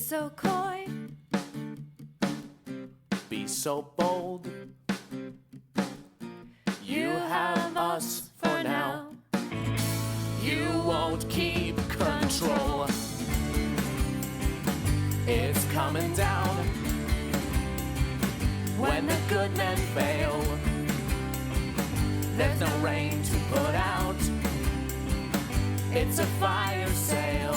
so coy, be so bold. You have us for now. You won't keep control. It's coming down when the good men fail. There's no rain to put out. It's a fire sale.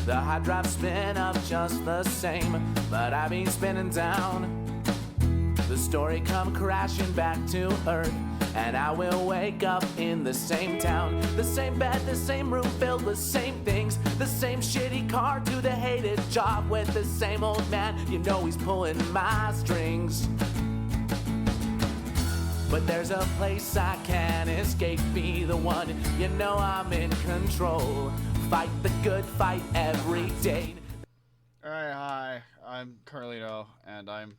The hard drive spin up just the same, but I be spinning down. The story come crashing back to earth, and I will wake up in the same town. The same bed, the same room filled with same things. The same shitty car to the hated job with the same old man. You know he's pulling my strings. But there's a place I can't escape, be the one, you know I'm in control. Fight the good fight every day. Alright, hi, I'm Carledo, and I'm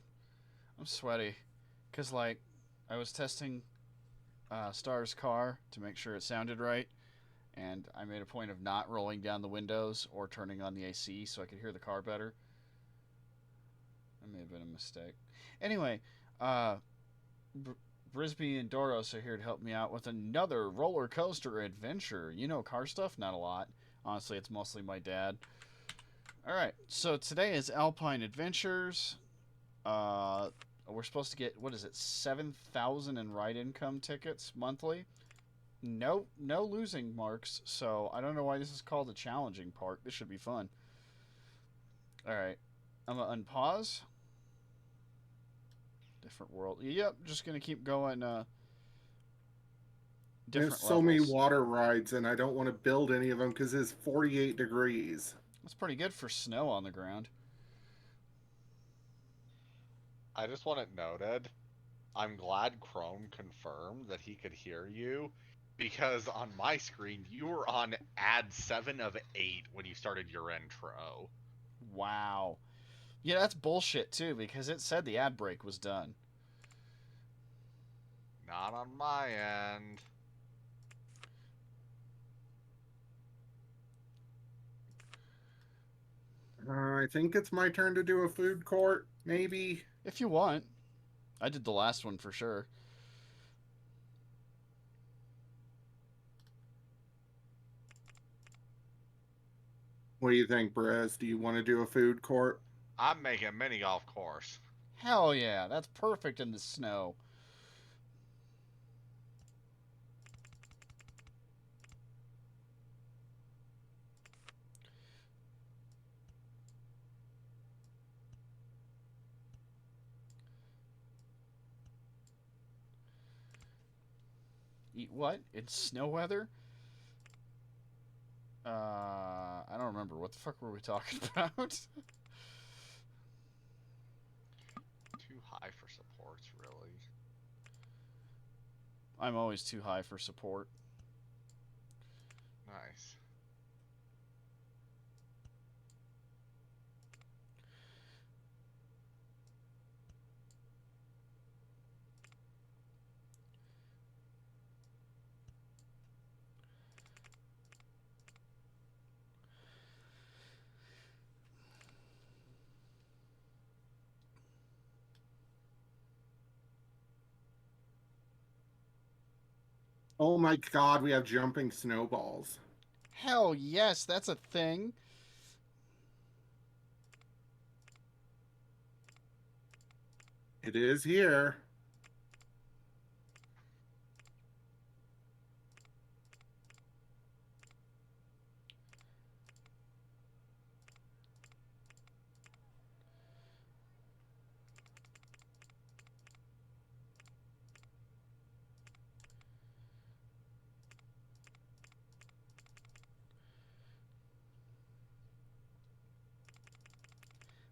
sweaty, cause like, I was testing Star's car to make sure it sounded right, and I made a point of not rolling down the windows or turning on the AC so I could hear the car better. That may have been a mistake. Anyway, uh, Brisby and Doros are here to help me out with another roller coaster adventure. You know car stuff? Not a lot. Honestly, it's mostly my dad. All right, so today is Alpine Adventures. We're supposed to get, what is it, 7,000 in ride income tickets monthly. No losing marks, so I don't know why this is called a challenging park. This should be fun. All right, I'm gonna unpause. Different world. Yep, just gonna keep going. There's Different so many levels. water rides, and I don't want to build any of them because it's 48 degrees. That's pretty good for snow on the ground. I just want it noted. I'm glad Chrome confirmed that he could hear you, because on my screen you were on ad 7 of 8 when you started your intro. Wow. Yeah, that's bullshit too because it said the ad break was done. Not on my end. I think it's my turn to do a food court, maybe. If you want. I did the last one for sure. What do you think, Brez? Do you want to do a food court? I'm making a mini golf course. Hell yeah, that's perfect in the snow. Eat what? In snow weather? I don't remember. What the fuck were we talking about? Too high for supports, really. I'm always too high for support. Nice. Oh my god, we have jumping snowballs. Hell yes, that's a thing. It is here.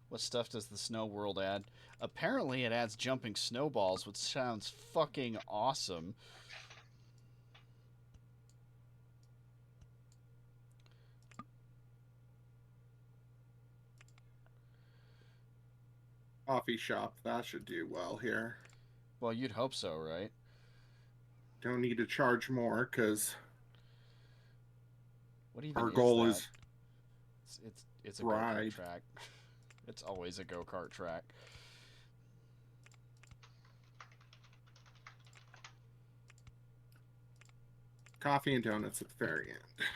What stuff does the Snow World add? Apparently, it adds jumping snowballs, which sounds fucking awesome. Coffee shop, that should do well here. Well, you'd hope so, right? Don't need to charge more because What even our is goal that? is It's a go-kart ride. track. It's always a go-kart track. Coffee and donuts at the very end.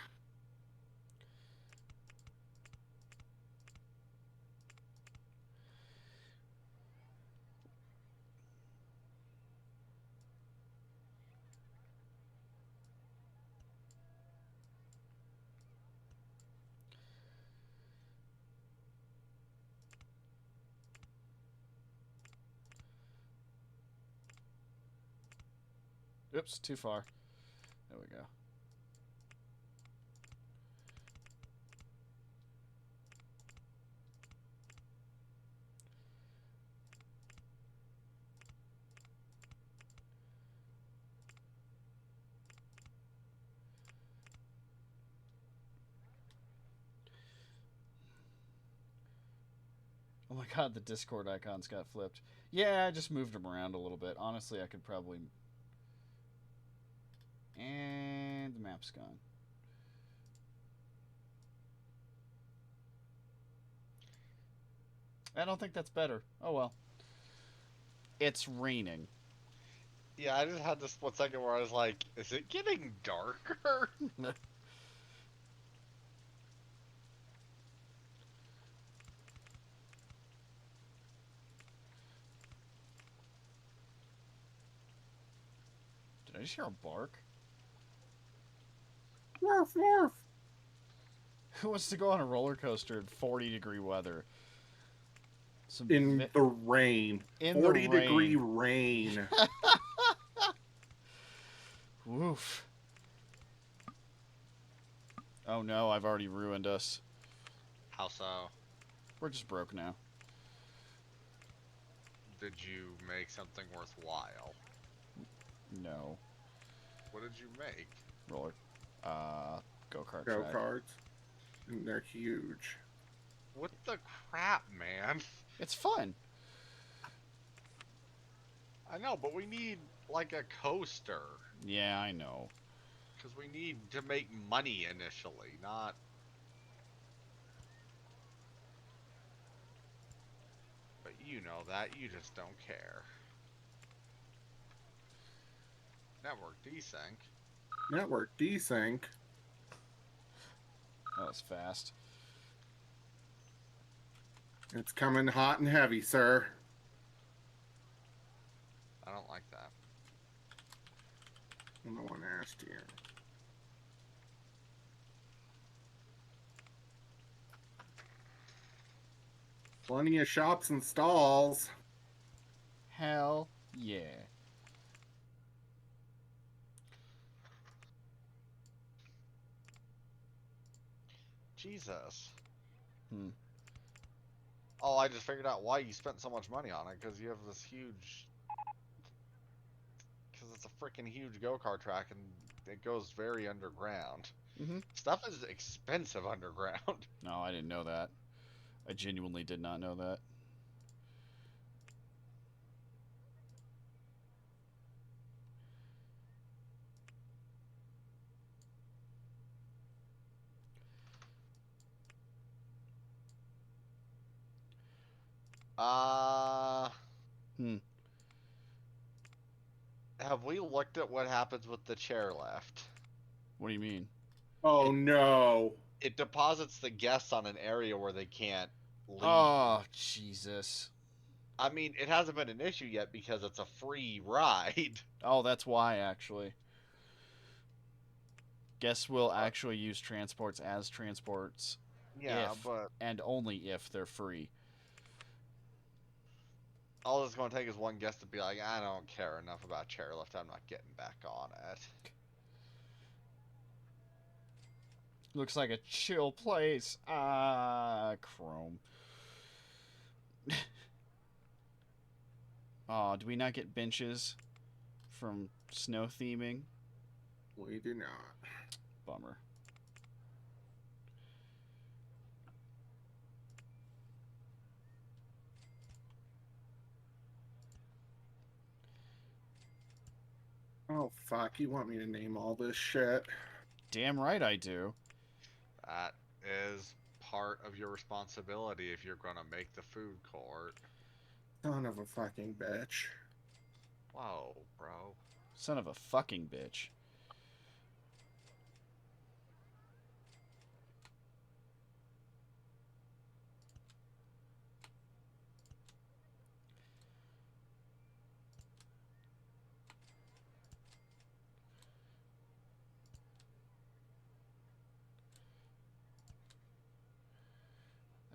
Oops, too far. There we go. Oh my god, the Discord icons got flipped. Yeah, I just moved them around a little bit. Honestly, I could probably... And the map's gone. I don't think that's better. Oh well. It's raining. Yeah, I just had this split second where I was like, is it getting darker? Did I just hear a bark? Woof, woof. Who wants to go on a roller coaster in 40-degree weather? In the rain. In the 40-degree rain. rain. Woof. Oh no, I've already ruined us. How so? We're just broke now. Did you make something worthwhile? No. What did you make? Roller. Go-kart track. Go-karts. And they're huge. What the crap, man? It's fun. I know, but we need, like, a coaster. Yeah, I know. Because we need to make money initially, not... But you know that, you just don't care. Network desync. Network desync. That was fast. It's coming hot and heavy, sir. I don't like that. No one asked you. Plenty of shops and stalls. Hell yeah. Jesus. Hmm. Oh, I just figured out why you spent so much money on it, because you have this huge... Because it's a freaking huge go-kart track, and it goes very underground. Mm-hmm. Stuff is expensive underground. No, I didn't know that. I genuinely did not know that. Hmm. Have we looked at what happens with the chairlift? What do you mean? Oh no. It deposits the guests on an area where they can't leave. Oh, Jesus. I mean, it hasn't been an issue yet because it's a free ride. Oh, that's why, actually. Guests will actually use transports as transports Yeah, if but and only if they're free. all it's going to take is one guest to be like, I don't care enough about chairlift. I'm not getting back on it. Looks like a chill place. Ah, Chrome. Oh, do we not get benches from snow theming? We do not. Bummer. Oh fuck, you want me to name all this shit? Damn right I do. That is part of your responsibility if you're going to make the food court. Son of a fucking bitch. Whoa, bro. Son of a fucking bitch.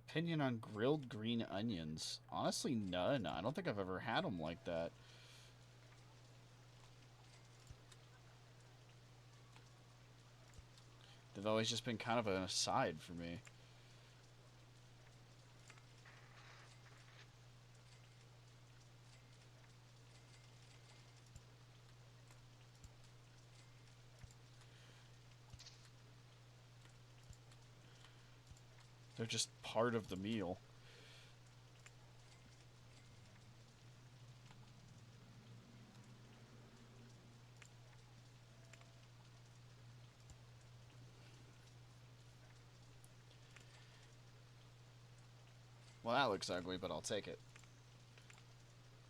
Opinion on grilled green onions? Honestly, none. I don't think I've ever had them like that. They've always just been kind of an aside for me. They're just part of the meal. Well, that looks ugly, but I'll take it.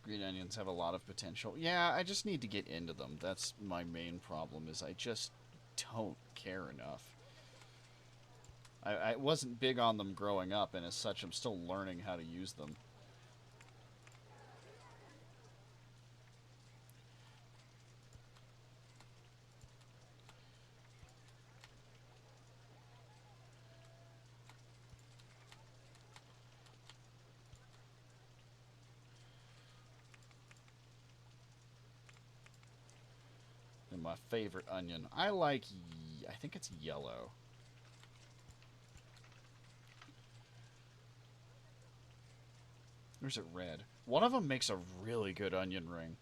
Green onions have a lot of potential. Yeah, I just need to get into them. That's my main problem, is I just don't care enough. I wasn't big on them growing up, and as such, I'm still learning how to use them. And my favorite onion. I like... I think it's yellow. Or is it red? One of them makes a really good onion ring.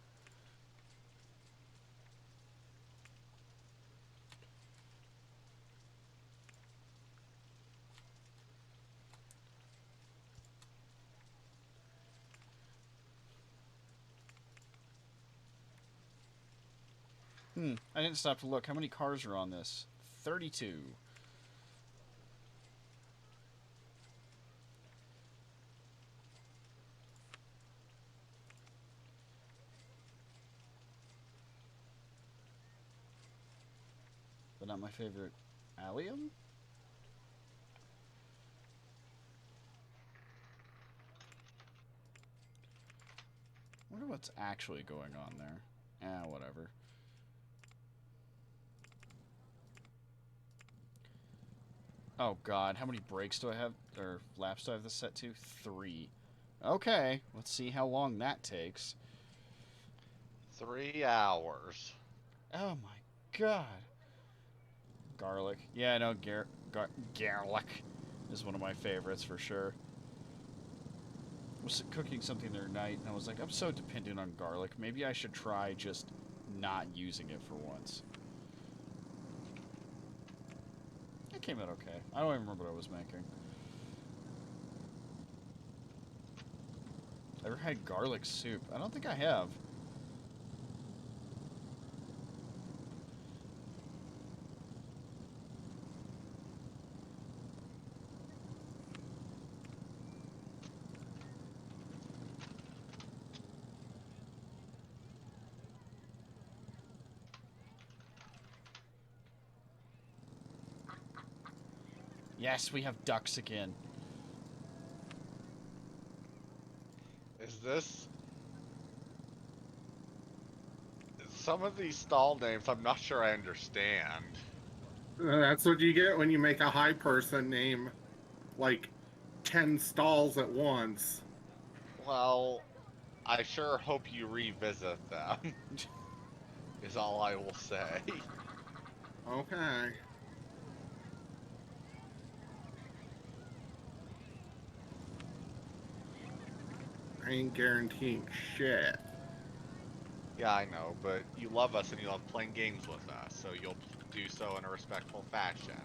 I didn't stop to look. How many cars are on this? 32. But not my favorite allium? I wonder what's actually going on there. Whatever. Oh god, how many breaks do I have, or laps do I have this set to? 3. Okay, let's see how long that takes. 3 hours. Oh my god. Garlic. Yeah, I know garlic is one of my favorites for sure. I was cooking something the other night, and I was like, I'm so dependent on garlic. Maybe I should try just not using it for once. It came out okay. I don't even remember what I was making. Ever had garlic soup? I don't think I have. Yes, we have ducks again. Is this... Some of these stall names I'm not sure I understand. That's what you get when you make a high person name like 10 stalls at once. Well, I sure hope you revisit them, is all I will say. Okay. I ain't guaranteeing shit. Yeah, I know, but you love us and you love playing games with us, so you'll do so in a respectful fashion.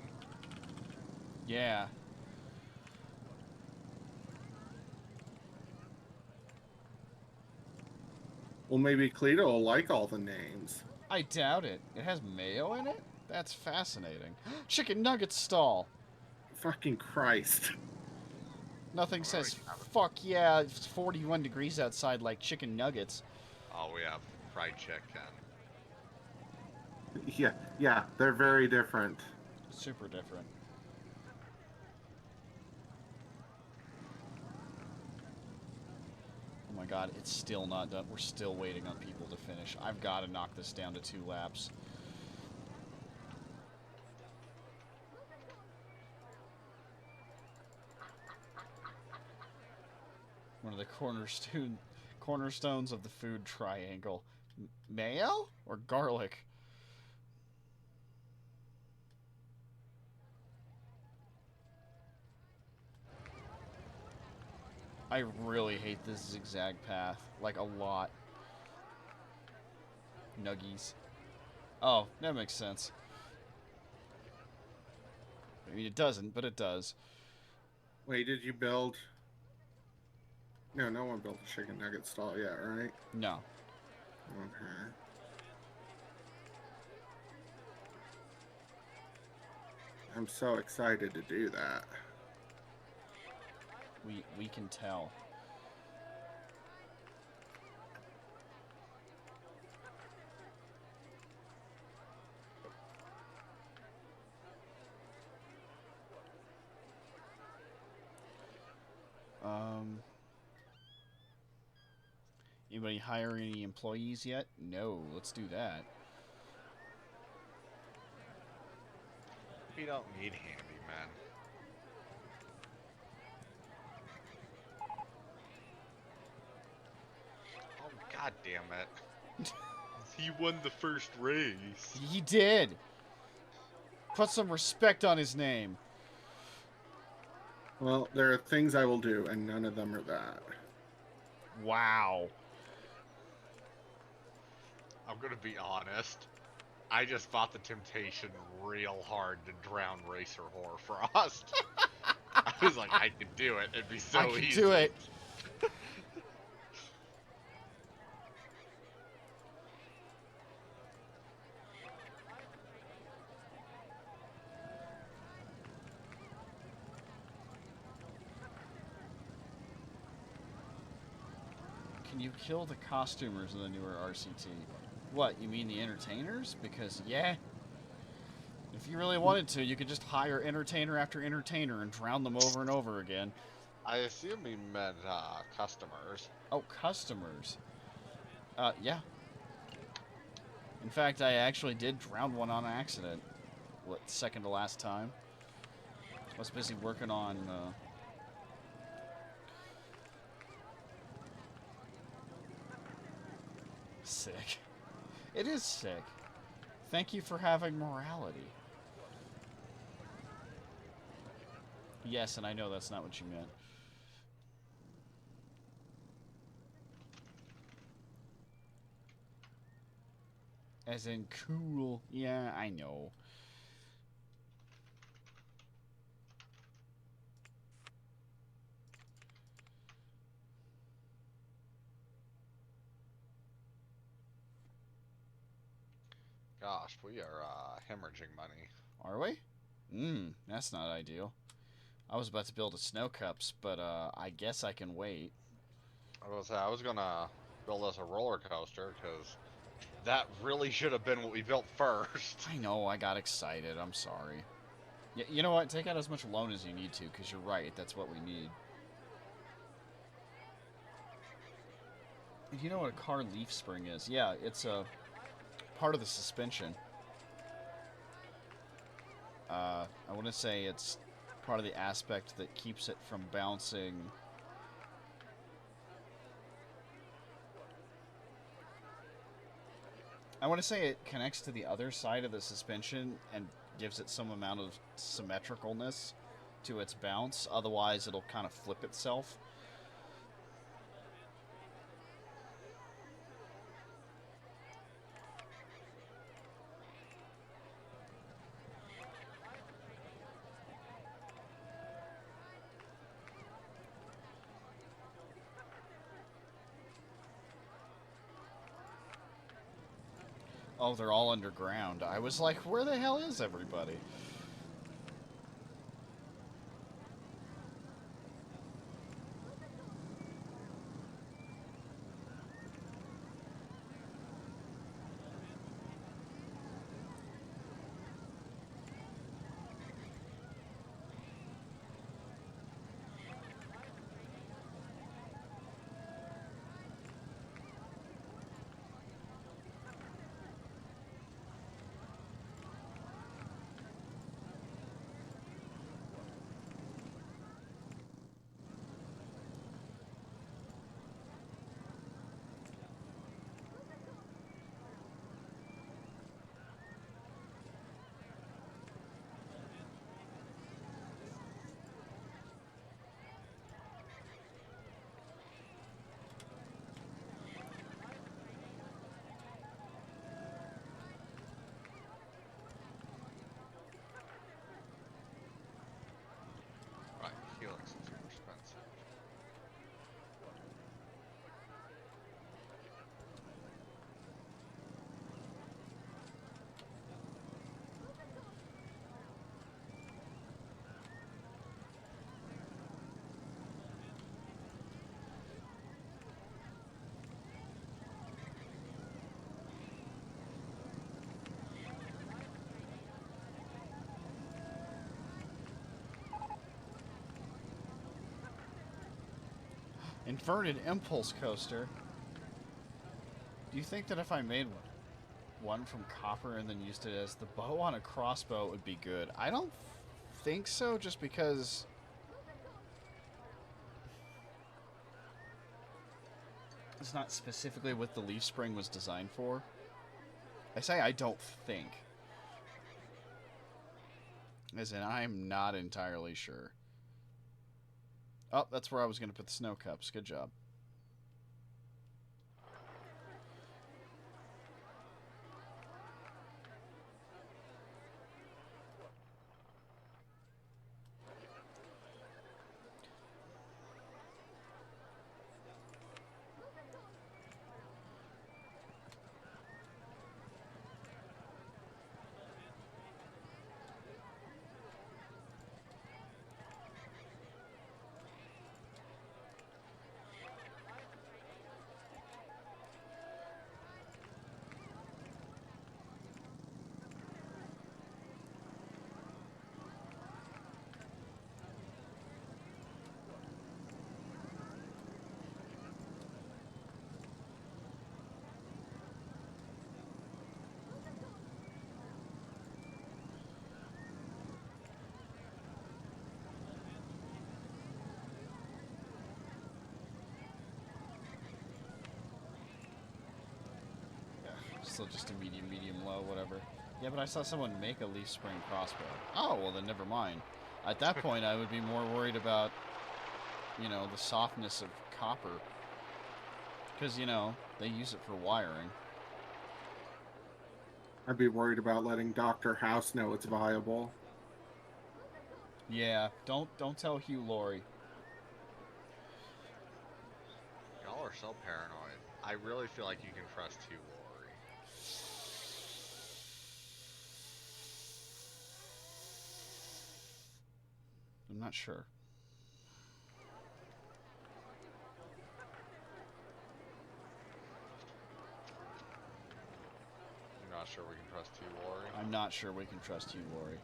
Yeah. Well, maybe Cleto will like all the names. I doubt it. It has mayo in it? That's fascinating. Chicken nugget stall. Fucking Christ. Nothing Alright, says fuck yeah, it's 41 degrees outside like chicken nuggets. Oh, we have fried chicken. Yeah, they're very different. Super different. Oh my god, it's still not done. We're still waiting on people to finish. I've got to knock this down to 2 laps. One of the cornerstones of the food triangle. Mayo or garlic? I really hate this zigzag path. Like, a lot. Nuggies. Oh, that makes sense. I mean, it doesn't, but it does. Wait, did you build... No, no one built a chicken nugget stall yet, right? No. Okay. I'm so excited to do that. We can tell. Anybody hire any employees yet? No, let's do that. We don't need handymen. Oh, god damn it. He won the first race. He did! Put some respect on his name. Well, there are things I will do, and none of them are that. Wow. I'm gonna be honest. I just fought the temptation real hard to drown Racer Whore Frost. I was like, I could do it. It'd be so I easy. can do it. Can you kill the costumers in the newer RCT? What, you mean the entertainers? Because, yeah. If you really wanted to, you could just hire entertainer after entertainer and drown them over and over again. I assume he meant customers. Oh, customers. Yeah. In fact, I actually did drown one on accident. What, second to last time? I was busy working on, Sick. It is sick. Thank you for having morality. Yes, and I know that's not what you meant. As in cool. Yeah, I know. Gosh, we are hemorrhaging money. Are we? That's not ideal. I was about to build a snow cups, but I guess I can wait. I was gonna build us a roller coaster because that really should have been what we built first. I know, I got excited. I'm sorry. You know what? Take out as much loan as you need to, because you're right. That's what we need. And you know what a car leaf spring is? Yeah, it's a part of the suspension. I want to say it's part of the aspect that keeps it from bouncing. I want to say it connects to the other side of the suspension and gives it some amount of symmetricalness to its bounce. Otherwise, it'll kind of flip itself. Oh, they're all underground. I was like, where the hell is everybody? Inverted impulse coaster. Do you think that if I made one from copper and then used it as the bow on a crossbow, it would be good? I don't think so, just because it's not specifically what the leaf spring was designed for. I say I don't think. As in, I'm not entirely sure. Oh, that's where I was going to put the snow cups. Good job. Still just a medium, low, whatever. Yeah, but I saw someone make a leaf spring crossbow. Oh, well then never mind. At that point, I would be more worried about, you know, the softness of copper. Because, you know, they use it for wiring. I'd be worried about letting Dr. House know it's viable. Yeah, don't tell Hugh Laurie. Y'all are so paranoid. I really feel like you can trust Hugh Laurie. I'm not sure. You're not sure we can trust Hugh Laurie? I'm not sure we can trust Hugh Laurie.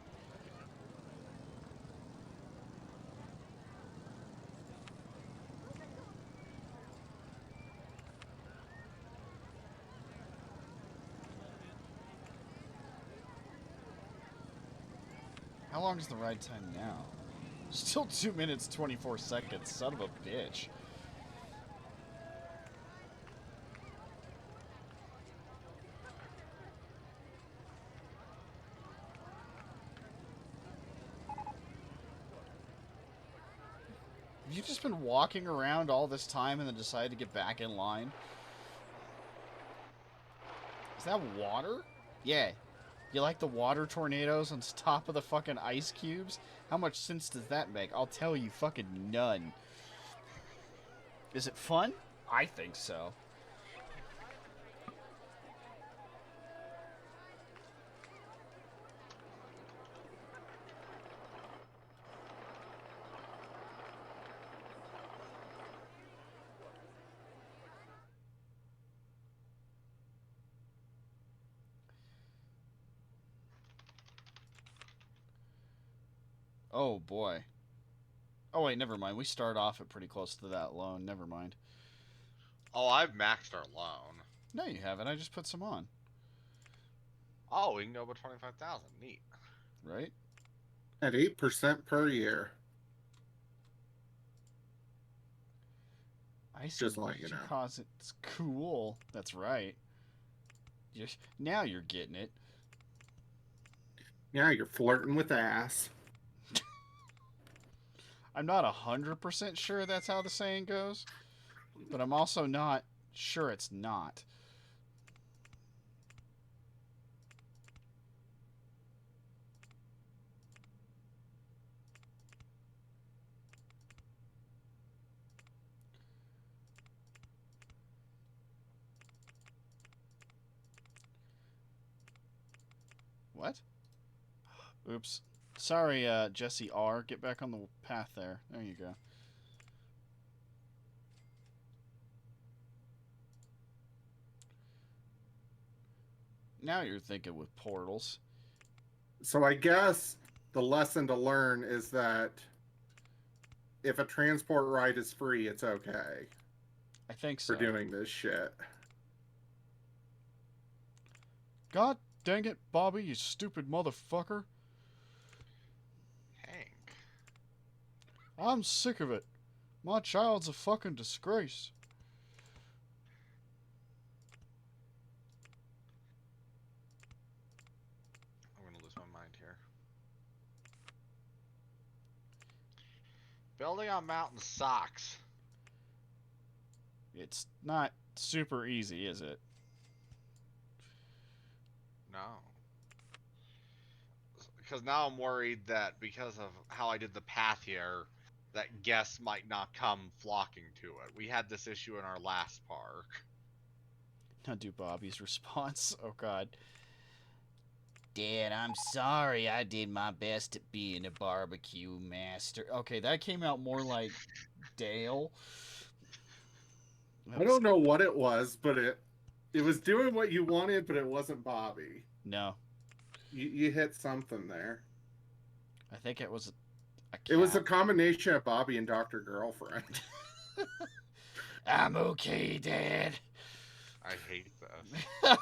How long is the ride time now? Still 2 minutes, 24 seconds. Son of a bitch. Have you just been walking around all this time and then decided to get back in line? Is that water? Yeah. You like the water tornadoes on top of the fucking ice cubes? How much sense does that make? I'll tell you, fucking none. Is it fun? I think so. Oh, boy. Oh, wait, never mind. We start off at pretty close to that loan. Never mind. Oh, I've maxed our loan. No, you haven't. I just put some on. Oh, we can go about 25,000. Neat. Right? At 8% per year. I see Just to let you know. because it's cool. That's right. Now you're getting it. Yeah, you're flirting with ass. I'm not 100% sure that's how the saying goes, but I'm also not sure it's not. What? Oops. Sorry, Jesse R. Get back on the path there. There you go. Now you're thinking with portals. So I guess the lesson to learn is that if a transport ride is free, it's okay I think for so. doing this shit. God dang it, Bobby, you stupid motherfucker. Hank. I'm sick of it. My child's a fucking disgrace. I'm gonna lose my mind here. Building on mountain sucks. It's not super easy, is it? No. Because now I'm worried that because of how I did the path here, that guests might not come flocking to it. We had this issue in our last park. Now do Bobby's response. Oh god. Dad, I'm sorry. I did my best at being a barbecue master. Okay, that came out more like Dale. I don't know what it was, but it was doing what you wanted, but it wasn't Bobby. No, You hit something there. I think it was a cat. It was a combination of Bobby and Dr. Girlfriend. I'm okay, Dad. I hate this.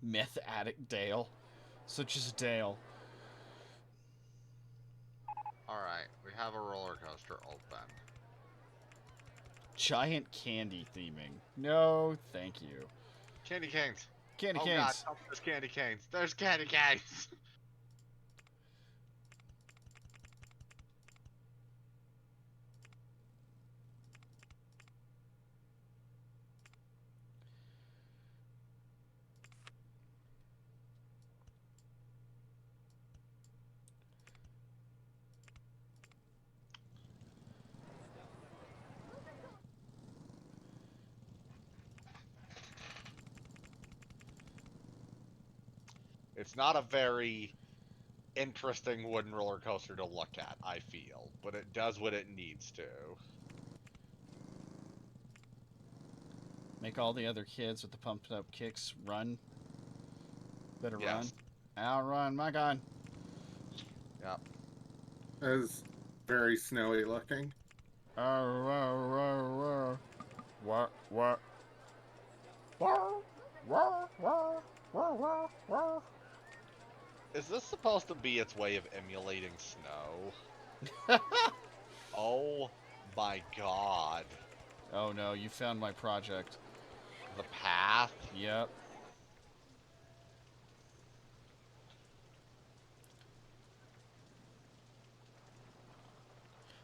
Meth addict Dale. Such as Dale. Alright, we have a roller coaster open. Giant candy theming. No, thank you. Candy canes. Candy Oh canes. god, oh, there's candy canes. There's candy canes. It's not a very interesting wooden roller coaster to look at, I feel, but it does what it needs to. Make all the other kids with the pumped up kicks run. Better Yes. run. Outrun, my god. Yep. It was very snowy looking. What? Is this supposed to be its way of emulating snow? Oh my god. Oh no, you found my project. The path? Yep.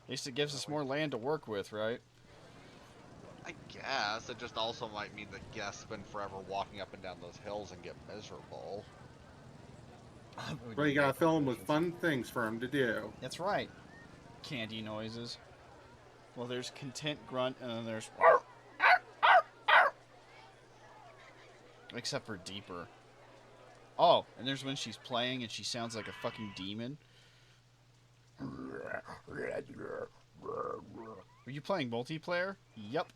At least it gives us more land to work with, right? I guess. It just also might mean that guests spend forever walking up and down those hills and get miserable. Well, you gotta fill them with fun things for them to do. That's right. Candy noises. Well, there's content grunt, and then there's... Except for deeper. Oh, and there's when she's playing and she sounds like a fucking demon. Were you playing multiplayer? Yup.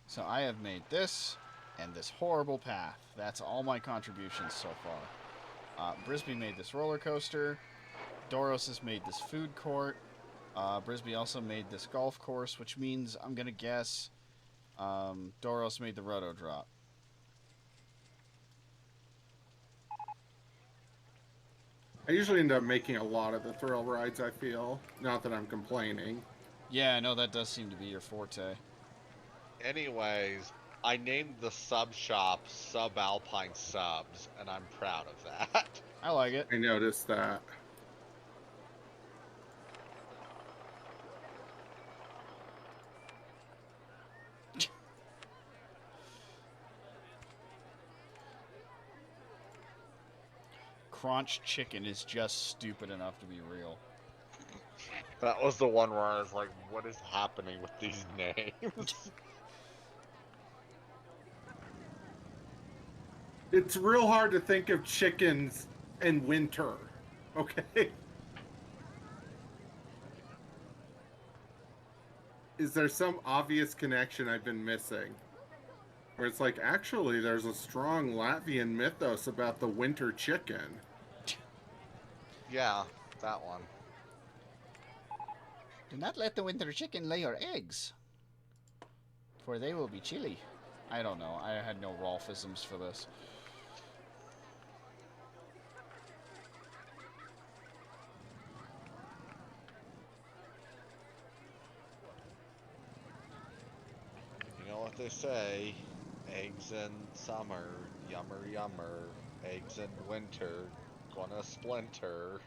So I have made this and this horrible path. That's all my contributions so far. Brisby made this roller coaster. Doros has made this food court. Brisby also made this golf course, which means I'm gonna guess Doros made the roto drop. I usually end up making a lot of the thrill rides, I feel. Not that I'm complaining. Yeah, I know that does seem to be your forte. Anyways, I named the sub shop Subalpine Subs, and I'm proud of that. I like it. I noticed that. Crunch Chicken is just stupid enough to be real. That was the one where I was like, what is happening with these names? It's real hard to think of chickens in winter, okay? Is there some obvious connection I've been missing? Where it's like, actually, there's a strong Latvian mythos about the winter chicken. Yeah, that one. Do not let the winter chicken lay your eggs, for they will be chilly. I don't know. I had no Rolfisms for this. You know what they say? Eggs in summer, yummer yummer. Eggs in winter, gonna splinter.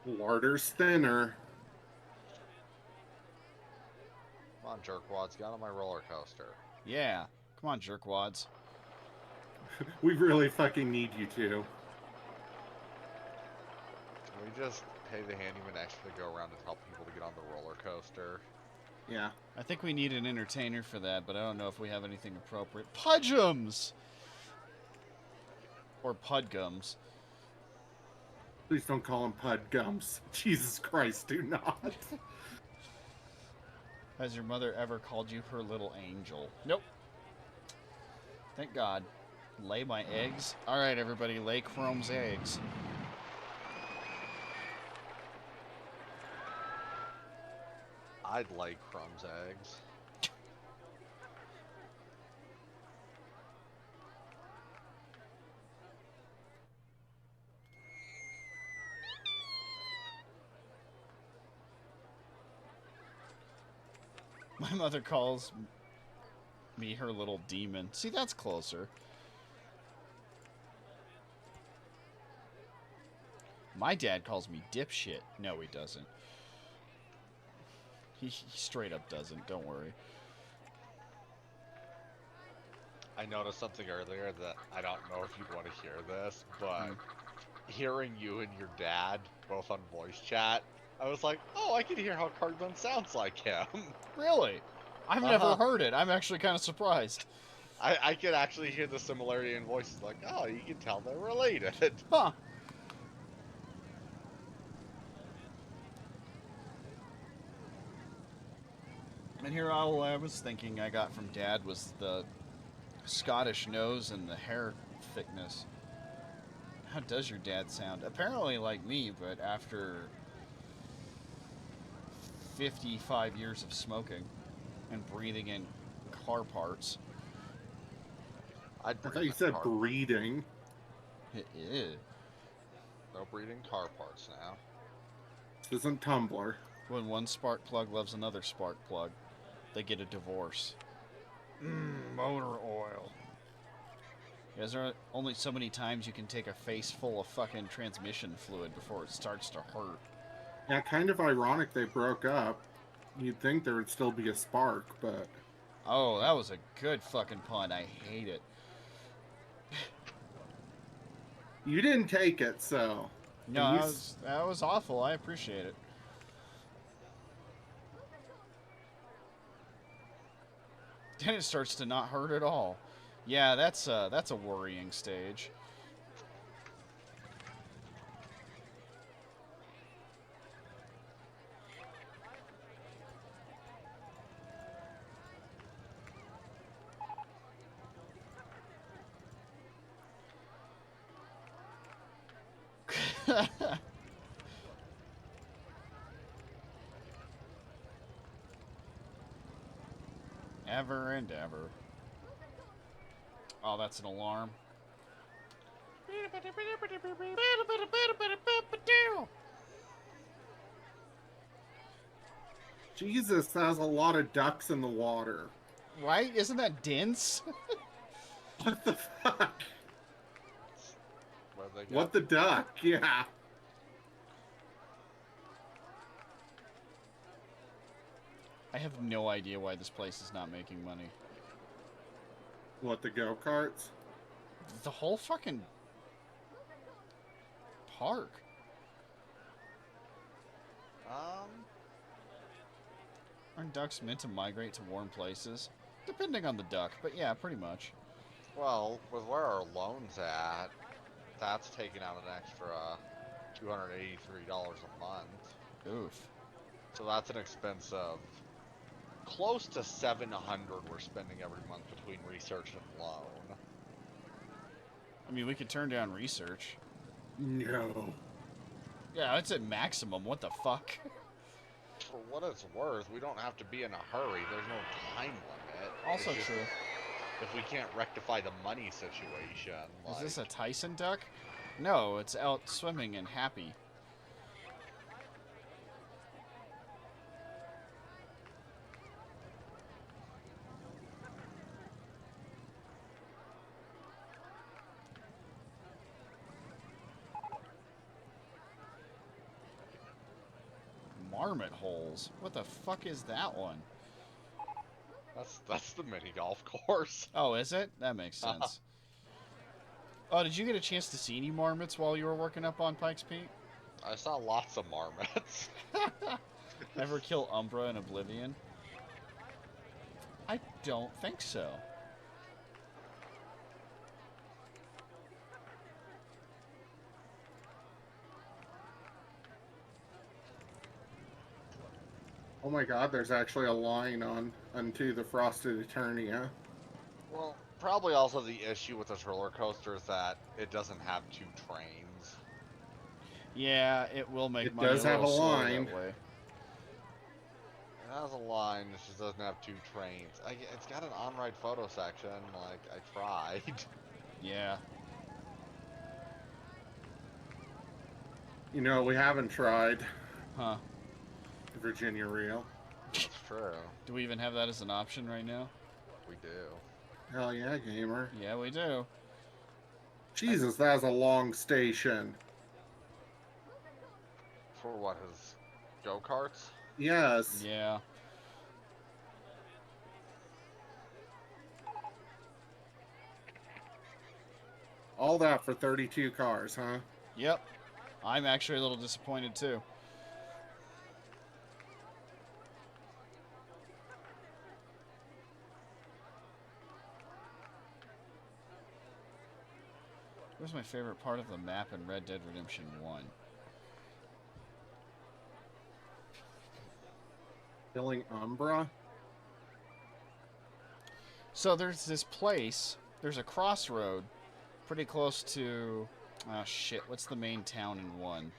Larder's thinner. Come on, jerkwads, get on my roller coaster. Yeah. Come on, jerkwads. We really fucking need you to. Can we just pay the handyman extra to go around and help people to get on the roller coaster? Yeah. I think we need an entertainer for that, but I don't know if we have anything appropriate. Pudgums! Or Pudgums. Please don't call him Pud Gums. Jesus Christ, do not. Has your mother ever called you her little angel? Nope. Thank God. Lay my eggs? Alright, everybody, lay Chrome's eggs. I'd like Crumb's eggs. My mother calls me her little demon. See, that's closer. My dad calls me dipshit. No, he doesn't. He straight up doesn't. Don't worry. I noticed something earlier that I don't know if you'd want to hear this, but hearing you and your dad both on voice chat, I was like, oh, I can hear how Cardman sounds like him. Really? I've never heard it. I'm actually kind of surprised. I can actually hear the similarity in voices, like, oh, you can tell they're related. Huh. And here all I was thinking I got from Dad was the Scottish nose and the hair thickness. How does your dad sound? Apparently like me, but after 55 years of smoking and breathing in car parts. I thought you said breeding. Ew. No breeding car parts now. This isn't Tumblr. When one spark plug loves another spark plug, they get a divorce. Motor oil. There's only so many times you can take a face full of fucking transmission fluid before it starts to hurt. Yeah, kind of ironic they broke up. You'd think there would still be a spark, but... Oh, that was a good fucking pun. I hate it. You didn't take it, so... No, that was awful. I appreciate it. Then it starts to not hurt at all. Yeah, that's a worrying stage. Ever and ever. Oh, that's an alarm. Jesus, that has a lot of ducks in the water. Right? Isn't that dense? What the fuck? Where they go? What the duck? Yeah. I have no idea why this place is not making money. What, the go-karts? The whole fucking park. Aren't ducks meant to migrate to warm places? Depending on the duck, but yeah, pretty much. Well, with where our loan's at, that's taking out an extra $283 a month. Oof. So that's an expense of close to 700 we're spending every month between research and loan. I mean, we could turn down research. No. Yeah, it's at maximum. What the fuck? For what it's worth, we don't have to be in a hurry. There's no time limit. Also It's just true. if we can't rectify the money situation, Is this a like, Tyson duck? No, it's out swimming and happy. Marmot holes? What the fuck is that one? that's the mini golf course. Oh, is it? That makes sense. Oh, did you get a chance to see any marmots while you were working up on Pikes Peak? I saw lots of marmots. Ever kill Umbra in Oblivion? I don't think so. Oh my god, there's actually a line on Unto the Frosted Eternia. Well, probably also the issue with this roller coaster is that it doesn't have two trains. Yeah, it will make It money does a have little a slower line. that way. It has a line, it just doesn't have two trains. It's got an on-ride photo section, like, I tried. Yeah. You know, we haven't tried Huh. Virginia Reel. That's true. Do we even have that as an option right now? We do. Hell yeah, gamer. Yeah, we do. Jesus, that's a long station. For what, his go-karts? Yes. Yeah. All that for 32 cars, huh? Yep. I'm actually a little disappointed too. Where's my favorite part of the map in Red Dead Redemption 1? Killing Umbra? So there's this place, there's a crossroad pretty close to, oh shit, what's the main town in 1?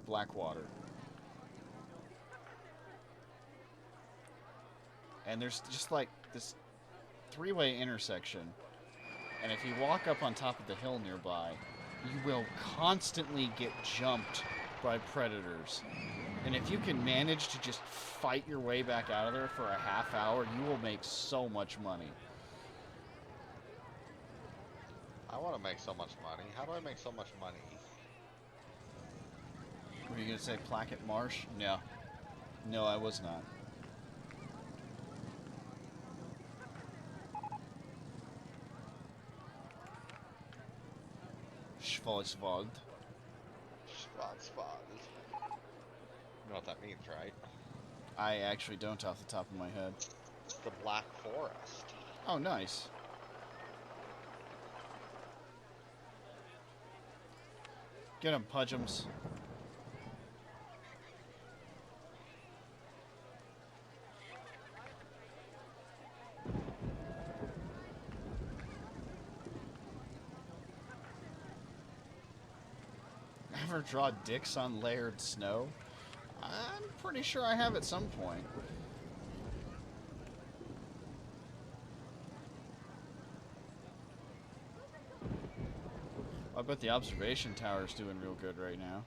Blackwater. And there's just like this three-way intersection. And if you walk up on top of the hill nearby, you will constantly get jumped by predators. And if you can manage to just fight your way back out of there for a half hour, you will make so much money. I want to make so much money. How do I make so much money? Were you going to say Placket Marsh? No. No, I was not. Schwarzwald. Schwarzwald. You know what that means, right? I actually don't off the top of my head. It's the Black Forest. Oh, nice. Get him, Pudgems. Ever draw dicks on layered snow? I'm pretty sure I have at some point. I bet the observation tower's doing real good right now.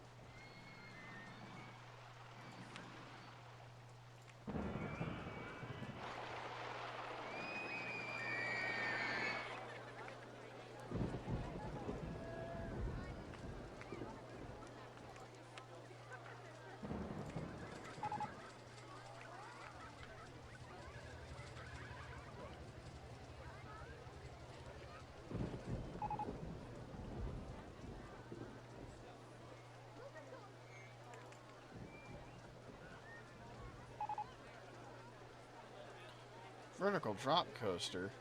Vertical drop coaster.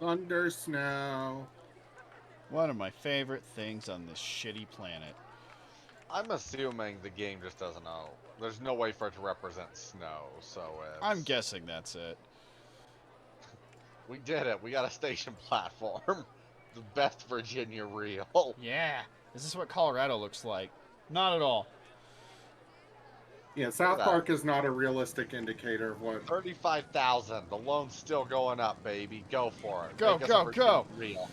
Thunder, snow. One of my favorite things on this shitty planet. I'm assuming the game just doesn't know. There's no way for it to represent snow, so it's... I'm guessing that's it. We did it. We got a station platform. The best Virginia real. Yeah. Is this what Colorado looks like? Not at all. Yeah, South that. Park is not a realistic indicator of what. 35,000. The loan's still going up, baby. Go for it. Go, Make us go, a Virginia go. real.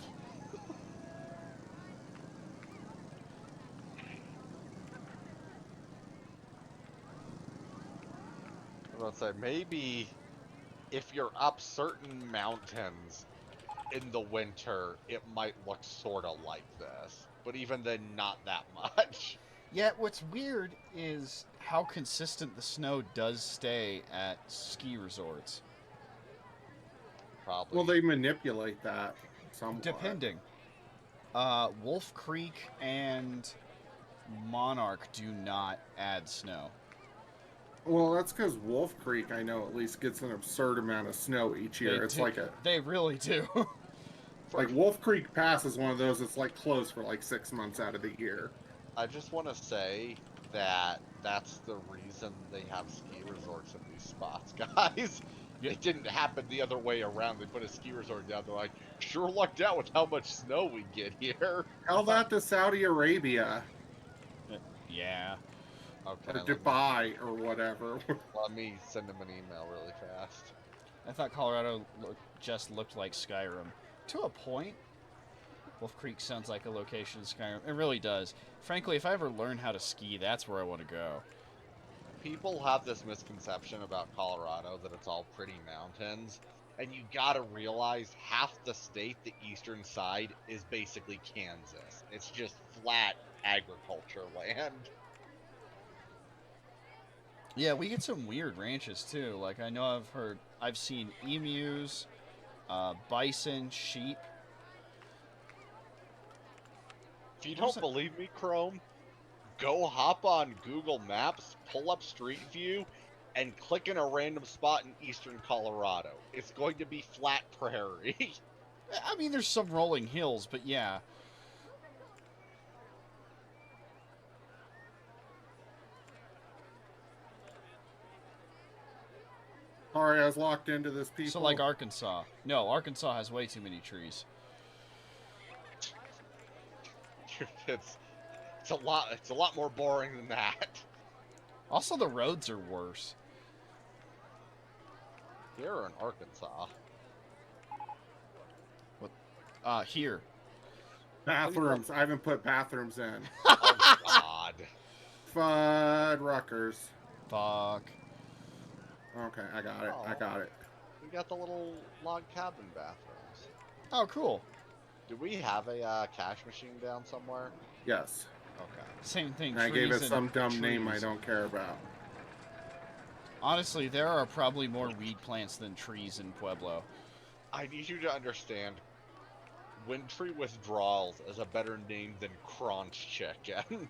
I was about to say, maybe if you're up certain mountains in the winter, it might look sort of like this. But even then, not that much. Yet what's weird is how consistent the snow does stay at ski resorts. Probably. Well, they manipulate that somewhat. Depending. Wolf Creek and Monarch do not add snow. Well, that's because Wolf Creek, I know, at least gets an absurd amount of snow each year. It's like a They really do. like Wolf Creek Pass is one of those that's like closed for like 6 months out of the year. I just want to say that that's the reason they have ski resorts in these spots, guys. Yeah. It didn't happen the other way around. They put a ski resort down. They're like, sure lucked out with how much snow we get here. Tell that to Saudi Arabia Yeah. Okay. or Dubai or whatever. Let me send them an email really fast. I thought Colorado just looked like Skyrim. To a point. Wolf Creek sounds like a location in Skyrim. It really does. Frankly, if I ever learn how to ski, that's where I want to go. People have this misconception about Colorado that it's all pretty mountains. And you gotta realize half the state, the eastern side, is basically Kansas. It's just flat agriculture land. Yeah, we get some weird ranches too. Like I know I've seen emus, bison, sheep. If you don't believe me, Chrome, go hop on Google Maps, pull up Street View, and click in a random spot in eastern Colorado. It's going to be flat prairie. I mean, there's some rolling hills, but yeah. Aria's locked into this people. So like Arkansas. No, Arkansas has way too many trees. It's a lot more boring than that. Also, the roads are worse. Here in Arkansas. Here. Bathrooms. I haven't put bathrooms in. Oh God. Fuddruckers. Fuck. Okay, I got it. I got it. We got the little log cabin bathrooms. Oh, cool. Do we have a cash machine down somewhere? Yes. Okay. Same thing. And I gave it trees some and dumb name I trees. don't care about. Honestly, there are probably more weed plants than trees in Pueblo. I need you to understand, wintry withdrawals is a better name than crunch chicken.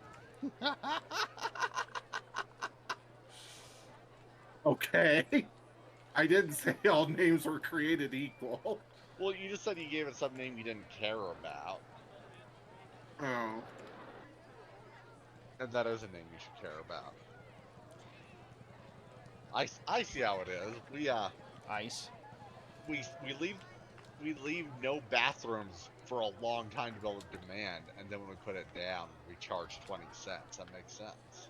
Okay. I didn't say all names were created equal. Well, you just said you gave it some name you didn't care about. Oh. And that is a name you should care about. I see how it is. Ice. We leave no bathrooms for a long time to build a demand, and then when we put it down, we charge 20 cents. That makes sense.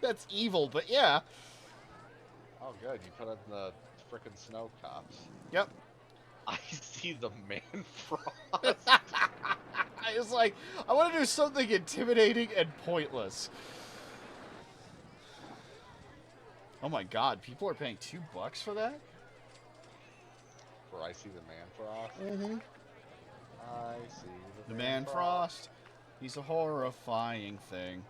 That's evil, but yeah. Oh, good. You put it in the frickin' snow cups. Yep. I see the man frost. I was like, I want to do something intimidating and pointless. Oh my god, people are paying $2 for that? For I see the man frost. Mm-hmm. I see The man frost. He's a horrifying thing.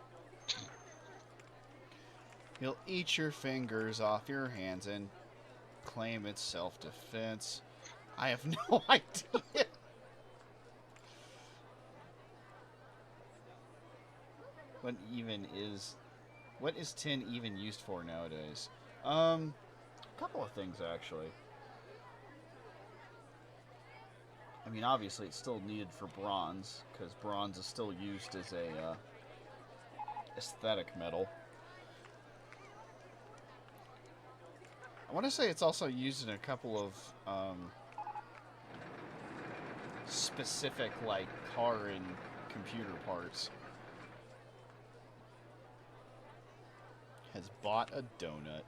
He'll eat your fingers off your hands and claim it's self-defense. I have no idea. What is tin even used for nowadays? A couple of things actually. I mean, obviously, it's still needed for bronze, because bronze is still used as a aesthetic metal. I want to say it's also used in a couple of specific, like, car and computer parts. Has bought a donut.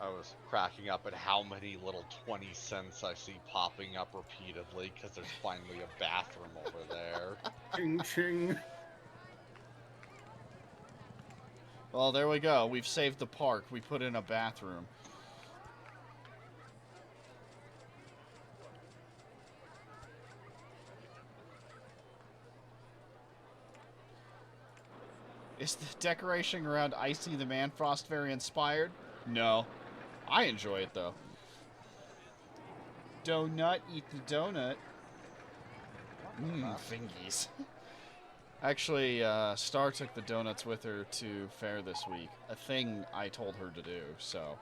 I was cracking up at how many little 20 cents I see popping up repeatedly because there's finally a bathroom over there. Ching ching. Well, there we go. We've saved the park. We put in a bathroom. Is the decoration around Icy the Manfrost very inspired? No. I enjoy it, though. Donut, eat the donut. Mmm, fingies. Actually, Star took the donuts with her to fair this week. A thing I told her to do, so...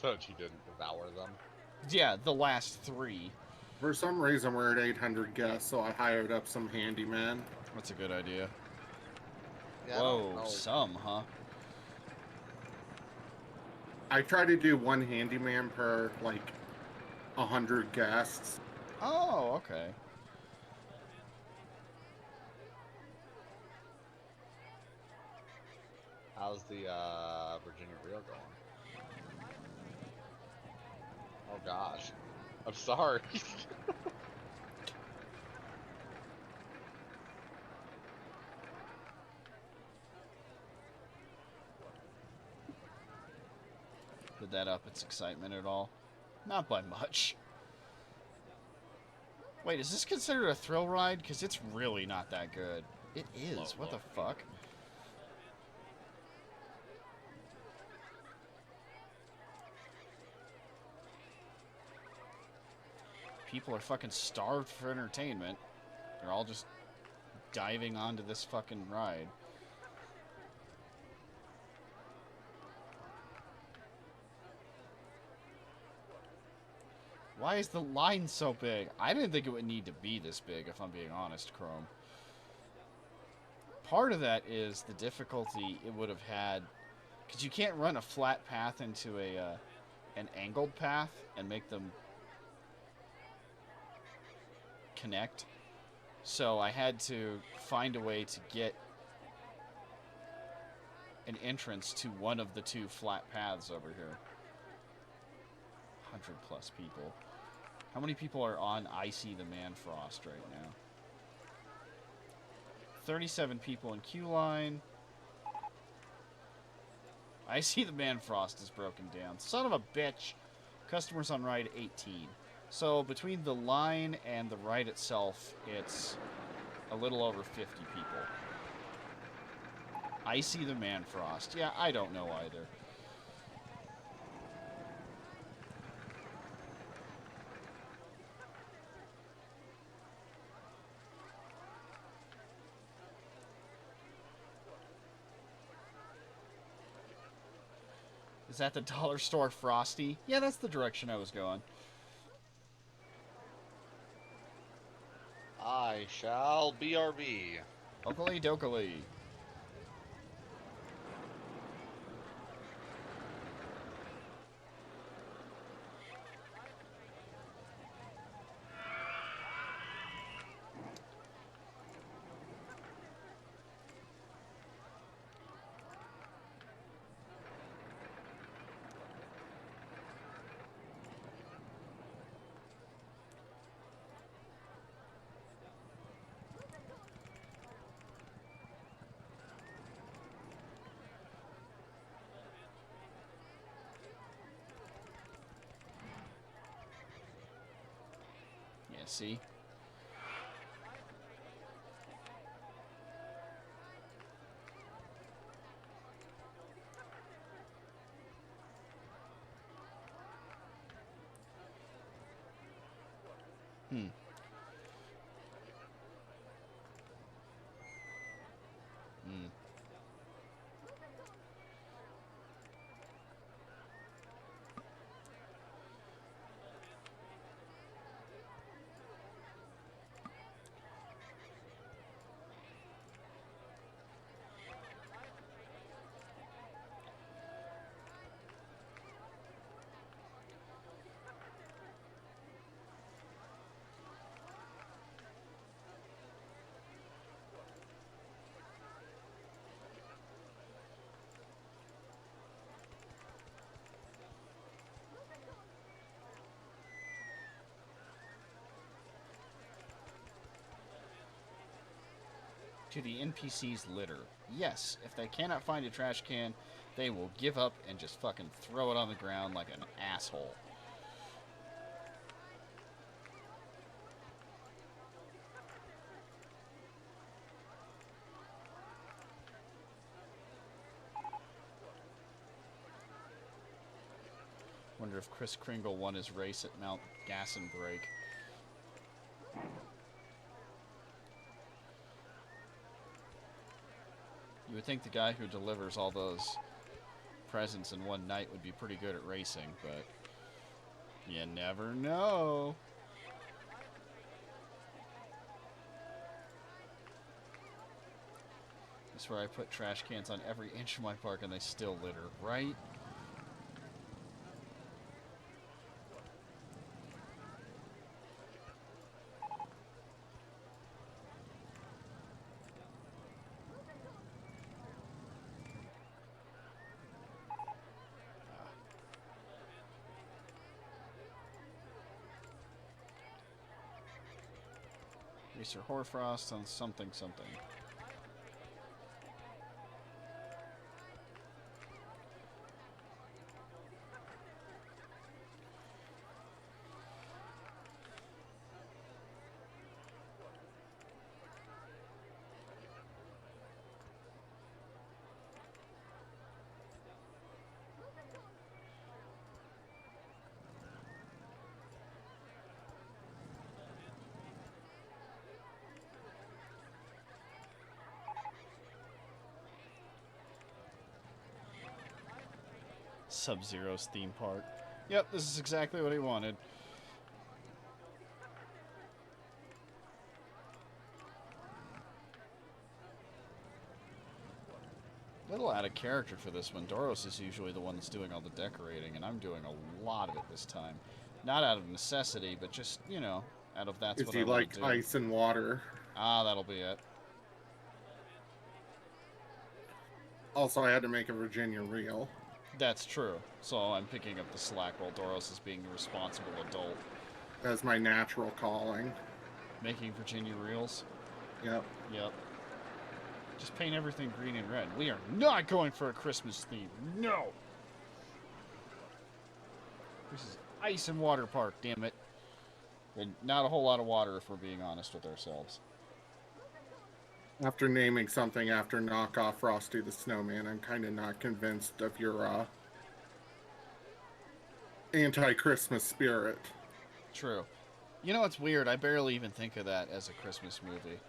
So she didn't devour them. Yeah, the last 3. For some reason, we're at 800 guests, so I hired up some handyman. That's a good idea. Yeah, Whoa, some, huh? I try to do one handyman per, like, 100 guests. Oh, okay. How's the Virginia Reel going? Oh gosh. I'm sorry. Did that up its excitement at all? Not by much. Wait, is this considered a thrill ride? Because it's really not that good. It is. What the fuck? People are fucking starved for entertainment. They're all just diving onto this fucking ride. Why is the line so big? I didn't think it would need to be this big, if I'm being honest, Chrome. Part of that is the difficulty it would have had, because you can't run a flat path into an angled path and make them connect. So I had to find a way to get an entrance to one of the 2 flat paths over here. 100 plus people. How many people are on Icy the Manfrost right now? 37 people in queue line. Icy the Manfrost is broken down. Son of a bitch. Customers on ride 18. So between the line and the ride itself, it's a little over 50 people. Icy the Manfrost. Yeah, I don't know either. Is that the dollar store Frosty? Yeah, that's the direction I was going. I shall BRB. Oakley dokley. Yeah, see? Hmm. to the NPC's litter. Yes, if they cannot find a trash can, they will give up and just fucking throw it on the ground like an asshole. Wonder if Kris Kringle won his race at Mount Gas and Brake. You would think the guy who delivers all those presents in one night would be pretty good at racing, but you never know. I swear I put trash cans on every inch of my park and they still litter, right? Racer Hoarfrost on something. Sub-Zero's theme park. Yep, this is exactly what he wanted. Little out of character for this one. Doros is usually the one that's doing all the decorating, and I'm doing a lot of it this time. Not out of necessity, but just, you know, out of that's what I want to do. Like ice and water. Ah, that'll be it. Also, I had to make a Virginia reel. That's true. So I'm picking up the slack while Doros is being the responsible adult. That's my natural calling. Making Virginia reels? Yep. Yep. Just paint everything green and red. We are not going for a Christmas theme. No! This is ice and water park, damn it. And not a whole lot of water if we're being honest with ourselves. After naming something after knockoff Frosty the Snowman, I'm kind of not convinced of your anti-Christmas spirit. True. You know what's weird? I barely even think of that as a Christmas movie.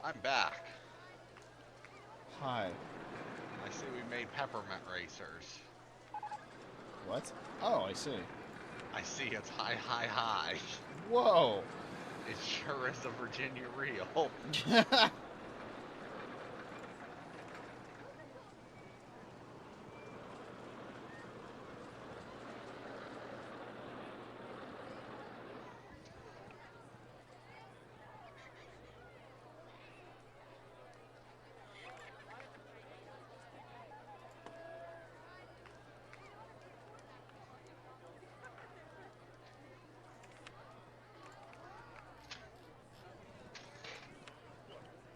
I'm back. Hi. I see we made peppermint racers. What? Oh, I see. I see it's high. Whoa! It sure is a Virginia reel.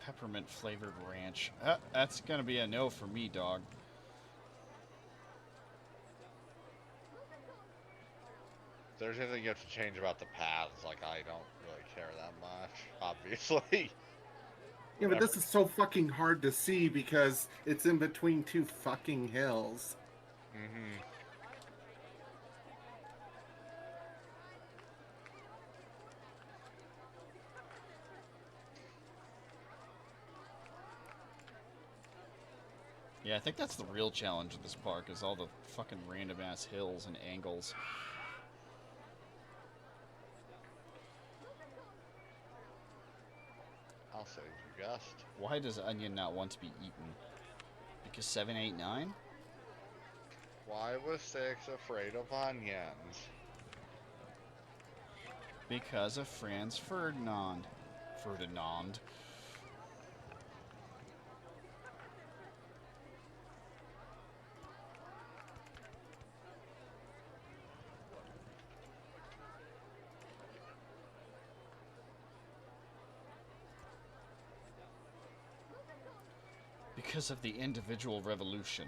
Peppermint flavored ranch. That's gonna be a no for me, dog. If there's anything you have to change about the paths, like, I don't really care that much, obviously. Yeah, but this is so fucking hard to see because it's in between two fucking hills. Mm-hmm. Yeah, I think that's the real challenge of this park, is all the fucking random-ass hills and angles. I'll save you, Gust. Why does onion not want to be eaten? Because 7, 8, 9? Why was 6 afraid of onions? Because of Franz Ferdinand. Ferdinand. Because of the individual revolution.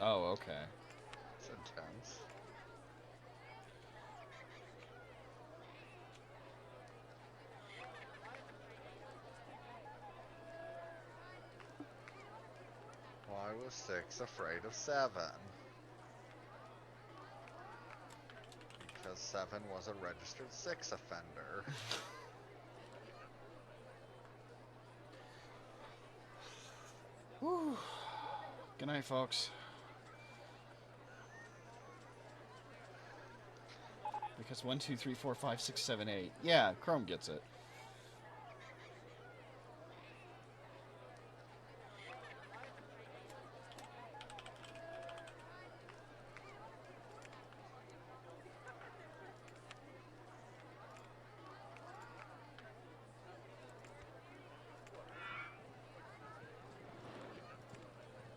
Oh, okay. It's intense. Why was 6 afraid of 7? Because 7 was a registered 6 offender. Whew. Good night, folks. Because 1, 2, 3, 4, 5, 6, 7, 8. Yeah, Chrome gets it.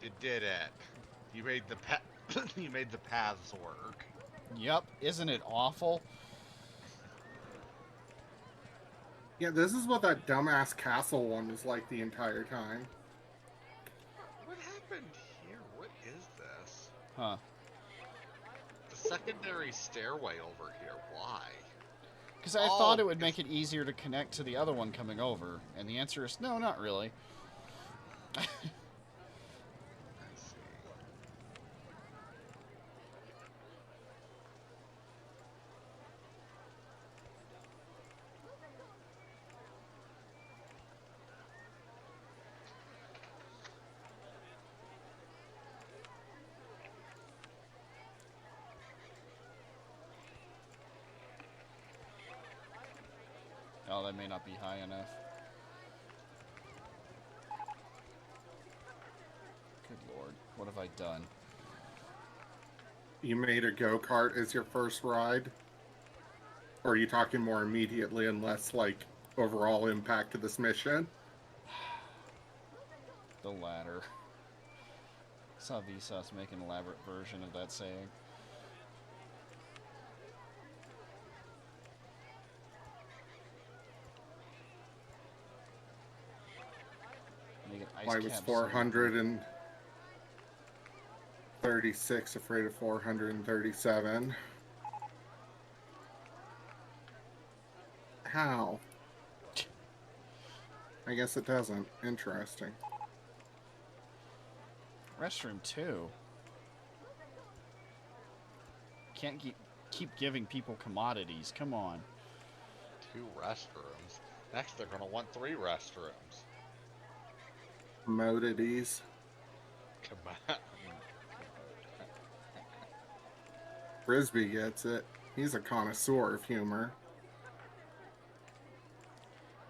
You did it. You made the you made the paths work. Yep, isn't it awful? Yeah, this is what that dumbass castle one was like the entire time. What happened here? What is this? Huh. The secondary stairway over here. Why? Because I thought it would make it easier to connect to the other one coming over. And the answer is no, not really. I see. Oh, that may not be high enough. Good lord. What have I done? You made a go-kart as your first ride? Or are you talking more immediately and less, like, overall impact to this mission? The latter. Saw Vsauce make an elaborate version of that saying. Make an ice I was cap 436, afraid of 437. How? I guess it doesn't. Interesting. Restroom 2. Can't keep giving people commodities. Come on. 2 restrooms. Next, they're gonna want 3 restrooms. Commodities. Come on. Frisbee gets it. He's a connoisseur of humor.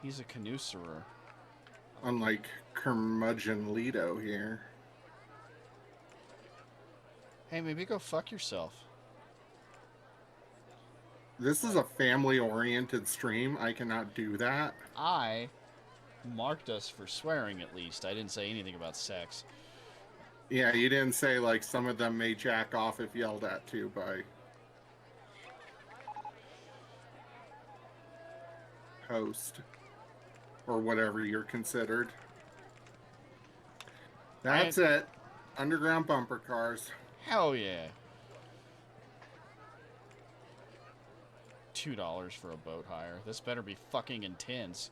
He's a canoeserer. Unlike curmudgeon Lido here. Hey, maybe go fuck yourself. This is a family-oriented stream. I cannot do that. I marked us for swearing, at least. I didn't say anything about sex. Yeah, you didn't say, like, some of them may jack off if yelled at to by host or whatever you're considered. That's it. Underground bumper cars. Hell yeah. $2 for a boat hire. This better be fucking intense.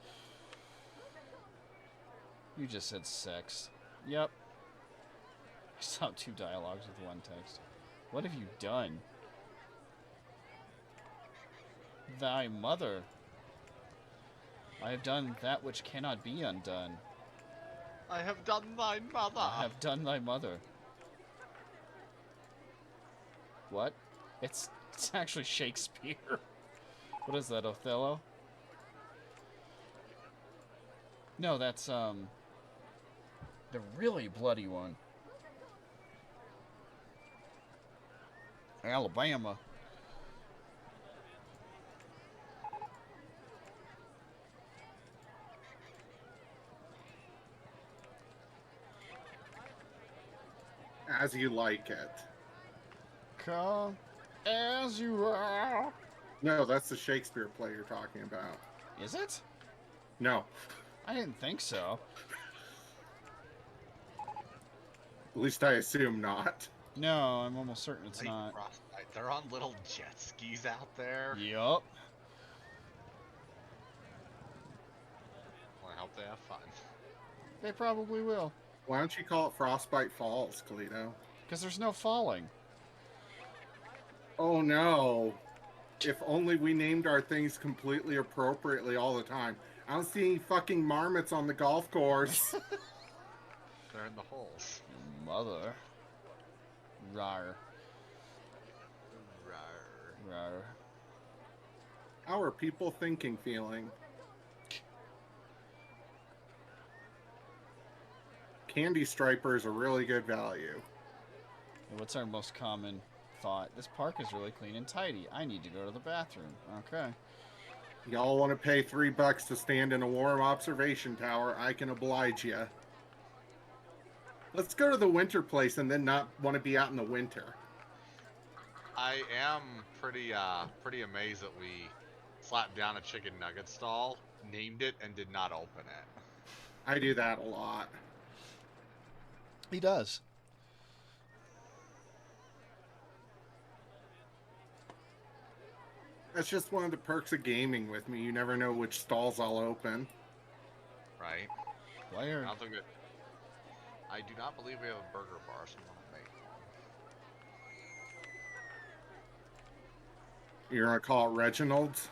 You just said sex. Yep. I saw 2 dialogues with 1 text. What have you done? Thy mother. I have done that which cannot be undone. I have done thy mother. I have done thy mother. What? It's actually Shakespeare. What is that, Othello? No, that's, the really bloody one. Alabama. As you like it. Come as you are. No, that's the Shakespeare play you're talking about. Is it? No. I didn't think so. At least I assume not. No, I'm almost certain it's Like, not. frostbite. They're on little jet skis out there. Yup. Well, I hope they have fun. They probably will. Why don't you call it Frostbite Falls, Carledo? Because there's no falling. Oh no. If only we named our things completely appropriately all the time. I don't see any fucking marmots on the golf course. They're in the holes. Mother. Rar. Rawr. Rar. How are people thinking, feeling? Candy Striper is a really good value. And what's our most common thought? This park is really clean and tidy. I need to go to the bathroom. Okay. Y'all want to pay $3 to stand in a warm observation tower? I can oblige you. Let's go to the winter place and then not want to be out in the winter. I am pretty amazed that we slapped down a chicken nugget stall, named it, and did not open it. I do that a lot. He does. That's just one of the perks of gaming with me. You never know which stalls I'll open. Right? Why I are... don't think that. I do not believe we have a burger bar, so I'm gonna make one. You're going to call it Reginald's?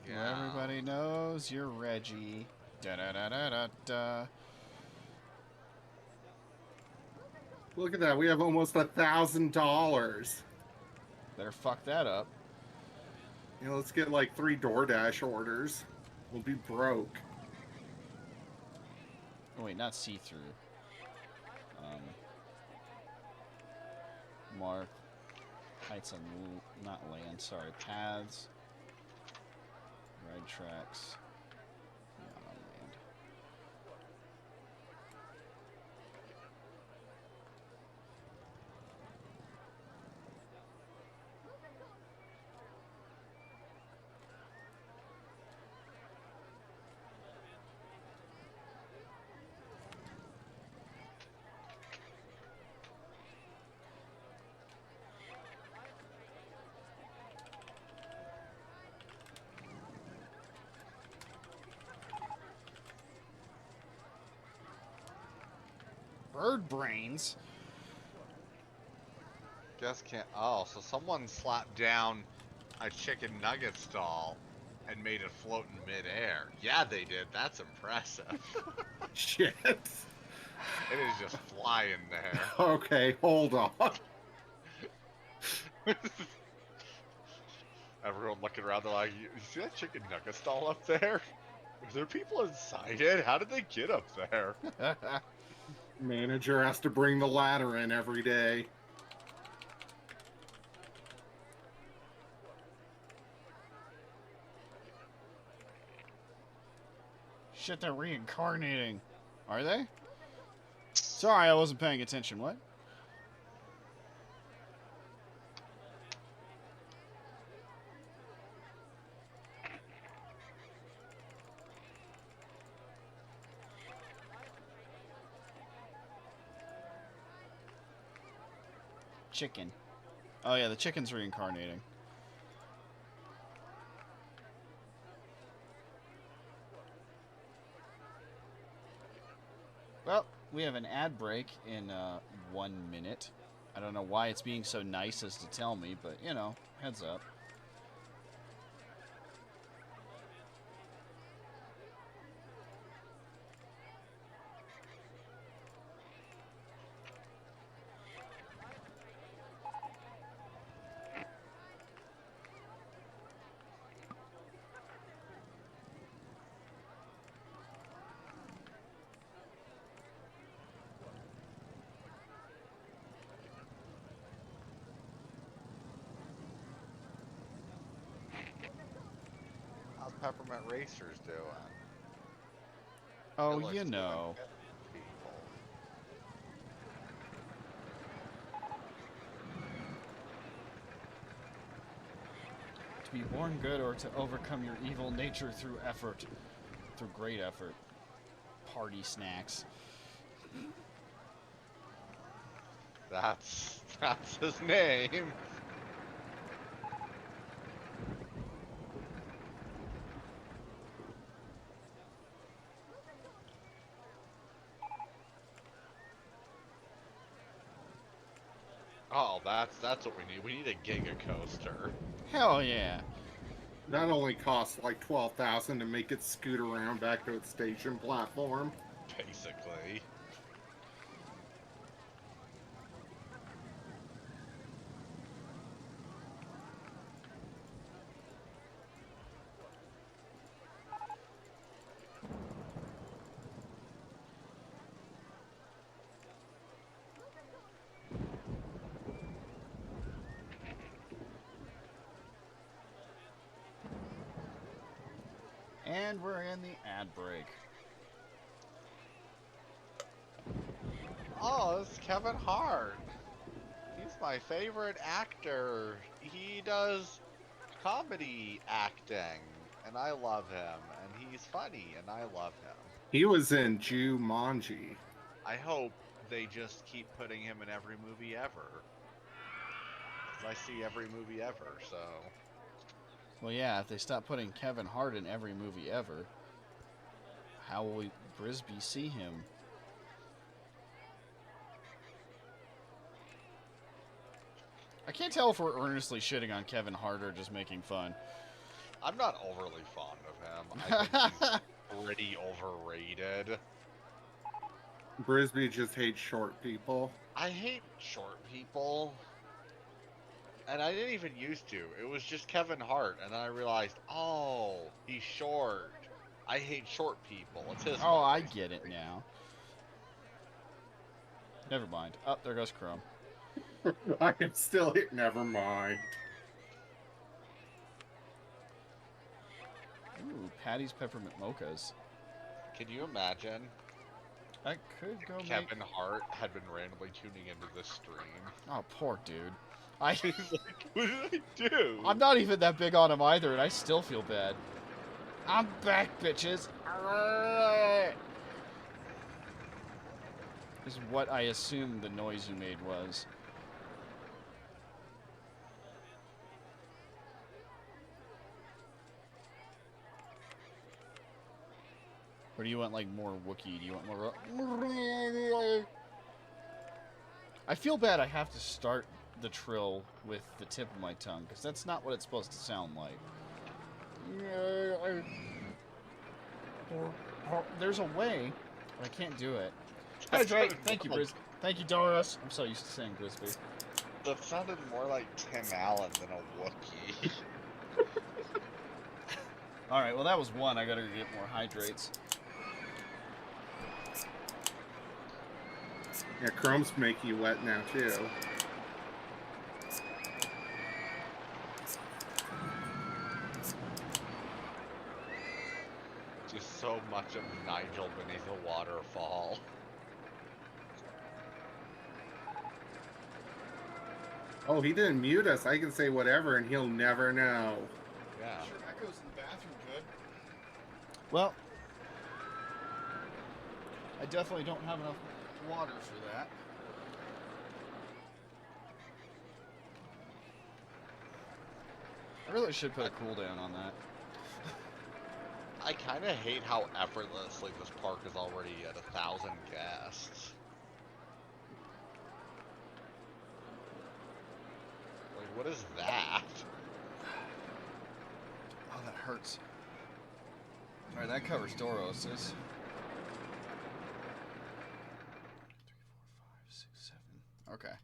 Well, everybody knows you're Reggie. Da-da-da-da-da-da. Look at that. We have almost $1,000. Better fuck that up. You know, let's get like 3 DoorDash orders. We'll be broke. Oh, wait, not see-through. Mark. Heights on... Not land, sorry. Paths. Ride tracks. Yeah, on land. Bird brains? Guess can't. Oh, so someone slapped down a chicken nugget stall and made it float in midair. Yeah, they did. That's impressive. Shit. It is just flying there. Okay, hold on. Everyone looking around, they're like, "You see that chicken nugget stall up there? Are there people inside it? How did they get up there?" Manager has to bring the ladder in every day. Shit, they're reincarnating. Are they? Sorry, I wasn't paying attention. What? Chicken. Oh yeah, the chicken's reincarnating. Well, we have an ad break in 1 minute. I don't know why it's being so nice as to tell me, but you know, heads up. How's Peppermint Racers doing? Oh, It looks you doing know. good, people. to be born good or to overcome your evil nature through effort. Through great effort. Party snacks. That's his name. Oh, that's what we need. We need a Giga Coaster. Hell yeah. That only costs like 12,000 to make it scoot around back to its station platform. Basically. And we're in the ad break. Oh, it's Kevin Hart. He's my favorite actor. He does comedy acting, and I love him. And he's funny, and I love him. He was in Jumanji. I hope they just keep putting him in every movie ever. 'Cause I see every movie ever, so... Well, yeah, if they stop putting Kevin Hart in every movie ever, how will Brisby see him? I can't tell if we're earnestly shitting on Kevin Hart or just making fun. I'm not overly fond of him. I think he's pretty overrated. Brisby just hates short people. I hate short people. And I didn't even used to. It was just Kevin Hart, and then I realized, oh, he's short. I hate short people. It's his Oh, fault, I basically. get it now. Never mind. Oh, there goes Chrome. I can still hit. Never mind. Ooh, Patty's Peppermint Mochas. Can you imagine I could go Kevin Hart had been randomly tuning into this stream? Oh, poor dude. He's like, what did I do? I'm not even that big on him either, and I still feel bad. I'm back, bitches. Is what I assume the noise you made was. Or do you want, like, more Wookiee? Do you want more... I feel bad I have to start the trill with the tip of my tongue, because that's not what it's supposed to sound like. There's a way, but I can't do it. Hydrate! Thank you, Gris. Thank you, Doris. I'm so used to saying Grisby. That sounded more like Tim Allen than a Wookiee. Alright, well that was one. I gotta get more hydrates. Yeah, Chrome's make you wet now too. Just so much of Nigel beneath a waterfall. Oh, he didn't mute us. I can say whatever and he'll never know. Yeah. Sure, echoes in the bathroom good. Well, I definitely don't have enough water for that. I really should put a cooldown on that. I kind of hate how effortlessly this park is already at 1,000 guests. Like, what is that? Oh, that hurts. Alright, that covers Doros. 3, 4, 5, 6, 7. Okay.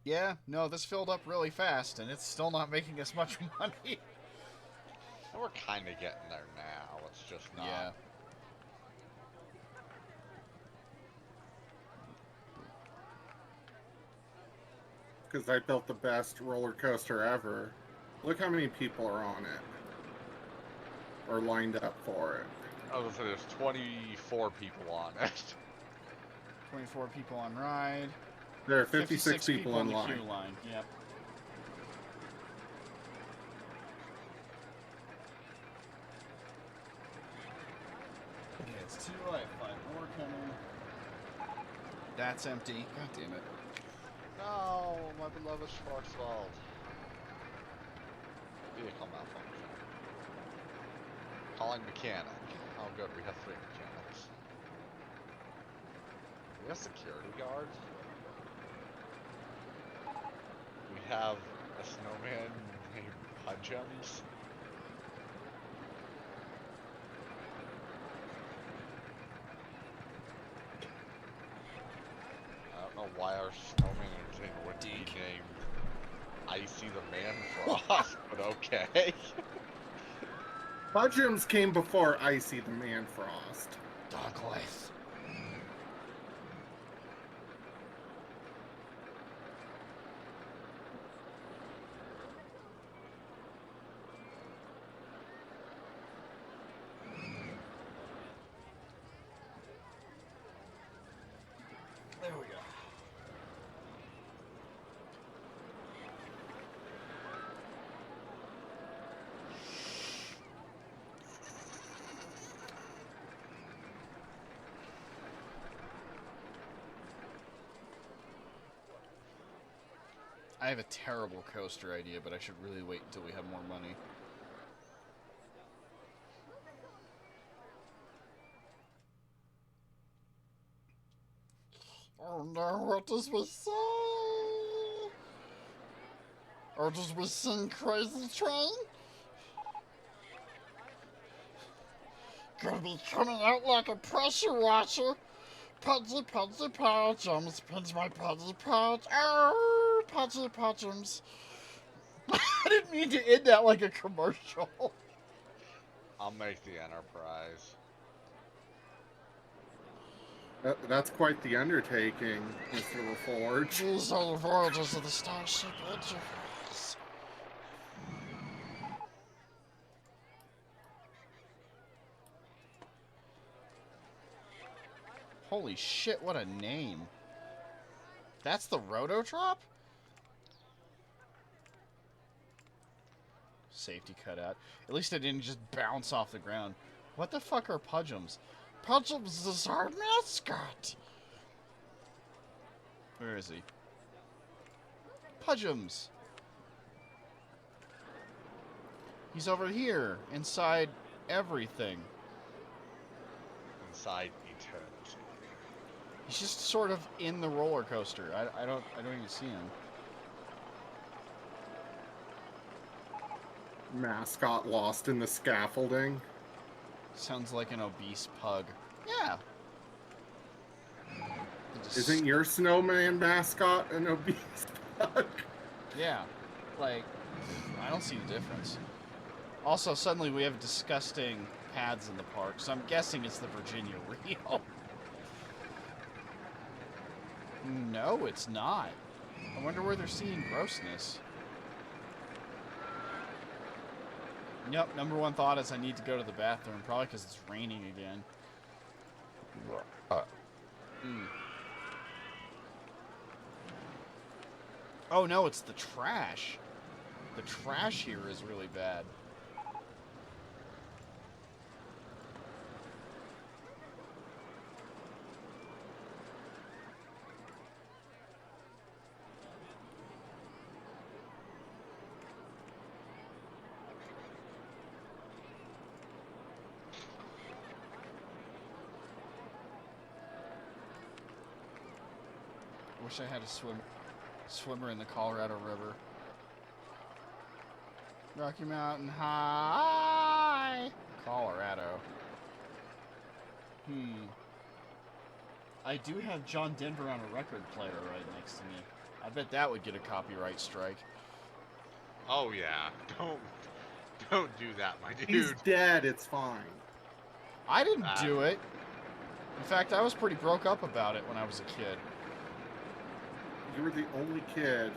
Yeah, no, this filled up really fast, and it's still not making us much money. And we're kind of getting there now. It's just not. Yeah. Because I built the best roller coaster ever. Look how many people are on it. Or lined up for it. I was gonna say there's 24 people on it. 24 people on ride. There are 56 people on in the line. queue line. Yep. Okay, it's 2. I have 5 more coming. That's empty. God damn it. No, my beloved Schwarzwald. Vehicle malfunction. Calling mechanic. Oh good, we have 3 mechanics. We have security guards. We have a snowman named Pudgems. I don't know why our snowman would be named Icy the Man Frost, but okay. Pudgems came before Icy the Man Frost. Douglas. There we go. I have a terrible coaster idea, but I should really wait until we have more money. Oh no, what does we say? Or does we sing Crazy Train? Gonna be coming out like a pressure washer. Pudgy, pudgy, pudgems, pinch my pudgy pudge. Oh, pudgy pudgems. I didn't mean to end that like a commercial. I'll make the Enterprise. That's quite the undertaking, Mr. LaForge. These are the voyages of the Starship Enterprise. Holy shit, what a name. That's the Rototrop? Safety cutout. At least it didn't just bounce off the ground. What the fuck are Pudgems? Pudgems is our mascot! Where is he? Pudgems! He's over here, inside everything. Inside eternity. He's just sort of in the roller coaster. I don't even see him. Mascot lost in the scaffolding. Sounds like an obese pug. Yeah. Isn't your snowman mascot an obese pug? Yeah. Like, I don't see the difference. Also, suddenly we have disgusting pads in the park, so I'm guessing it's the Virginia Rio. No, it's not. I wonder where they're seeing grossness. Yep, number one thought is I need to go to the bathroom, probably because it's raining again. Oh no, it's the trash. The trash here is really bad. Wish I had a swimmer in the Colorado River. Rocky Mountain High, Colorado. I do have John Denver on a record player right next to me. I bet that would get a copyright strike. Oh yeah, don't do that, my dude. He's dead, it's fine. I didn't do it. In fact, I was pretty broke up about it when I was a kid. You were the only kid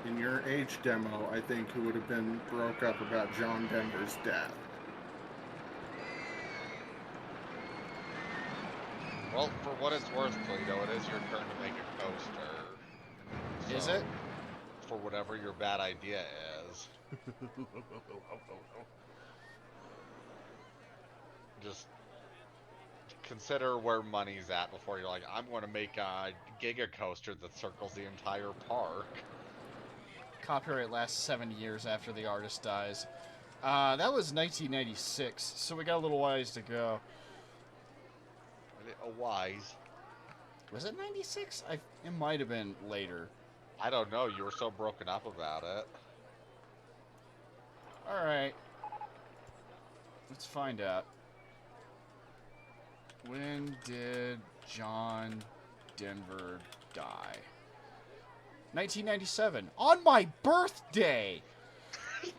in your age demo, I think, who would have been broke up about John Denver's death. Well, for what it's worth, Carledo, it is your turn to make a coaster. Is So, it? for whatever your bad idea is, just consider where money's at before you're like, I'm going to make a giga coaster that circles the entire park. Copyright lasts 70 years after the artist dies. That was 1996, so we got a little ways to go. A wise. Was it 96? It might have been later. I don't know. You were so broken up about it. Alright. Let's find out. When did John Denver die? 1997. On my birthday!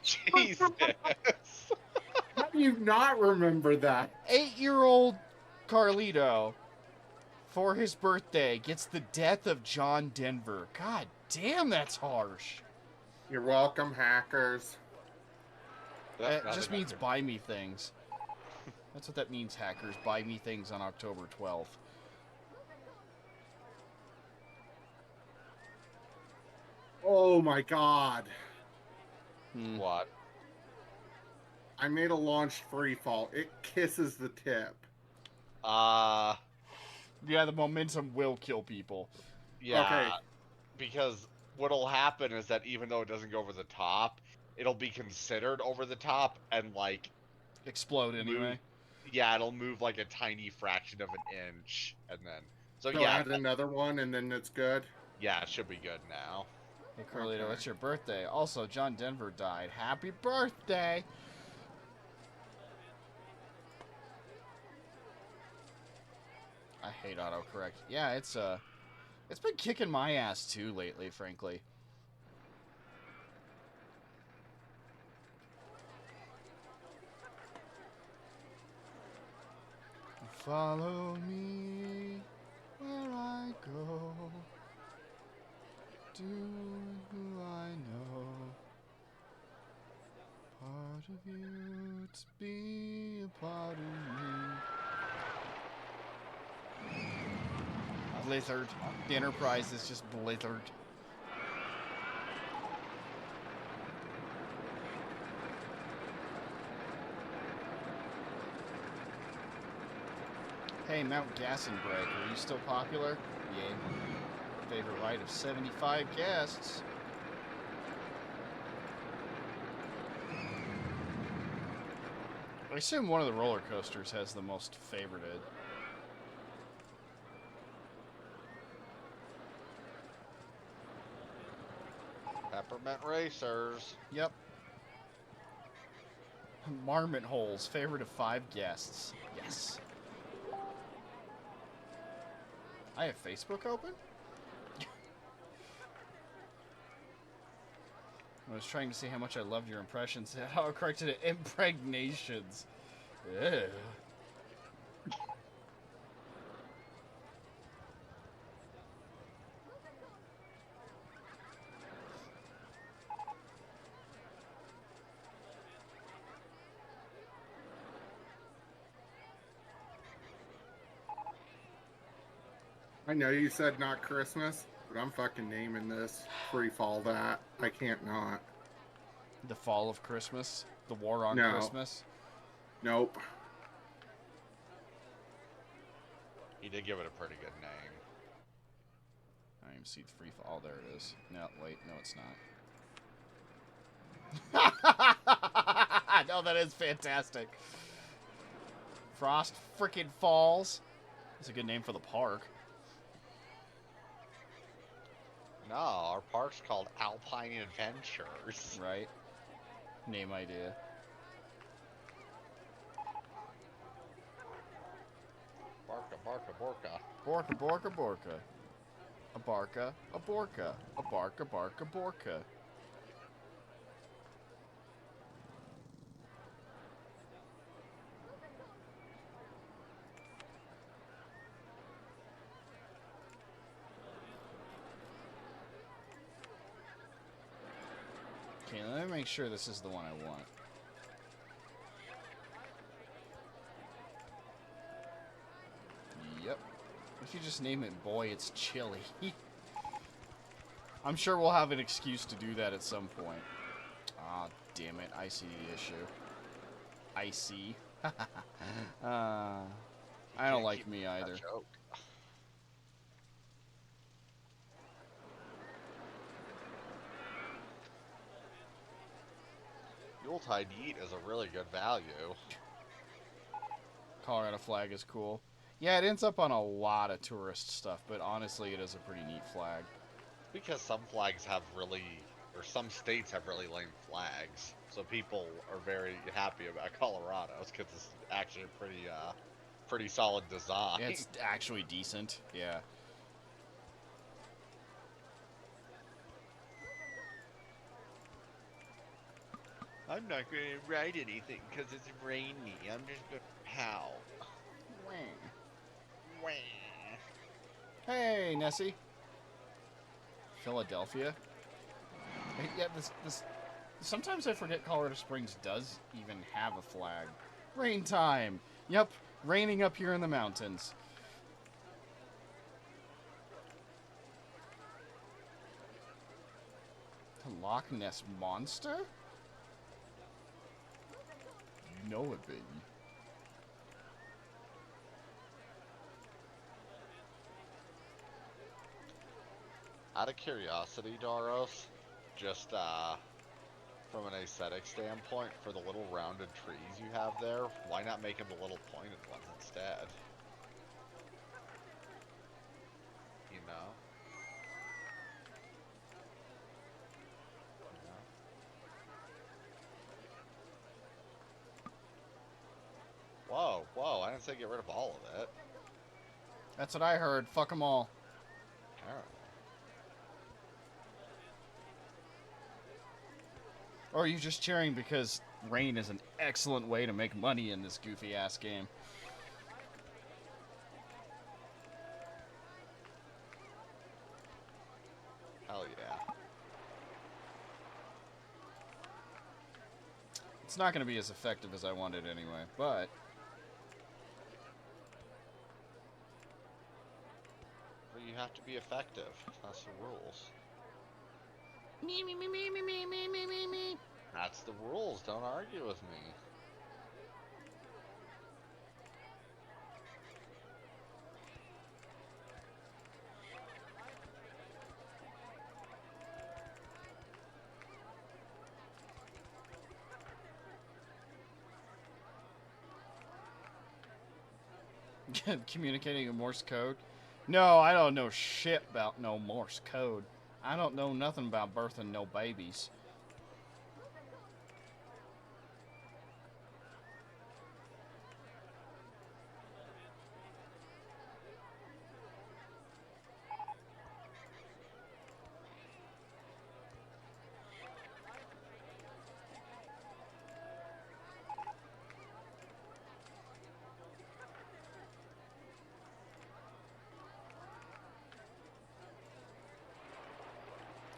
Jesus. How do you not remember that? 8-year-old Carledo, for his birthday, gets the death of John Denver. God damn, that's harsh. You're welcome, hackers. It just means buy me things. That's what that means, hackers. Buy me things on October 12th. Oh my god. What? I made a launched free fall. It kisses the tip. Yeah, the momentum will kill people. Yeah. Okay. Because what'll happen is that even though it doesn't go over the top, it'll be considered over the top and like Explode anyway. Yeah, it'll move like a tiny fraction of an inch, and then So yeah, add another one and then it's good. yeah, it should be good now. Hey, Carlito, Okay. it's your birthday. Also, John Denver died. Happy birthday! I hate autocorrect. Yeah, it's been kicking my ass too lately, frankly. Follow me where I go. Do who I know. Part of you to be a part of me. Blizzard. The Enterprise is just Blizzard. Hey, Mount Gassenbrake, are you still popular? Yeah. Favorite ride of 75 guests. I assume one of the roller coasters has the most favorited. Peppermint Racers. Yep. Marmot Holes, favorite of 5 guests. Yes. I have Facebook open? I was trying to see how much I loved your impressions and how I corrected it. Impregnations. Ew. I know you said not Christmas, but I'm fucking naming this free fall that. I can't not. The fall of Christmas? The war on No. Christmas? Nope. He did give it a pretty good name. I don't even see the free fall. Oh, there it is. No, wait. No, it's not. No, that is fantastic. Frost frickin' Falls. That's a good name for the park. No, our park's called Alpine Adventures. Right? Name idea. Barca, barca, borca. Borka, borka, borka. A barca, a borka. A barka, barka, borka. Okay, let me make sure this is the one I want. Yep. If you just name it Boy, It's Chilly. I'm sure we'll have an excuse to do that at some point. Ah, damn it. I see the issue. I see. I don't like me either. Joke. Yuletide Yeet is a really good value. Colorado flag is cool. Yeah, it ends up on a lot of tourist stuff, but honestly, it is a pretty neat flag. Because some flags have really, or some states have really lame flags, so people are very happy about Colorado's because it's actually a pretty solid design. It's actually decent, yeah. I'm not going to write anything because it's rainy. I'm just going to pout. Hey, Nessie. Philadelphia? Yeah, this. Sometimes I forget Colorado Springs does even have a flag. Rain time! Yep, raining up here in the mountains. The Loch Ness Monster? You know it, baby. Out of curiosity, Doros, just from an aesthetic standpoint, for the little rounded trees you have there, why not make them the little pointed ones instead? You know? Whoa, whoa, I didn't say get rid of all of it. That's what I heard. Fuck them all. Apparently. Or are you just cheering because rain is an excellent way to make money in this goofy-ass game? Hell yeah. It's not going to be as effective as I wanted anyway, but... But you have to be effective. That's the rules. Me, me, me, me, me, me, me, me, me, me. That's the rules. Don't argue with me. Communicating in Morse code? No, I don't know shit about no Morse code. I don't know nothing about birthing no babies.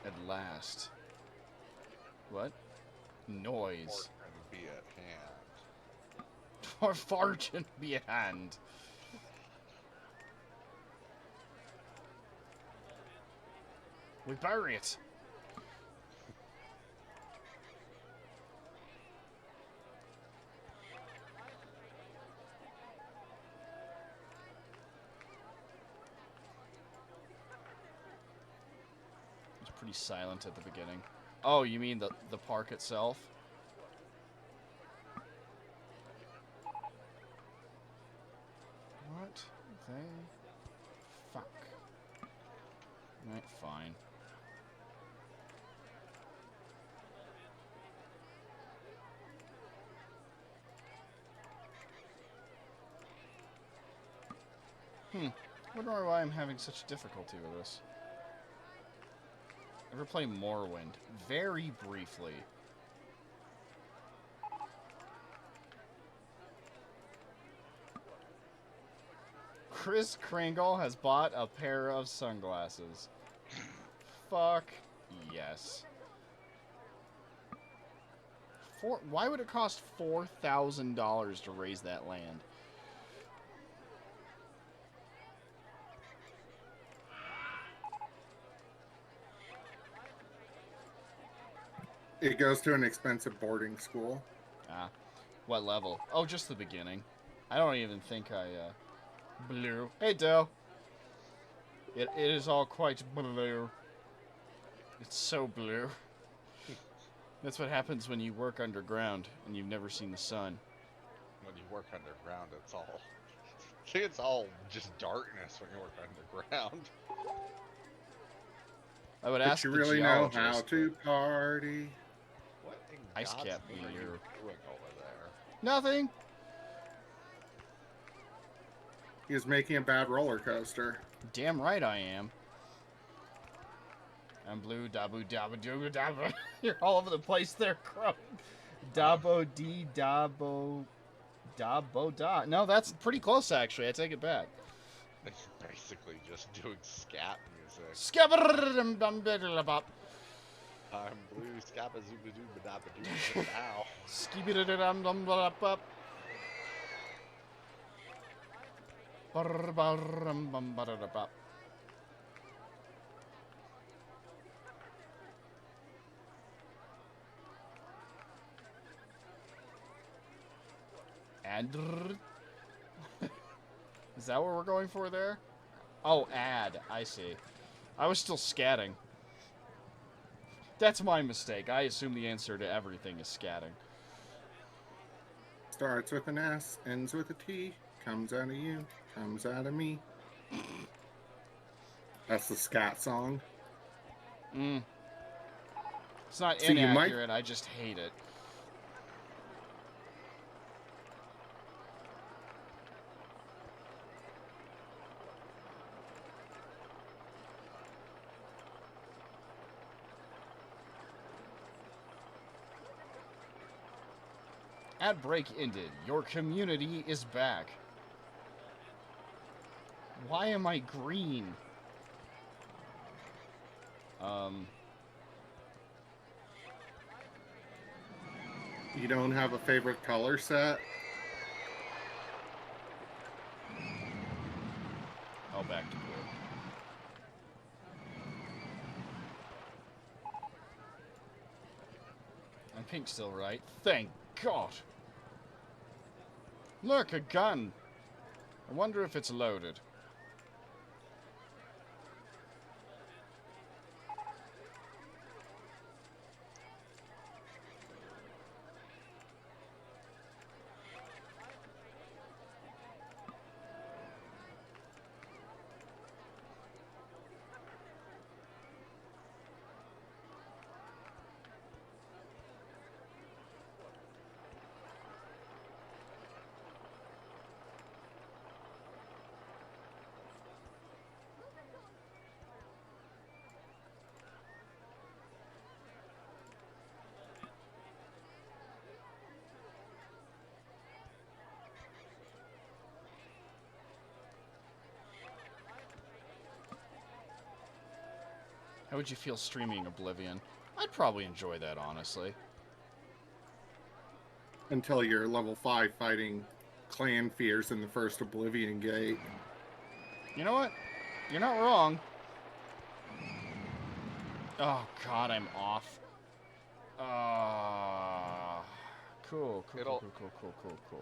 At last. What? Noise. Fortune be at hand. For fortune be at hand. We bury it. It's pretty silent at the beginning. Oh, you mean the park itself? What the fuck? Right, fine. Wonder why I'm having such difficulty with this. Ever play Morrowind? Very briefly. Chris Kringle has bought a pair of sunglasses. Fuck yes. Why would it cost $4,000 to raise that land? It goes to an expensive boarding school. Ah, what level? Oh, just the beginning. I don't even think I, blue. Hey, Dale. It is all quite blue. It's so blue. That's what happens when you work underground and you've never seen the sun. When you work underground, it's all. I think it's all just darkness when you work underground. I would But ask you the really know geologist. how to party. What in Ice God's cap name are you beer. doing over there? Nothing. He was making a bad roller coaster. Damn right I am. I'm blue, dabu, dabu, dabu, dabu. You're all over the place there, Crow. Dabo, D, dabo, dabo, da. No, that's pretty close, actually. I take it back. It's basically just doing scat music. Skabba-da-da-dum-dum-da-da-da-bop. I'm blue, scabba zooba dooba dabba doo now. Skibidi-da-dum-dum-da-da-bop. Barr-barr-rum-bum-ba-da-da-bop. And is that what we're going for there? Oh, add. I see. I was still scatting. That's my mistake. I assume the answer to everything is scatting. Starts with an S, ends with a T, comes out of you, comes out of me. That's the scat song. It's not So you might- inaccurate. I just hate it. Ad break ended. Your community is back. Why am I green? You don't have a favorite color set? Oh, back to blue. And pink's still right. Thank God. Look, a gun. I wonder if it's loaded. How would you feel streaming Oblivion? I'd probably enjoy that, honestly. Until you're level 5 fighting clan fears in the first Oblivion gate. You know what? You're not wrong. Oh, God, I'm off. Cool.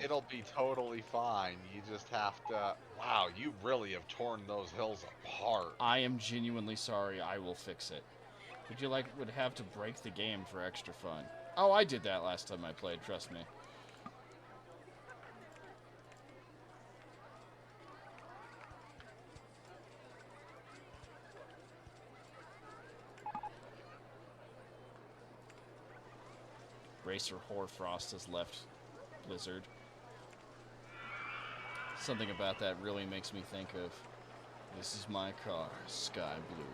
It'll be totally fine. You just have to. Wow, you really have torn those hills apart. I am genuinely sorry. I will fix it. Would have to break the game for extra fun. Oh, I did that last time I played, trust me. Racer Hoarfrost has left Blizzard. Something about that really makes me think of, this is my car, sky blue.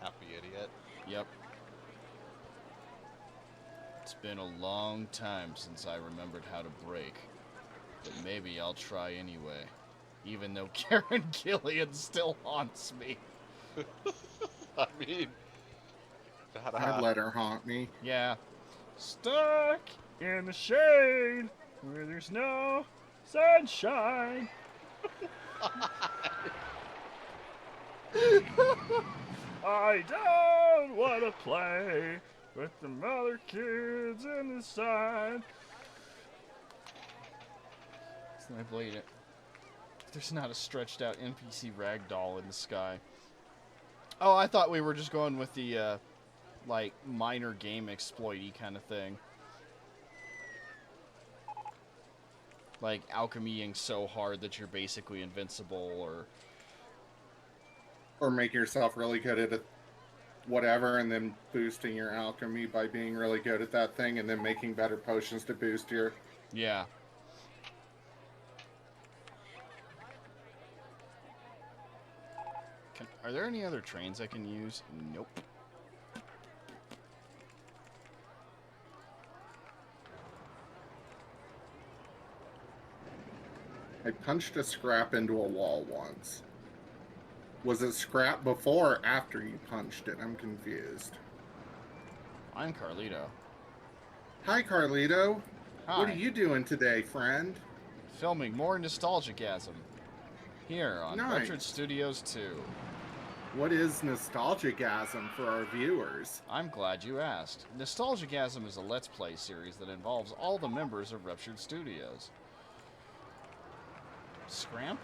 Happy idiot. Yep. It's been a long time since I remembered how to brake. But maybe I'll try anyway. Even though Karen Gillian still haunts me. I mean, I'd let her haunt me. Yeah. Stuck in the shade where there's no sunshine. I don't want to play with the other kids in the side. So I played it. There's not a stretched out NPC ragdoll in the sky. Oh, I thought we were just going with the, like, minor game exploity kind of thing. Like, alchemying so hard that you're basically invincible, Or make yourself really good at it, whatever, and then boosting your alchemy by being really good at that thing, and then making better potions to boost your... Yeah. Are there any other trains I can use? Nope. I punched a scrap into a wall once. Was it scrap before or after you punched it? I'm confused. I'm Carledo. Hi, Carledo. Hi. What are you doing today, friend? Filming more Nostalgigasm. Here on Nice. Ruptured Studios 2. What is Nostalgigasm for our viewers? I'm glad you asked. Nostalgigasm is a Let's Play series that involves all the members of Ruptured Studios. Scramp?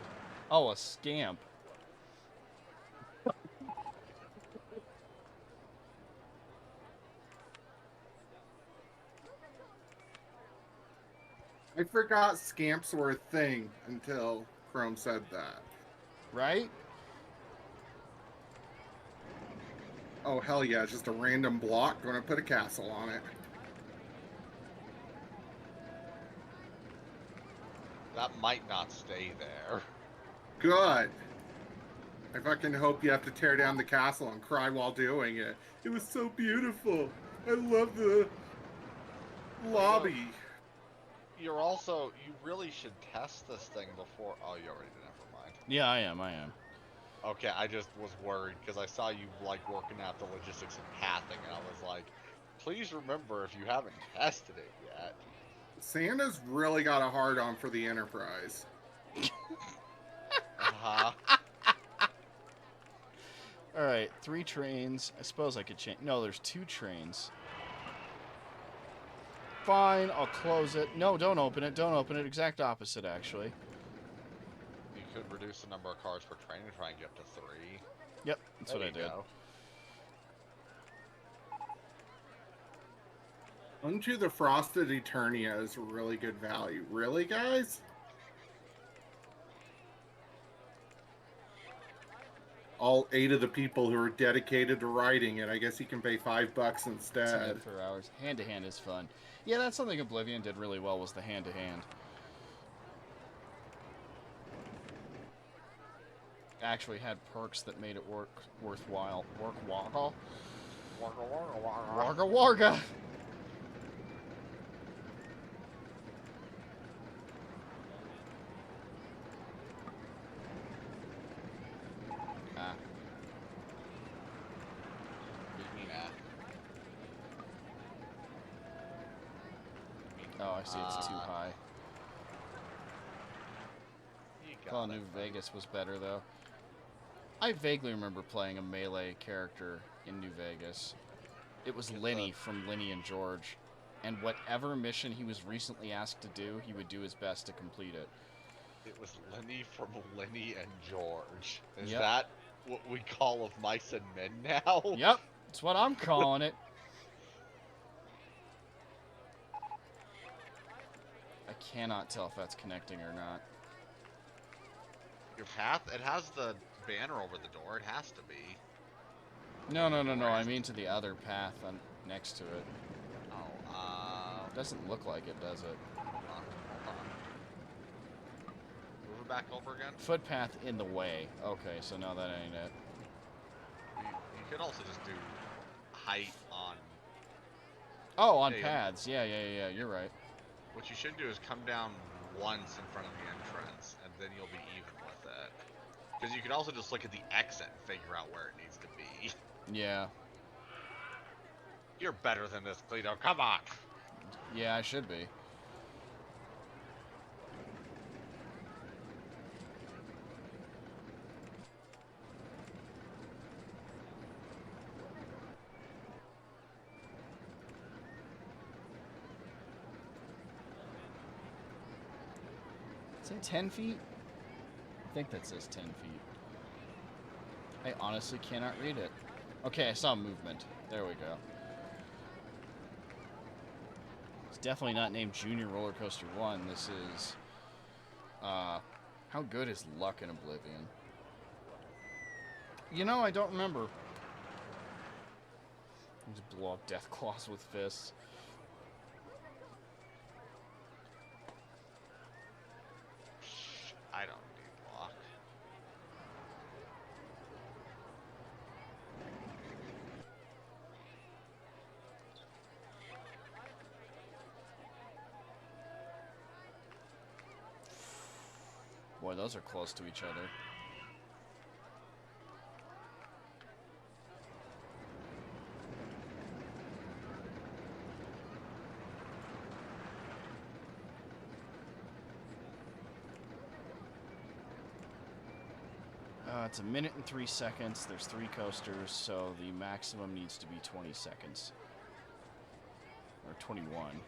Oh, a scamp. I forgot scamps were a thing until Chrome said that. Right? Oh, hell yeah, just a random block. Gonna put a castle on it. That might not stay there. Good. I fucking hope you have to tear down the castle and cry while doing it. It was so beautiful. I love the lobby. You really should test this thing before. Oh, you already did. Never mind. Yeah, I am. Okay, I just was worried because I saw you like working out the logistics of pathing, and I was like, please remember if you haven't tested it yet. Santa's really got a hard on for the Enterprise. Uh-huh. Alright, 3 trains. I suppose I could change. No, there's 2 trains. Fine, I'll close it. No, don't open it. Don't open it. Exact opposite, actually. You could reduce the number of cars per train and try and get up to 3. Yep, that's what I did. Go. Unto the Frosted Eternia is a really good value. Really, guys? All 8 of the people who are dedicated to writing it. I guess you can pay $5 instead. For hours. Hand-to-hand is fun. Yeah, that's something Oblivion did really well, was the hand-to-hand. Actually had perks that made it worthwhile. Warga? Warga Warga! Oh, I see, it's too high. Well, New Vegas was better, though. I vaguely remember playing a melee character in New Vegas. It was Lenny from Lenny and George. And whatever mission he was recently asked to do, he would do his best to complete it. It was Lenny from Lenny and George. Is Yep. that what we call of mice and men now? Yep, that's what I'm calling it. I cannot tell if that's connecting or not. Your path, it has the banner over the door. It has to be. No. I mean to the other path next to it. Oh, It doesn't look like it, does it? hold on. Move it back over again. Footpath in the way. Okay, so no, that ain't it. You could also just do height on. Oh, on Hey, paths. Yeah, you're right. What you should do is come down once in front of the entrance, and then you'll be even with it. Because you can also just look at the exit and figure out where it needs to be. Yeah. You're better than this, Cleto. Come on. Yeah, I should be. Is it 10 feet? I think that says 10 feet. I honestly cannot read it. Okay, I saw movement. There we go. It's definitely not named Junior Roller Coaster 1. This is... how good is Luck in Oblivion? You know, I don't remember. Just blow up Death Claws with fists. I don't need block. Boy, those are close to each other. It's a minute and 3 seconds. There's 3 coasters, so the maximum needs to be 20 seconds. Or 21.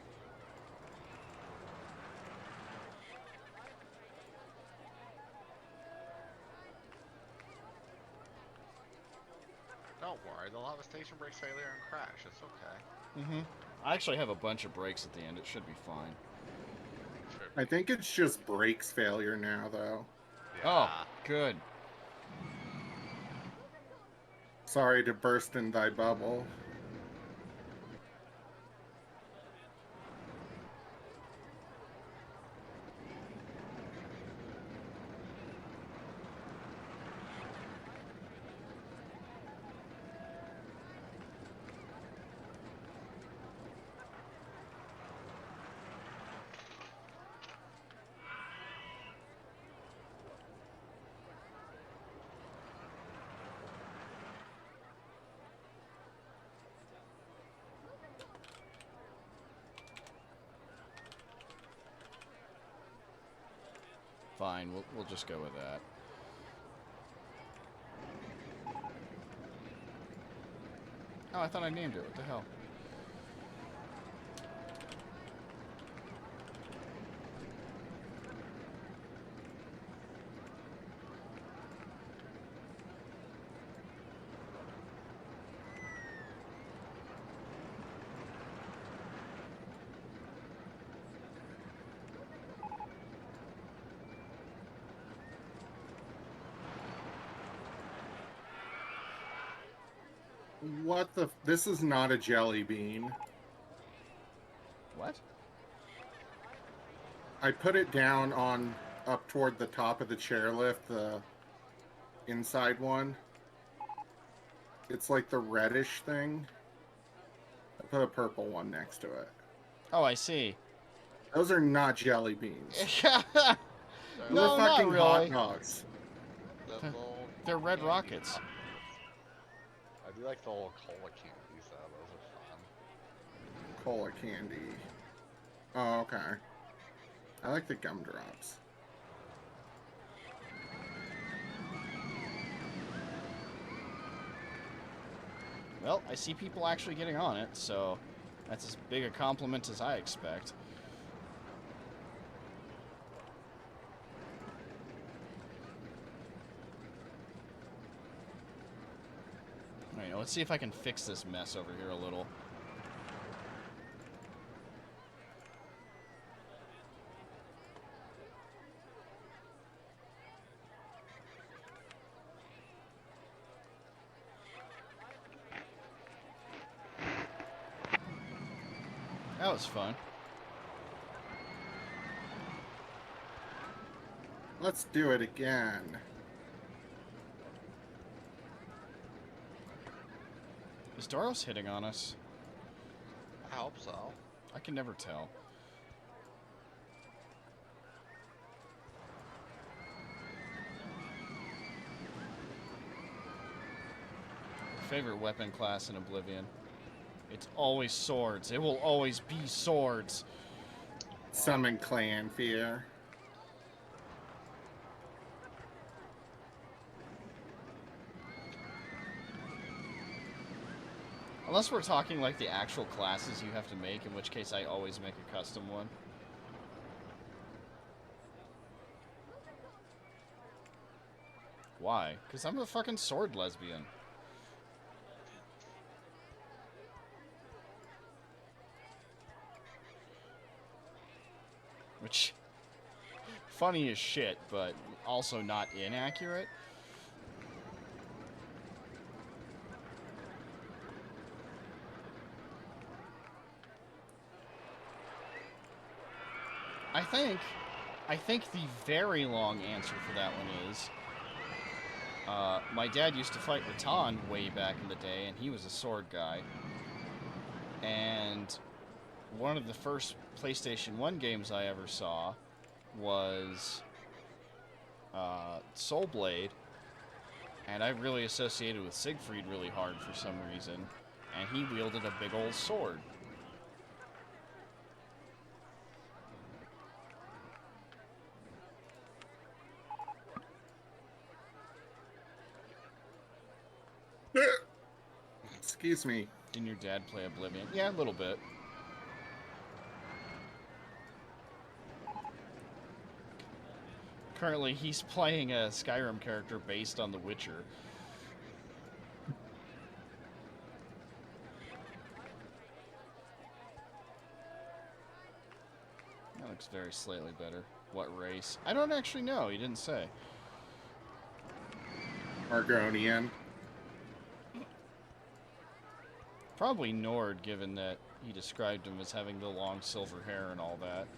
Don't worry, they'll have a station break failure and crash. It's okay. Mm-hmm. I actually have a bunch of brakes at the end. It should be fine. I think it's just brakes failure now, though. Yeah. Oh, good. Sorry to burst in thy bubble. Fine, we'll just go with that. Oh, I thought I named it. What the hell? What the? This is not a jelly bean. What? I put it down on up toward the top of the chairlift, the inside one. It's like the reddish thing. I put a purple one next to it. Oh, I see. Those are not jelly beans. No, They're not fucking hot really. dogs. They're red rockets. I do like the little cola candies though. Those are fun. Cola candy. Oh, okay. I like the gumdrops. Well, I see people actually getting on it, so that's as big a compliment as I expect. Alright, let's see if I can fix this mess over here a little. That was fun. Let's do it again. Is Doros hitting on us? I hope so. I can never tell. Favorite weapon class in Oblivion? It's always swords. It will always be swords. Summon clan fear. Unless we're talking like the actual classes you have to make, in which case I always make a custom one. Why? Because I'm a fucking sword lesbian. Which, funny as shit, but also not inaccurate. I think the very long answer for that one is, my dad used to fight Rattan way back in the day, and he was a sword guy. And one of the first PlayStation 1 games I ever saw was Soul Blade, and I really associated with Siegfried really hard for some reason, and he wielded a big old sword. Excuse me. Didn't your dad play Oblivion? Yeah, a little bit. Currently, he's playing a Skyrim character based on The Witcher. That looks very slightly better. What race? I don't actually know. He didn't say. Argonian. Probably Nord, given that he described him as having the long silver hair and all that.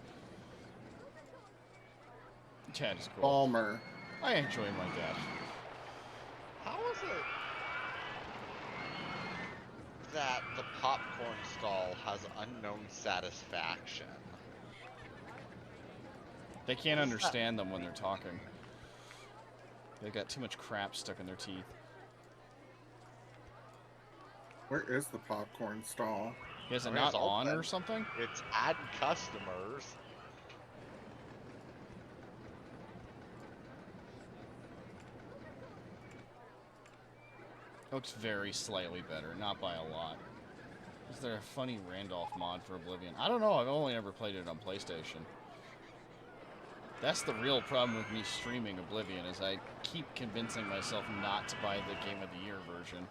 Chad is cool. Balmer. I enjoy my dad. How is it that the popcorn stall has unknown satisfaction? They can't understand them when they're talking. They've got too much crap stuck in their teeth. Where is the popcorn stall? Is it I mean, not it's on open. or something? It's add customers. Looks very slightly better, not by a lot. Is there a funny Randolph mod for Oblivion? I don't know, I've only ever played it on PlayStation. That's the real problem with me streaming Oblivion, is I keep convincing myself not to buy the Game of the Year version.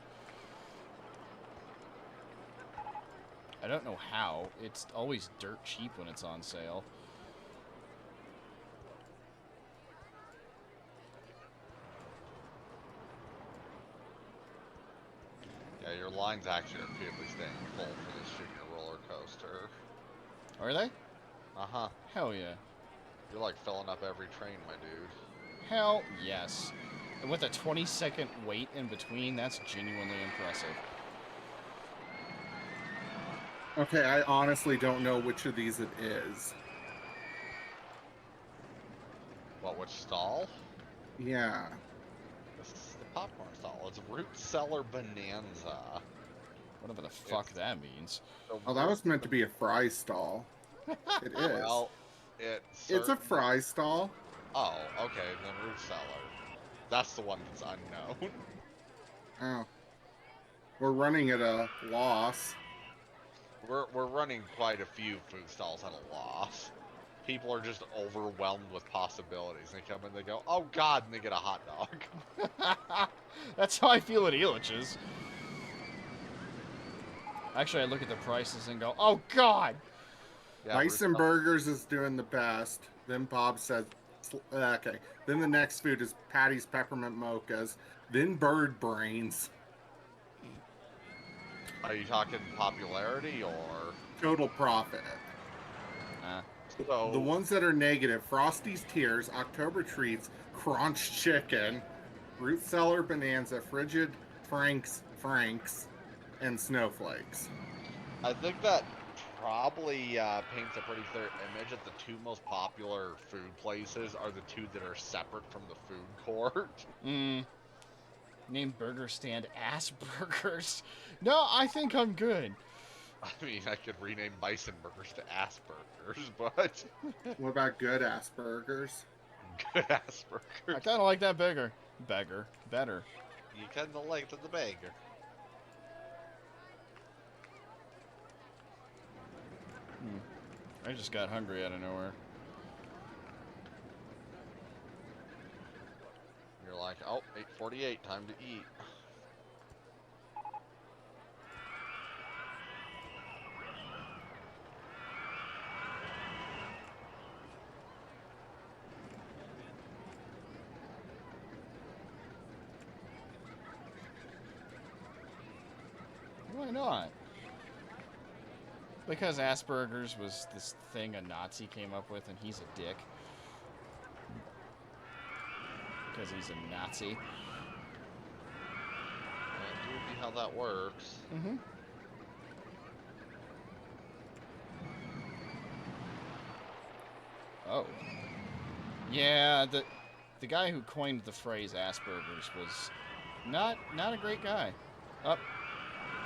I don't know how. It's always dirt cheap when it's on sale. Yeah, your lines actually are repeatedly staying full for this junior roller coaster. Are they? Uh-huh. Hell yeah. You're like filling up every train, my dude. Hell yes. And with a 20-second wait in between, that's genuinely impressive. Okay, I honestly don't know which of these it is. What, which stall? Yeah. This is the popcorn stall. It's Root Cellar Bonanza. Whatever the fuck that means. Oh, that was meant to be a fry stall. It is. Well, It's a fry stall. Oh, okay, then Root Cellar. That's the one that's unknown. Oh. We're running at a loss. We're running quite a few food stalls at a loss. People are just overwhelmed with possibilities. They come in, they go, "Oh God," and they get a hot dog. That's how I feel at Elitch's. Actually, I look at the prices and go, "Oh God!" Yeah, Bison Burgers is doing the best. Then Bob says, okay. Then the next food is Patty's Peppermint Mochas. Then Bird Brains. Are you talking popularity or Total profit. so? The ones that are negative: Frosty's Tears, October Treats, Crunch Chicken, Root Cellar Bonanza, Frigid Franks, and Snowflakes. I think that probably paints a pretty clear image that the two most popular food places are the two that are separate from the food court. Name burger stand ass burgers. No, I think I'm good. I mean, I could rename Bison Burgers to Ass Burgers, but What about Good Ass Burgers? good Ass I Burgers. kind of like that better. You kind of like the beggar. I just got hungry out of nowhere. You're like, Oh, 8:48. Time to eat. Why not? Because Asperger's was this thing a Nazi came up with, and he's a dick. Because he's a Nazi. That do be how that works. Mm-hmm. Oh. Yeah, the guy who coined the phrase Asperger's was not a great guy. Up.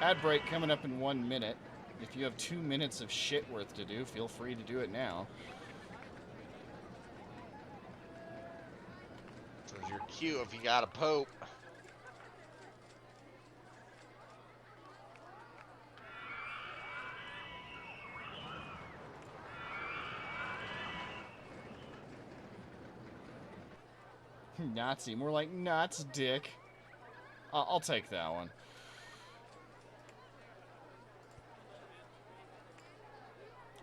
Ad break coming up in 1 minute. If you have 2 minutes of shit worth to do, feel free to do it now. Says you're cute if you got a pope. Nazi. More like Knots dick. I'll take that one.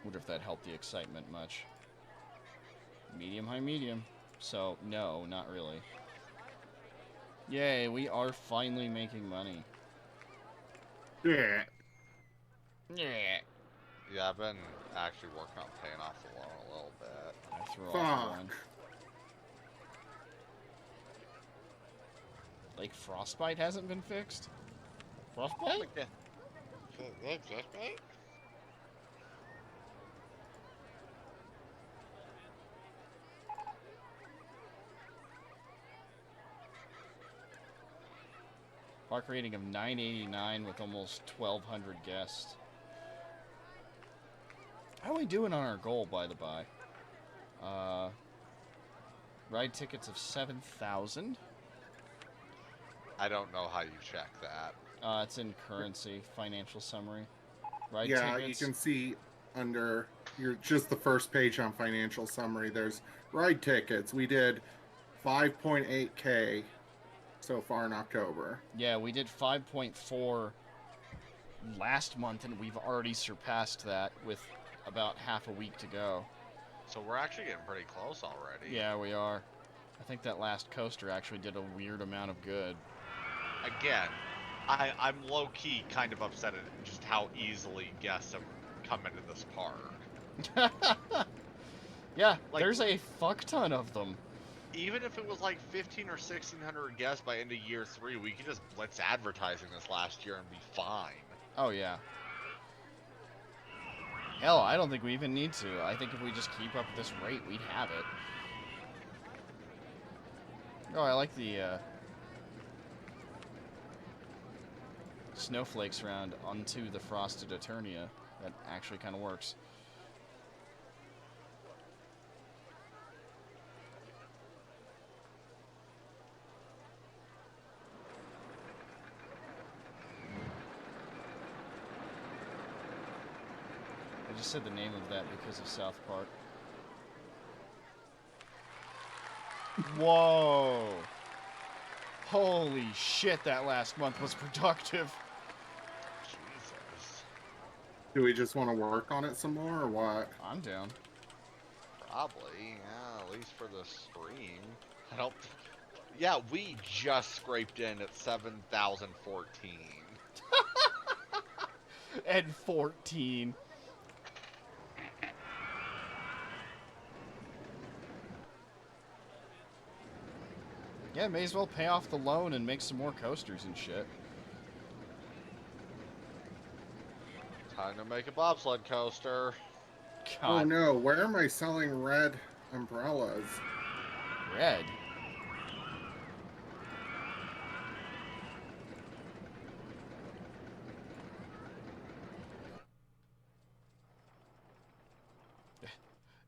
Wonder if that helped the excitement much. Medium, high, medium. So, no, not really. Yay, we are finally making money. Yeah. Yeah. Yeah, I've been actually working on paying off the loan a little bit. I threw off one. Fuck. Like, frostbite hasn't been fixed? Frostbite? Yeah. Park rating of 989 with almost 1,200 guests. How are we doing on our goal, by the by? Ride tickets of 7,000. I don't know how you check that. It's in currency, financial summary. Ride Yeah, tickets. you can see under just the first page on financial summary. There's ride tickets. We did 5.8K so far in October. Yeah, we did 5.4 last month, and we've already surpassed that with about half a week to go. So we're actually getting pretty close already. Yeah, we are. I think that last coaster actually did a weird amount of good. Again, I'm low-key kind of upset at just how easily guests have come into this park. Yeah, Like- there's a fuck ton of them. Even if it was like 15 or 1,600 guests by end of year 3, we could just blitz advertising this last year and be fine. Oh, yeah. Hell, I don't think we even need to. I think if we just keep up at this rate, we'd have it. Oh, I like the snowflakes around onto the frosted Eternia. That actually kind of works. I just said the name of that because of South Park. Whoa! Holy shit, that last month was productive. Jesus. Do we just want to work on it some more or what? I'm down. Probably, yeah, at least for the stream. I don't... Yeah, we just scraped in at 7,014. And 14. Yeah, may as well pay off the loan and make some more coasters and shit. Time to make a bobsled coaster. Oh God, no, where am I selling red umbrellas? red.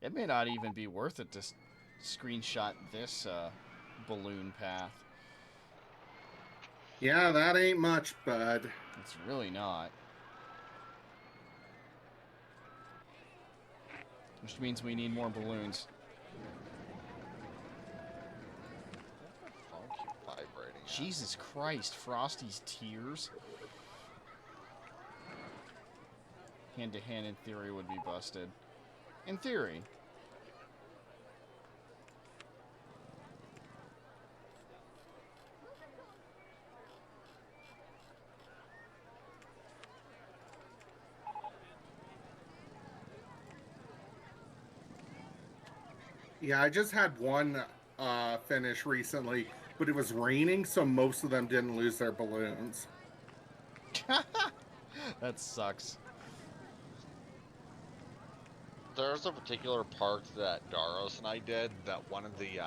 It may not even be worth it to screenshot this balloon path. Yeah, that ain't much, bud. It's really not. Which means we need more balloons. Phone keep Jesus Christ, Frosty's tears. Hand-to-hand in theory would be busted. In theory. Yeah, I just had one finish recently, but it was raining, so most of them didn't lose their balloons. That sucks. There's a particular part that Daros and I did that one of the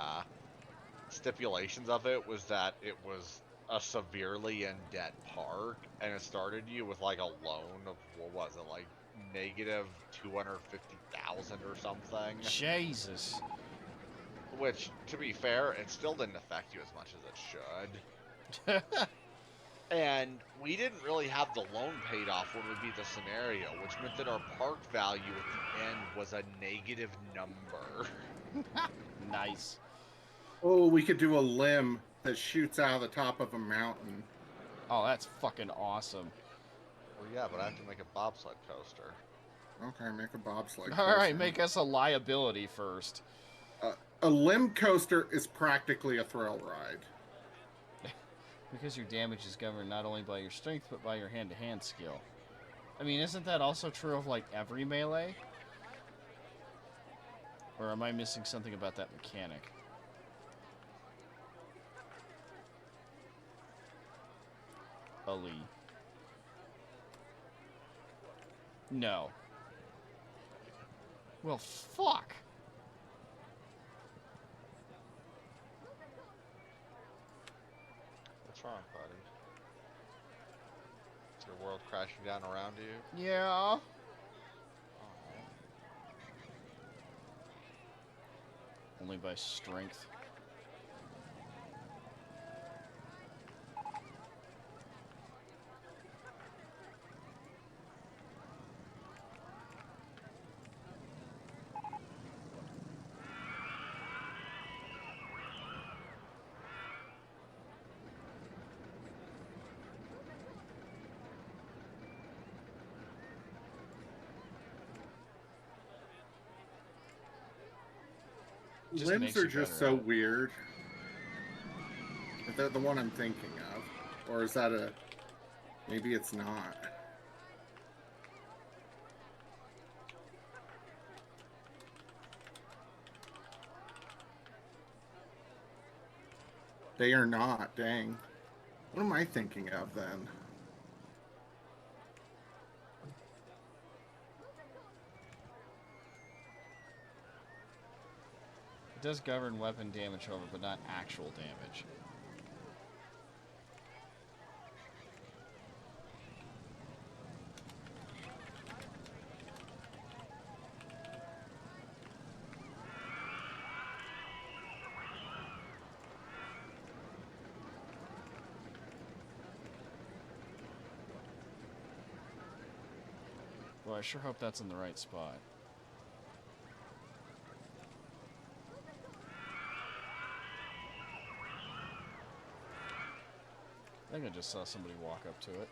stipulations of it was that it was a severely in debt park, and it started you with like a loan of what was it, like negative 250,000 or something. Jesus. Which, to be fair, it still didn't affect you as much as it should. And we didn't really have the loan paid off when we beat the scenario, which meant that our park value at the end was a negative number. Nice. Oh, we could do a limb that shoots out of the top of a mountain. Oh, that's fucking awesome. Well, yeah, but I have to make a bobsled coaster. Okay, make a bobsled. All right, make us a liability first. A limb coaster is practically a thrill ride. Because your damage is governed not only by your strength, but by your hand-to-hand skill. I mean, isn't that also true of, like, every melee? Or am I missing something about that mechanic? Ali. No. Well, fuck! What's wrong, buddy? Is your world crashing down around you? Yeah. Oh. Only by strength. Just Limbs makes are you just better so at it. weird. Is that the one I'm thinking of? Or is that a... Maybe it's not. They are not, dang. What am I thinking of then? It does govern weapon damage, however, but not actual damage. Well, I sure hope that's in the right spot. I think I just saw somebody walk up to it.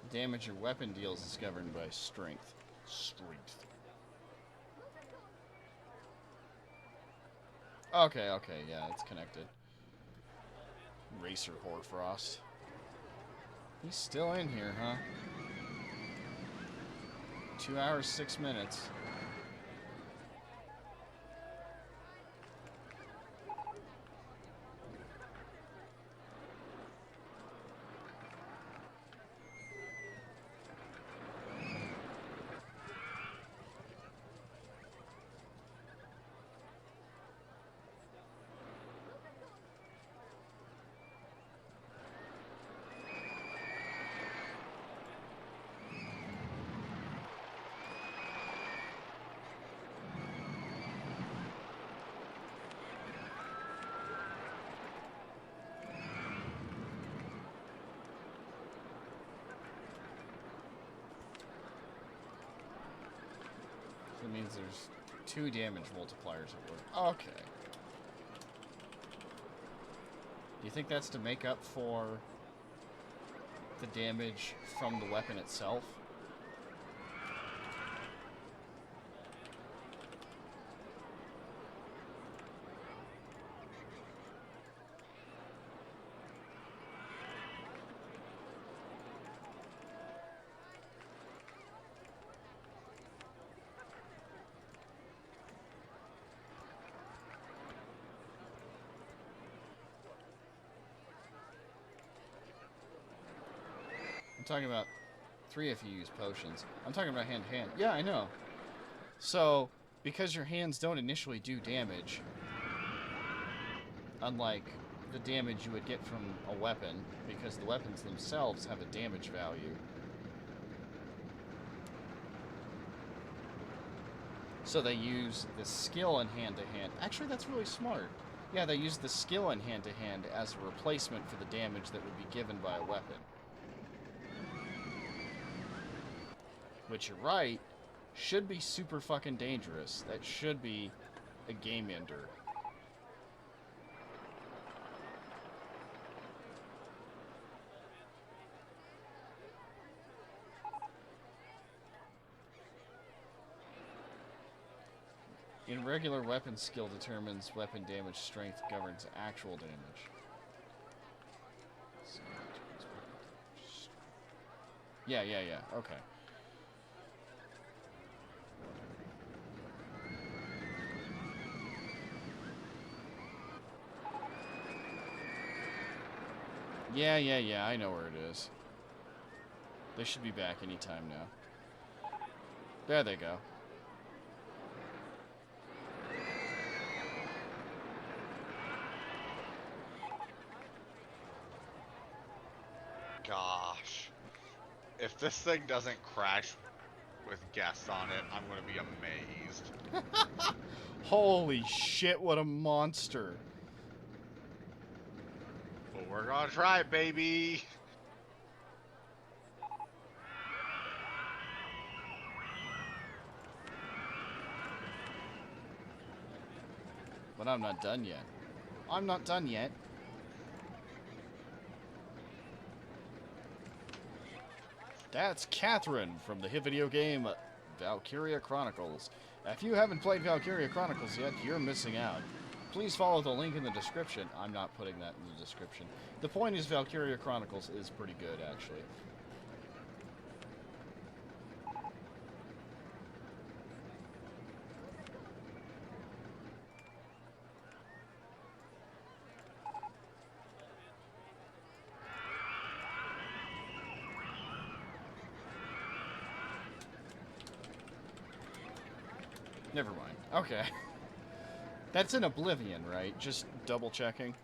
Damage your weapon deals is governed by strength. Strength. Okay, yeah, it's connected. Racer Hoarfrost. He's still in here, huh? 2 hours, 6 minutes. That means there's 2 damage multipliers at work. Okay. Do you think that's to make up for the damage from the weapon itself? I'm talking about 3 if you use potions. I'm talking about hand to hand. Yeah, I know. So, because your hands don't initially do damage, unlike the damage you would get from a weapon, because the weapons themselves have a damage value. So they use the skill in hand-to-hand. Actually, that's really smart. Yeah, they use the skill in hand-to-hand as a replacement for the damage that would be given by a weapon. Which, you're right, should be super fucking dangerous. That should be a game ender. In regular weapon, skill determines weapon damage, strength governs actual damage. Yeah, okay. Yeah, I know where it is. They should be back anytime now. There they go. Gosh. If this thing doesn't crash with guests on it, I'm gonna be amazed. Holy shit, what a monster. But we're gonna try it, baby! But I'm not done yet. I'm not done yet. That's Catherine from the hit video game Valkyria Chronicles. If you haven't played Valkyria Chronicles yet, you're missing out. Please follow the link in the description. I'm not putting that in the description. The point is Valkyria Chronicles is pretty good, actually. Never mind. Okay. That's in Oblivion, right? Just double checking.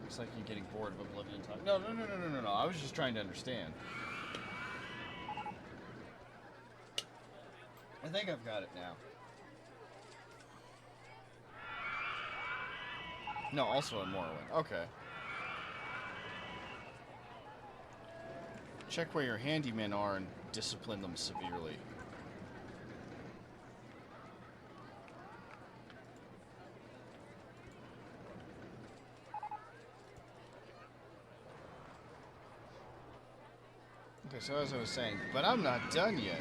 Looks like you're getting bored of Oblivion talk. No. I was just trying to understand. I think I've got it now. No, also in Morrowind. Okay. Check where your handymen are and discipline them severely. Okay, so as I was saying, but I'm not done yet.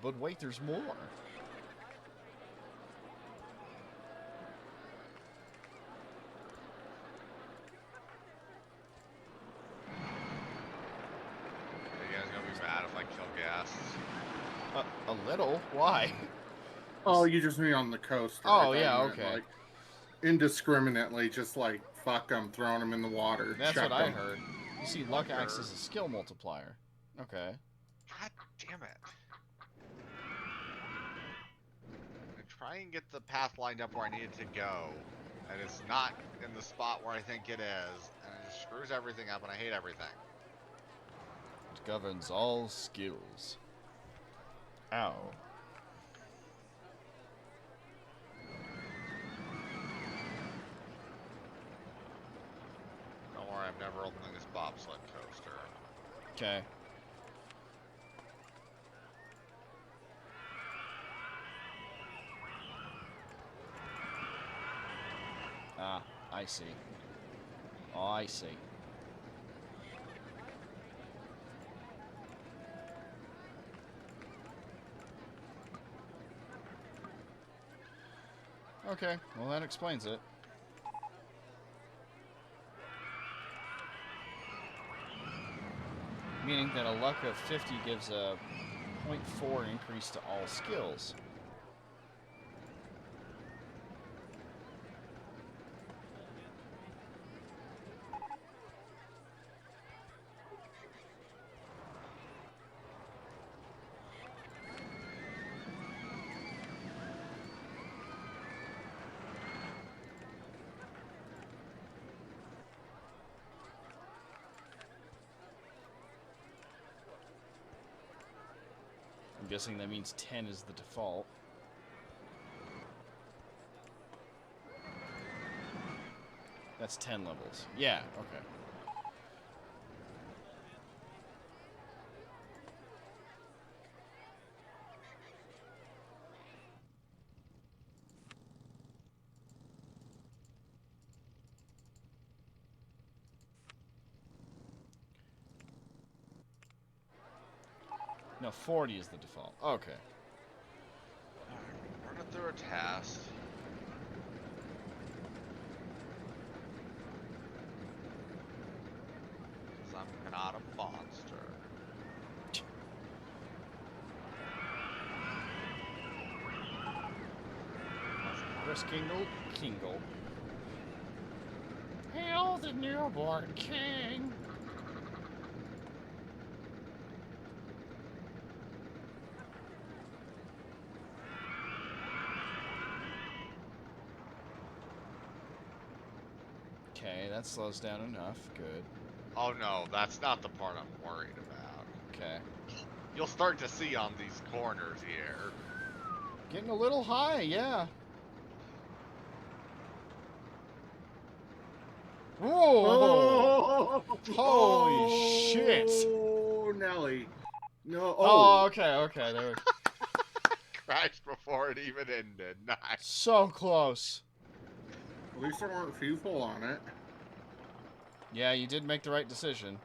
But wait, there's more. Are you guys gonna be mad if I kill guests? A little? Why? Oh, you just mean on the coast. Oh, yeah, okay. Like, indiscriminately, just like, fuck them, throwing them in the water. That's chuck what I 'em. heard. You see, luck acts as a skill multiplier. Okay. God damn it. I try and get the path lined up where I need it to go. And it's not in the spot where I think it is. And screws everything up, and I hate everything. It governs all skills. Ow. Don't worry, I'm never opening this bobsled coaster. Okay. Ah, I see. Oh, I see. Okay, well that explains it. Meaning that a luck of 50 gives a 0.4 increase to all skills. I'm guessing that means 10 is the default. That's 10 levels. Yeah, okay. No, 40 is the default. Okay. Alright, running through a test. Because I'm not a monster. Chris Kingle. Hail the newborn king! Okay, that slows down enough. Good. Oh no, that's not the part I'm worried about. Okay. You'll start to see on these corners here. Getting a little high, yeah. Whoa! Holy shit! Oh, Nelly. No. Oh, okay. There was Crashed before it even ended. Nice. so close. At least there weren't people on it. Yeah, you did make the right decision.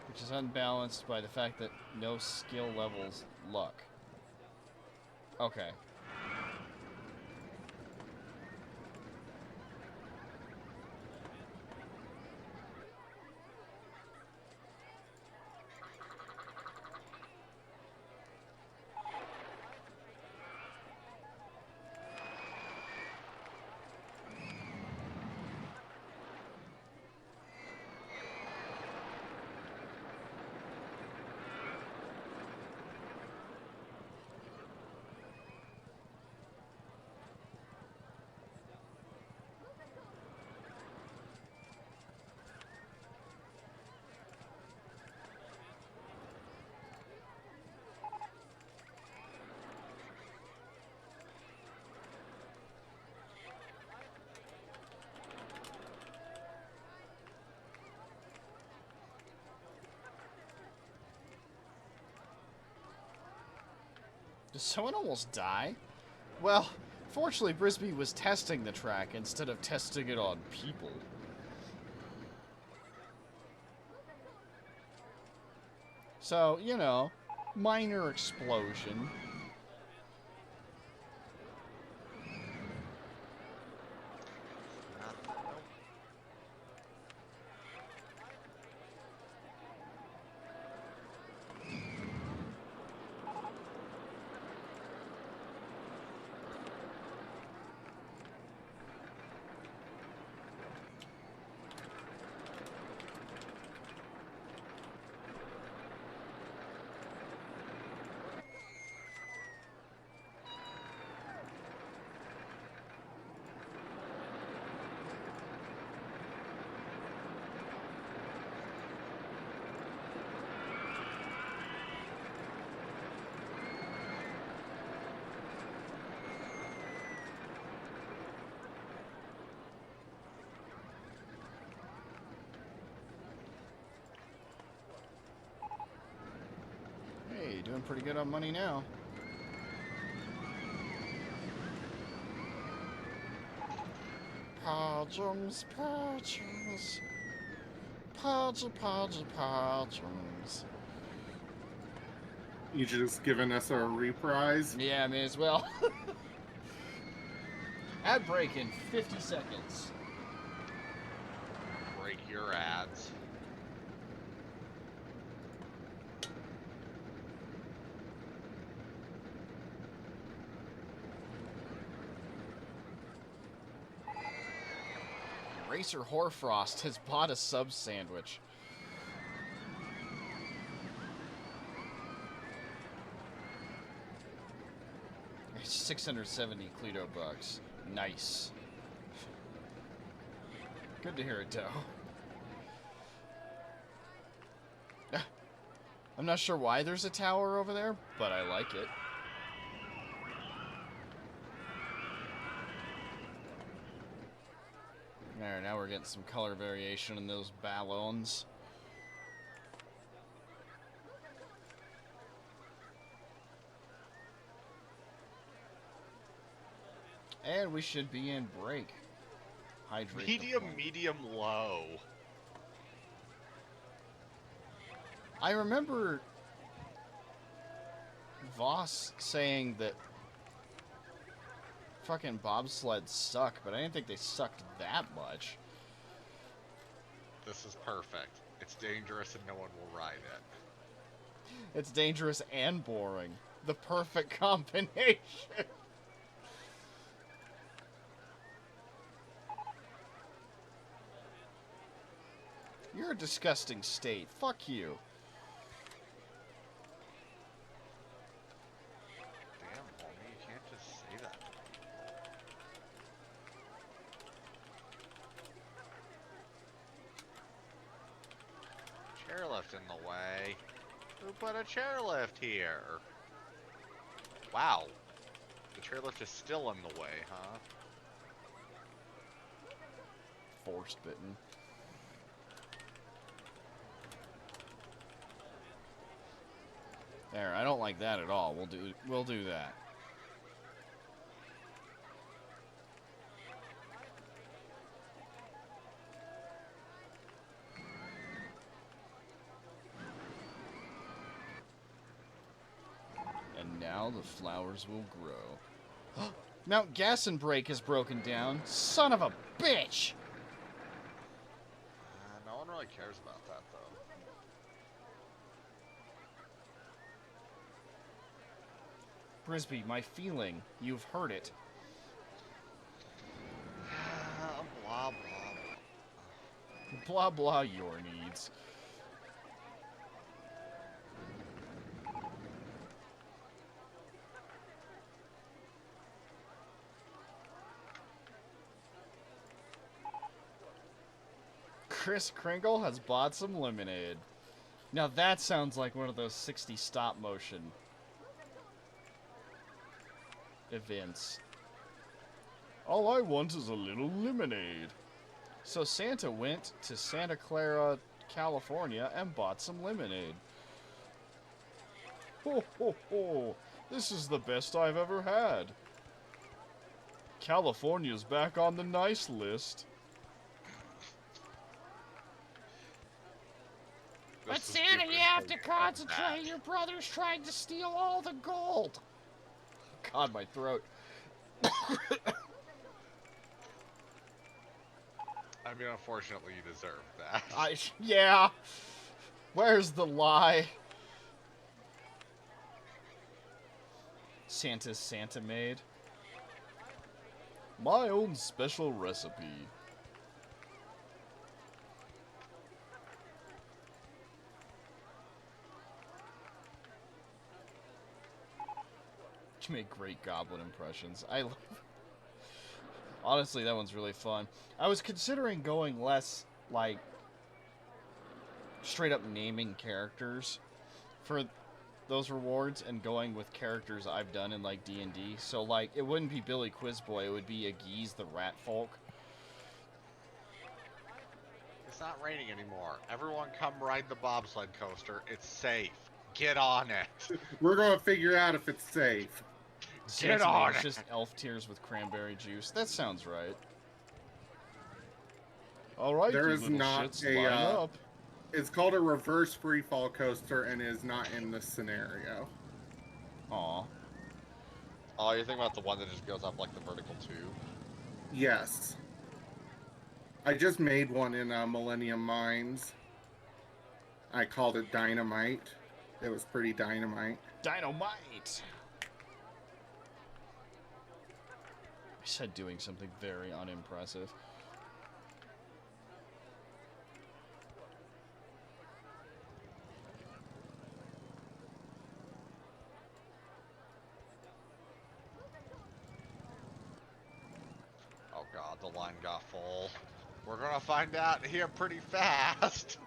Which is unbalanced by the fact that no skill levels luck. Okay. Did someone almost die? Well, fortunately, Brisby was testing the track instead of testing it on people. So, you know, minor explosion. doing pretty good on money now. Podgems, podgems. Podgems. You just giving us a reprise? Yeah, may as well. Ad break in 50 seconds. Break your ads. Racer Horfrost has bought a sub sandwich. It's 670 Cleto bucks. Nice. Good to hear it, Doe. I'm not sure why there's a tower over there, but I like it. Alright, now we're getting some color variation in those balloons. And we should be in break. Hydrate. Medium, low. I remember Voss saying that fucking bobsleds suck, but I didn't think they sucked that much. This is perfect. It's dangerous and no one will ride it. It's dangerous and boring. The perfect combination. You're a disgusting state. Fuck you. Damn, homie, you can't just say that. Chairlift in the way. Who put a chairlift here? Wow. The chairlift is still in the way, huh? Force bitten. There, I don't like that at all. We'll do that. And now the flowers will grow. Mount Gassenbrake is broken down. Son of a bitch! No one really cares about that, though. Brisby, my feeling. You've heard it. Blah, blah. Blah blah your needs. Chris Kringle has bought some lemonade. Now that sounds like one of those 60 stop motion events. All I want is a little lemonade. So Santa went to Santa Clara, California and bought some lemonade. Ho ho ho! This is the best I've ever had. California's back on the nice list. But Santa, you have to concentrate. Your brother's trying to steal all the gold. God, my throat. I mean, unfortunately, you deserve that. Yeah. Where's the lie? Santa's Santa made. My own special recipe. You make great goblin impressions. Honestly, that one's really fun. I was considering going less, like, straight up naming characters for those rewards and going with characters I've done in, like, D&D. So, like, it wouldn't be Billy Quizboy, it would be Agiz the Rat Folk. It's not raining anymore. Everyone come ride the bobsled coaster. It's safe. Get on it. We're gonna figure out if it's safe. Get To me, on it's it. just elf tears with cranberry juice. That sounds right. All right, There you is little not shits, a. line up. It's called a reverse free fall coaster and is not in this scenario. Aw. Oh, you're thinking about the one that just goes up like the vertical tube? Yes. I just made one in Millennium Mines. I called it Dynamite. It was pretty dynamite. Dynamite! I said doing something very unimpressive. Oh god, the line got full. We're gonna find out here pretty fast.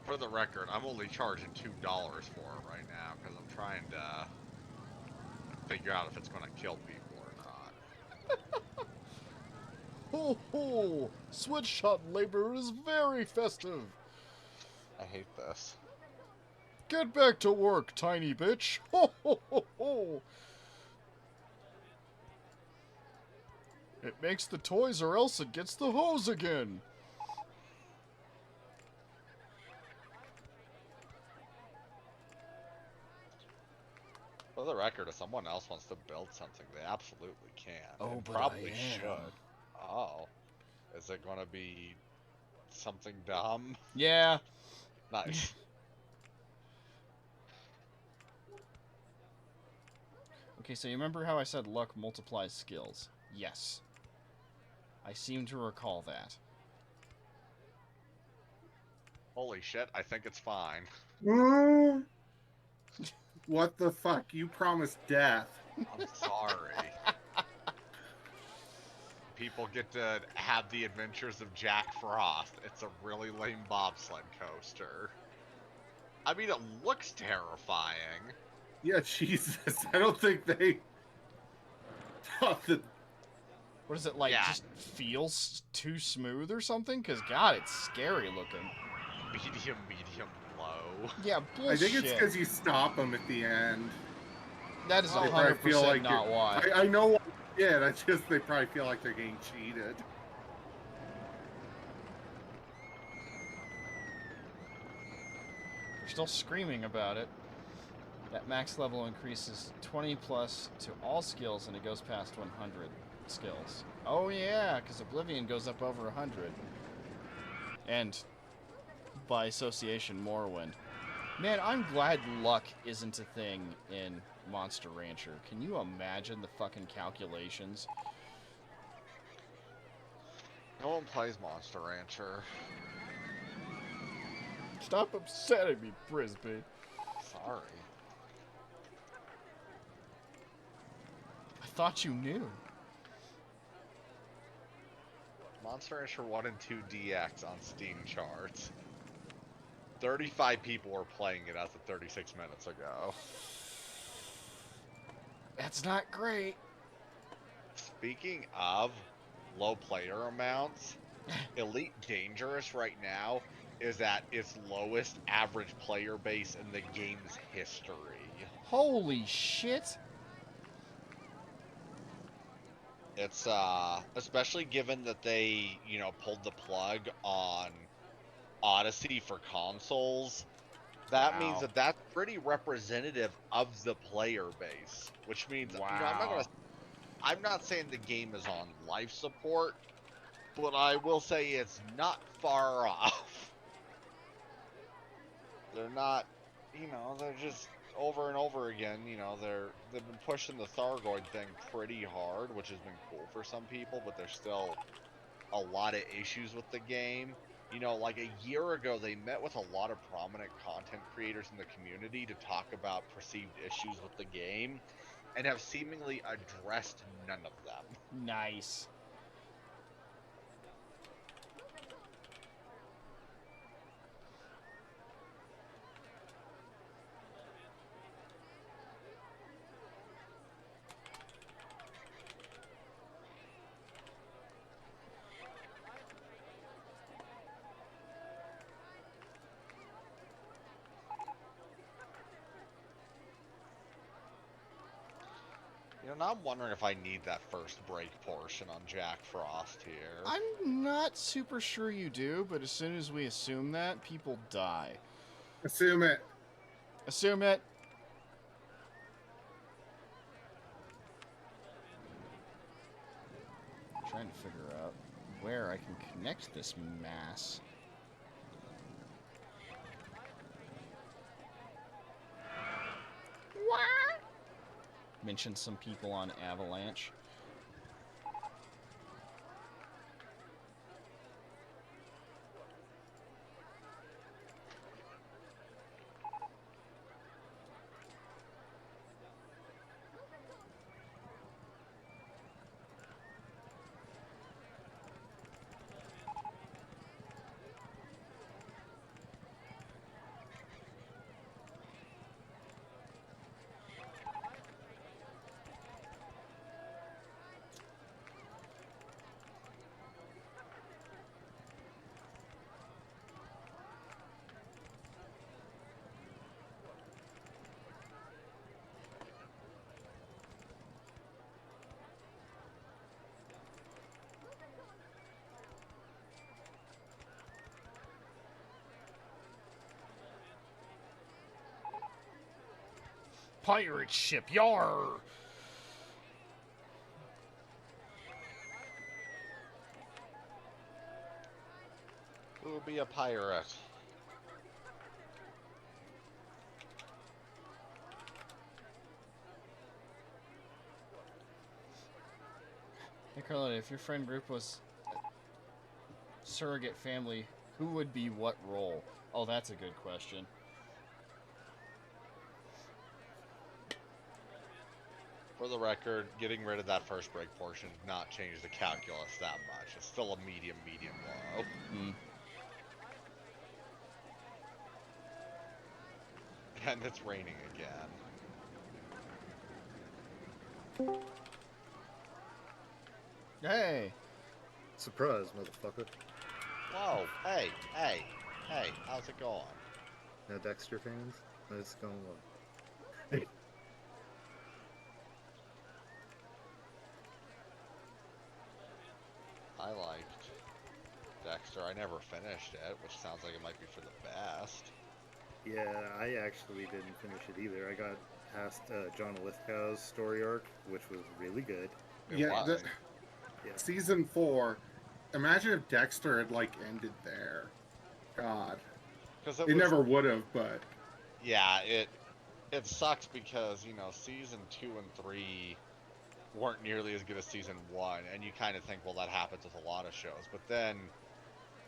For the record, I'm only charging $2 for it right now because I'm trying to figure out if it's gonna kill people or not. Ho ho! Sweatshop labor is very festive. I hate this. Get back to work, tiny bitch. Ho ho ho ho! It makes the toys or else it gets the hose again. For the record, if someone else wants to build something, they absolutely can. Oh, and but probably I am. should. Oh. Is it gonna be something dumb? Yeah. Nice. Okay, so you remember how I said luck multiplies skills? Yes. I seem to recall that. Holy shit, I think it's fine. What the fuck? You promised death. I'm sorry. People get to have the adventures of Jack Frost. It's a really lame bobsled coaster. I mean, it looks terrifying. Yeah, Jesus. I don't think they thought that. What is it, like, Yeah. just feels too smooth or something? Because, God, it's scary looking. Medium, low. Yeah, bullshit. I think it's because you stop them at the end. That is They probably 100% not why. I know why. Yeah, that's just they probably feel like they're getting cheated. They're still screaming about it. That max level increases 20 plus to all skills and it goes past 100 skills. Oh yeah, because Oblivion goes up over 100. And by association, Morrowind. Man, I'm glad luck isn't a thing in Monster Rancher. Can you imagine the fucking calculations? No one plays Monster Rancher. Stop upsetting me, Frisbee. Sorry. I thought you knew. Monster Rancher 1 and 2 DX on Steam charts. 35 people were playing it as of 36 minutes ago. That's not great. Speaking of low player amounts, Elite Dangerous right now is at its lowest average player base in the game's history. Holy shit. It's especially given that they, pulled the plug on Odyssey for consoles. That means Wow. that's pretty representative of the player base, which means Wow. I'm not saying the game is on life support, but I will say it's not far off. They're not, they're just over and over again, they've been pushing the Thargoid thing pretty hard, which has been cool for some people, but there's still a lot of issues with the game. Like a year ago, they met with a lot of prominent content creators in the community to talk about perceived issues with the game, and have seemingly addressed none of them. Nice. And I'm wondering if I need that first break portion on Jack Frost here. I'm not super sure you do, but as soon as we assume that, people die. Assume it. Assume it. I'm trying to figure out where I can connect this mass. Mention some people on Avalanche. Pirate ship, yar! Who will be a pirate? Hey, Carledo, if your friend group was surrogate family, who would be what role? Oh, that's a good question. For the record, getting rid of that first break portion did not change the calculus that much. It's still a medium low. And it's raining again. Hey! Surprise, motherfucker. Whoa, hey, how's it going? No Dexter fans? It's going well. I liked Dexter. I never finished it, which sounds like it might be for the best. Yeah, I actually didn't finish it either. I got past John Lithgow's story arc, which was really good. Yeah, Yeah. Season 4. Imagine if Dexter had like ended there. God, it never would have. But yeah, it sucks because season 2 and 3 weren't nearly as good as season 1, and you kind of think, well, that happens with a lot of shows, but then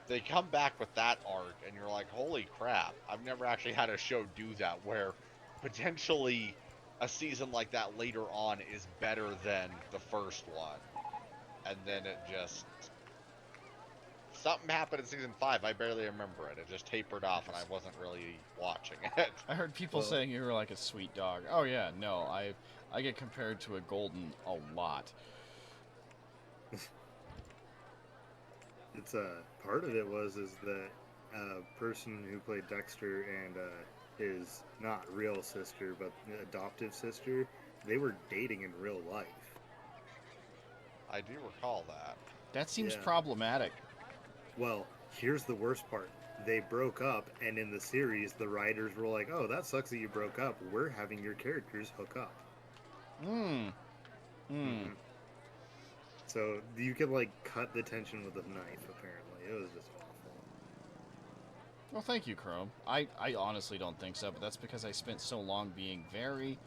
they come back with that arc, and you're like, holy crap, I've never actually had a show do that, where potentially a season like that later on is better than the first one. And then it just... something happened in season 5, I barely remember it. It just tapered off, and I wasn't really watching it. I heard people saying you were like a sweet dog. Oh yeah, no, I get compared to a golden a lot. It's part of it is that person who played Dexter and his not real sister but adoptive sister, they were dating in real life. I do recall that. That seems problematic. Well, here's the worst part. They broke up, and in the series, the writers were like, oh, that sucks that you broke up. We're having your characters hook up. So you could, like, cut the tension with a knife, apparently. It was just awful. Well, thank you, Chrome. I honestly don't think so, but that's because I spent so long being very,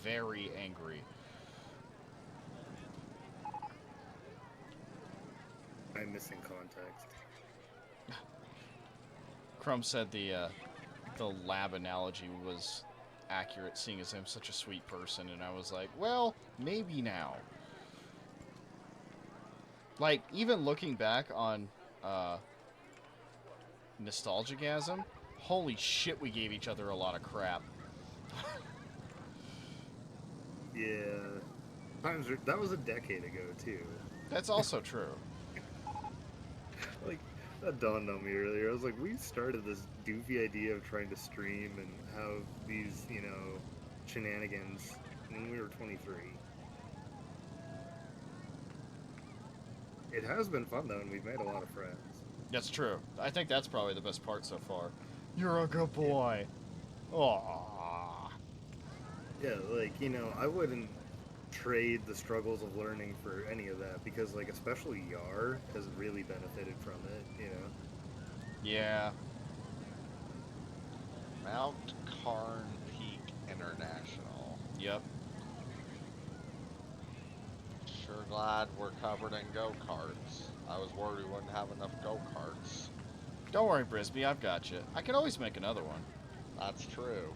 very angry. I'm missing context. Chrome said the lab analogy was accurate, seeing as I'm such a sweet person, and I was like, well, maybe now. Like, even looking back on Nostalgigasm, holy shit, we gave each other a lot of crap. Yeah. That was a decade ago, too. That's also true. Like, that dawned on me earlier. I was like, we started this doofy idea of trying to stream and have these, shenanigans when we were 23. It has been fun though, and we've made a lot of friends. That's true. I think that's probably the best part so far. You're a good boy. Aww. Yeah, like, I wouldn't trade the struggles of learning for any of that because, like, especially Yar has really benefited from it. Yeah. Mount Carn Peak International. Yep. Sure glad we're covered in go-karts. I was worried we wouldn't have enough go-karts. Don't worry, Brisby. I've got you. I can always make another one. That's true.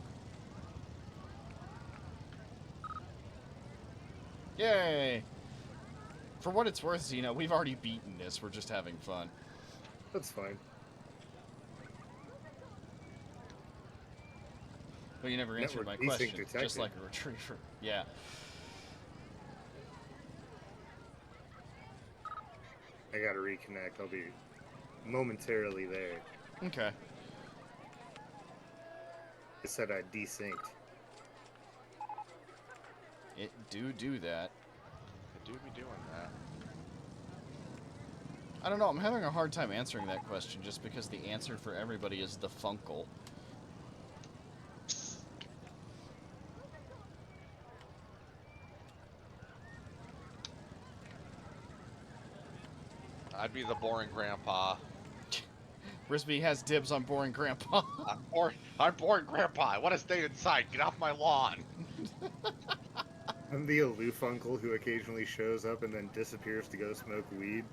Yay! For what it's worth, Zeno, we've already beaten this. We're just having fun. That's fine. But you never answered my Network desync question. detected. Just like a retriever. Yeah. I gotta reconnect. I'll be momentarily there. Okay. It said I desynced. It do that. I do be doing that. I don't know. I'm having a hard time answering that question just because the answer for everybody is the Funkle. I'd be the boring grandpa. Brisby has dibs on boring grandpa. I'm boring grandpa. I want to stay inside. Get off my lawn. I'm the aloof uncle who occasionally shows up and then disappears to go smoke weed.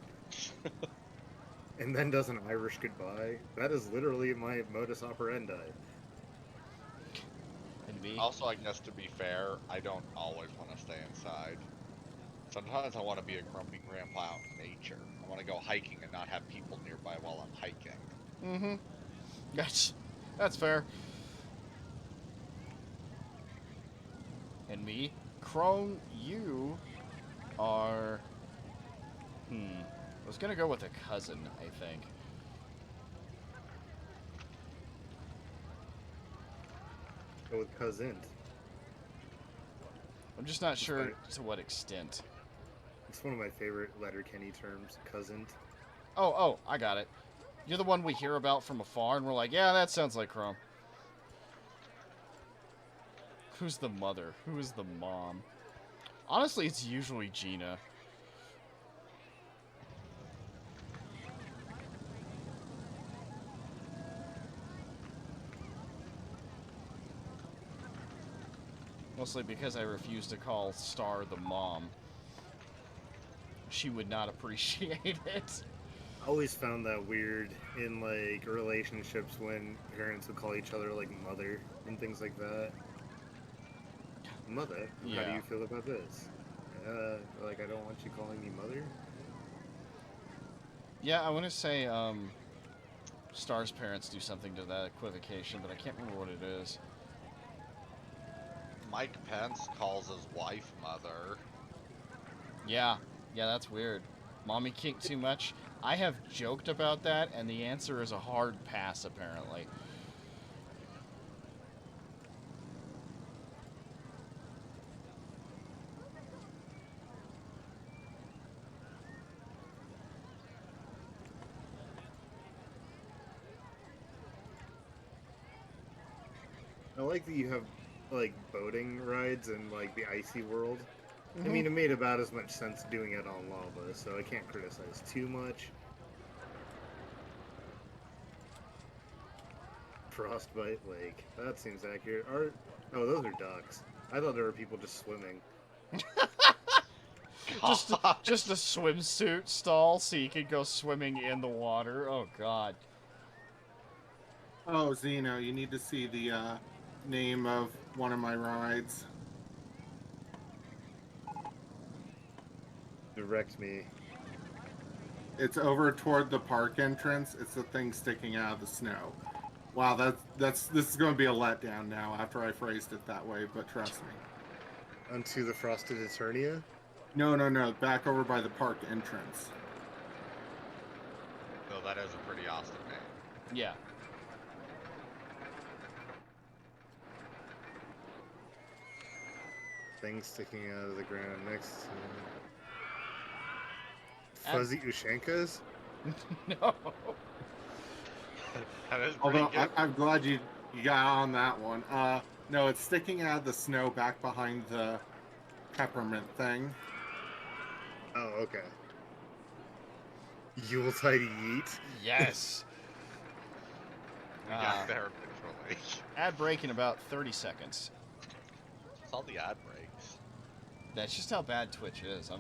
And then does an Irish goodbye. That is literally my modus operandi. And me. Also, I guess to be fair, I don't always want to stay inside. Sometimes I want to be a grumpy grandpa out in nature. I want to go hiking and not have people nearby while I'm hiking. Mm-hmm. That's fair. And me. Crone, you are... I was gonna go with a cousin, I think. Go with cousin. I'm just not sure Right. to what extent. It's one of my favorite Letterkenny terms, cousin. Oh, I got it. You're the one we hear about from afar, and we're like, yeah, that sounds like Chrome. Who's the mother? Who is the mom? Honestly, it's usually Gina. Mostly because I refuse to call Star the mom. She would not appreciate it. I always found that weird in, like, relationships when parents would call each other, like, mother and things like that. Mother? How do Yeah. you feel about this? Like, I don't want you calling me mother? Yeah, I want to say, Star's parents do something to that equivocation, but I can't remember what it is. Mike Pence calls his wife mother. Yeah, that's weird. Mommy kink too much? I have joked about that, and the answer is a hard pass, apparently. I like that you have, like, boating rides in, like, the icy world. I mean, it made about as much sense doing it on lava, so I can't criticize too much. Frostbite Lake. That seems accurate. Oh, those are ducks. I thought there were people just swimming. Just a swimsuit stall so you could go swimming in the water. Oh, God. Oh, Zeno, you need to see the name of one of my rides. Direct me. It's over toward the park entrance. It's the thing sticking out of the snow. Wow, this is going to be a letdown now after I phrased it that way, but trust me. Onto the Frosted Eternia? No, back over by the park entrance. Though that is a pretty awesome name. Yeah. Thing sticking out of the ground next to Fuzzy Ushankas? No. That is pretty Although good. I'm glad you got on that one. No, it's sticking out of the snow back behind the peppermint thing. Oh, okay. Yuletide Yeet? Yes. We got there eventually. Ad break in about 30 seconds. It's all the ad breaks. That's just how bad Twitch is.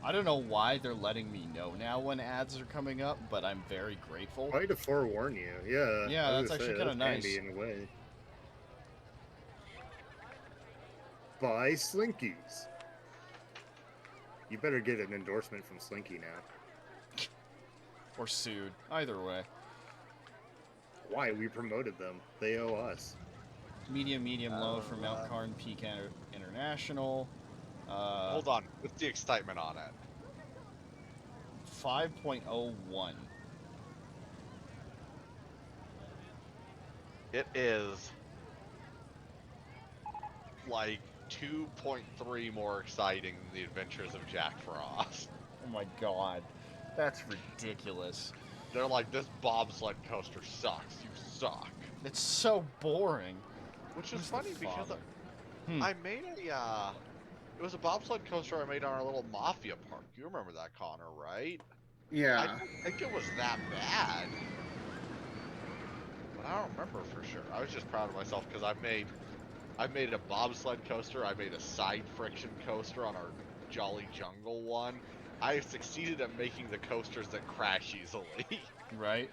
I don't know why they're letting me know now when ads are coming up, but I'm very grateful. Why to forewarn you? Yeah. Yeah, I was that's gonna actually say, kinda that's nice. handy in a way. Buy Slinkies. You better get an endorsement from Slinky now. Or sued. Either way. Why? We promoted them. They owe us. Medium, low from Mount Carn Peak International. Hold on. What's the excitement on it? 5.01. It is like 2.3 more exciting than the Adventures of Jack Frost. Oh my god. That's ridiculous. They're like, this bobsled coaster sucks. You suck. It's so boring. Which is Who's the funny because father? I made a, it was a bobsled coaster I made on our little Mafia park. You remember that, Connor, right? I Yeah. don't think it was that bad. But I don't remember for sure. I was just proud of myself because I made a bobsled coaster. I made a side friction coaster on our Jolly Jungle one. I have succeeded at making the coasters that crash easily. Right?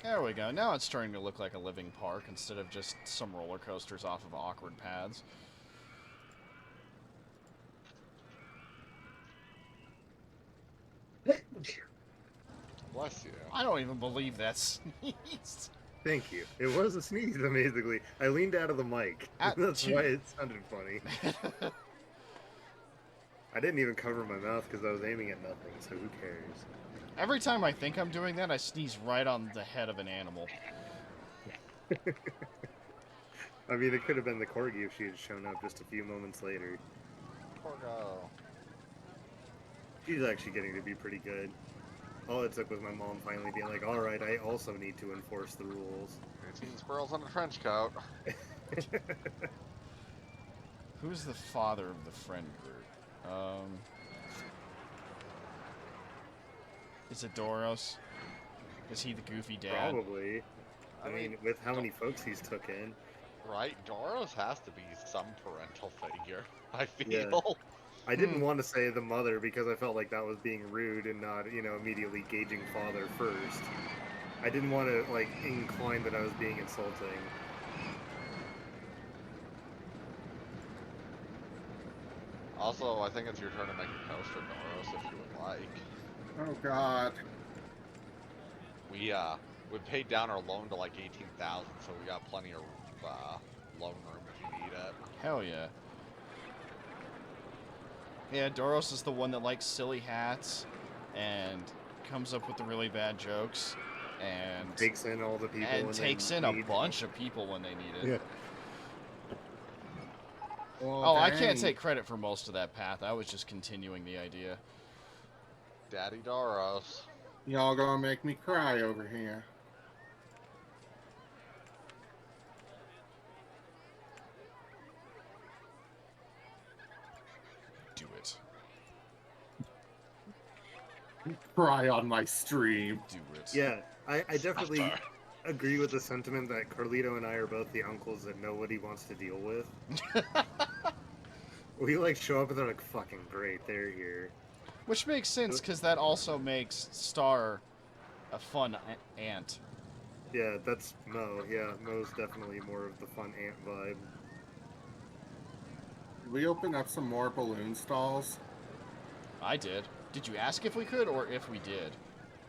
There we go. Now it's starting to look like a living park instead of just some roller coasters off of awkward paths. Bless you. I don't even believe that sneezed. Thank you. It was a sneeze, amazingly. I leaned out of the mic. At That's two- why it sounded funny. I didn't even cover my mouth because I was aiming at nothing, so who cares? Every time I think I'm doing that, I sneeze right on the head of an animal. I mean, it could have been the corgi if she had shown up just a few moments later. Porgo. She's actually getting to be pretty good. All it took was my mom finally being like, alright, I also need to enforce the rules. 18 squirrels in a trench coat. Who's the father of the friend group? Is it Doros? Is he the goofy dad? Probably. I mean, with how many folks he's took in. Right, Doros has to be some parental figure, I feel. Yeah. I didn't want to say the mother because I felt like that was being rude and not, immediately gauging father first. I didn't want to, incline that I was being insulting. Also, I think it's your turn to make a coaster, Doros, if you would like. Oh God. We paid down our loan to like 18,000, so we got plenty of loan room if you need it. Hell yeah. Yeah, Doros is the one that likes silly hats and comes up with the really bad jokes and Takes in all the people. and when takes they in a need- bunch of people when they need it. Yeah. Well, Oh, I can't dang. take credit for most of that path. I was just continuing the idea. Daddy Doros. Y'all gonna make me cry over here. Do it. Cry on my stream. Do it. Yeah, I definitely Sorry. agree with the sentiment that Carledo and I are both the uncles that nobody wants to deal with. We show up and they're like, fucking great, they're here. Which makes sense, because that also makes Star a fun ant. Yeah, that's Mo. Yeah, Mo's definitely more of the fun ant vibe. Did we open up some more balloon stalls? I did. Did you ask if we could, or if we did?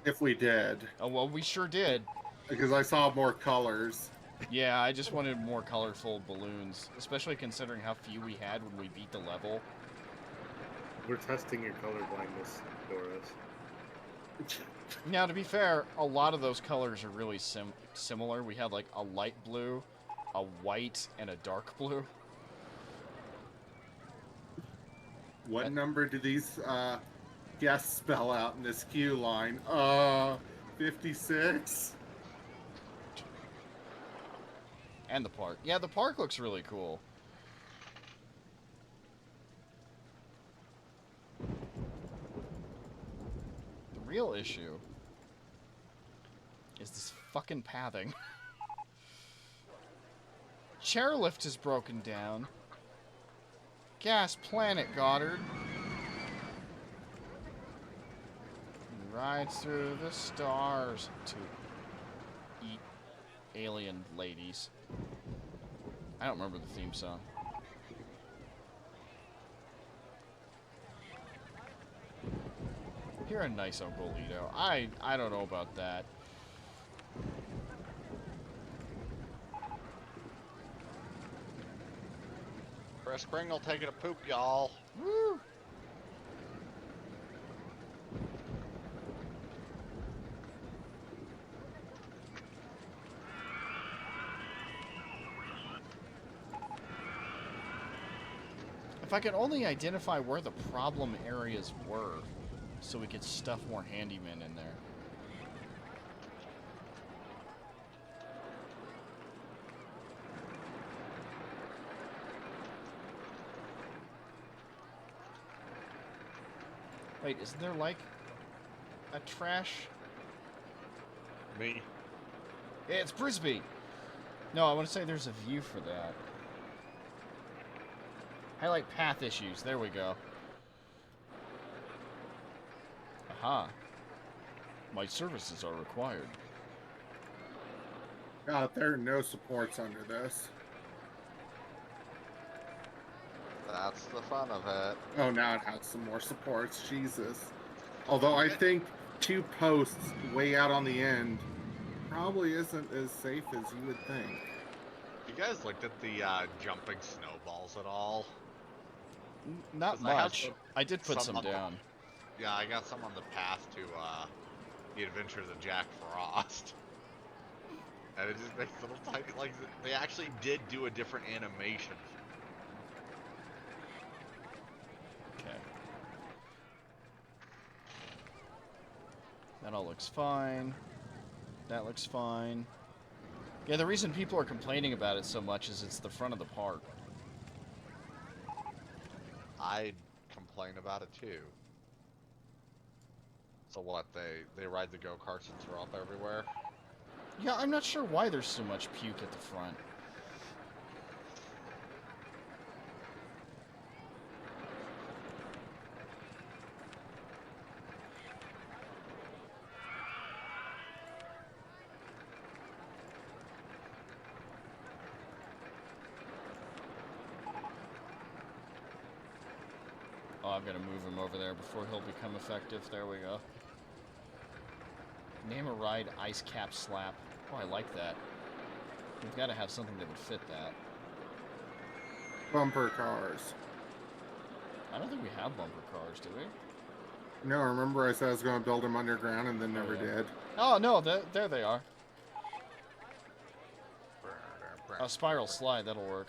If we did. Oh, well, we sure did. Because I saw more colors. Yeah, I just wanted more colorful balloons, especially considering how few we had when we beat the level. We're testing your colorblindness, Doris. Now, to be fair, a lot of those colors are really similar. We had, a light blue, a white, and a dark blue. What number do these guests spell out in this queue line? 56? And the park. Yeah, the park looks really cool. The real issue is this fucking pathing. Chairlift is broken down. Gas planet, Goddard. Rides through the stars to eat alien ladies. I don't remember the theme song. You're a nice Uncle Lito. I don't know about that. Chris Kringle taking a poop, y'all. Woo! If I could only identify where the problem areas were, so we could stuff more handymen in there. Wait, isn't there like a trash? Me. Yeah, it's Brisbane. No, I want to say there's a view for that. Highlight path issues. There we go. Aha. My services are required. God, there are no supports under this. That's the fun of it. Oh, now it has some more supports. Jesus. Although I think 2 posts way out on the end probably isn't as safe as you would think. You guys looked at the jumping snowballs at all? Not 'Cause I have much. I did put some on the- down. Yeah, I got some on the path to the Adventures of Jack Frost. And it just makes little tiny, like, they actually did do a different animation. Okay. That all looks fine. That looks fine. Yeah, the reason people are complaining about it so much is it's the front of the park. I'd complain about it too. So what, they ride the go-karts and throw up everywhere? Yeah, I'm not sure why there's so much puke at the front. Oh, I've got to move him over there before he'll become effective. There we go. Name a ride ice cap slap. Oh, I like that. We've got to have something that would fit that. Bumper cars. I don't think we have bumper cars, do we? No, remember I said I was going to build them underground and then never did. Oh, no, there they are. A spiral slide, that'll work.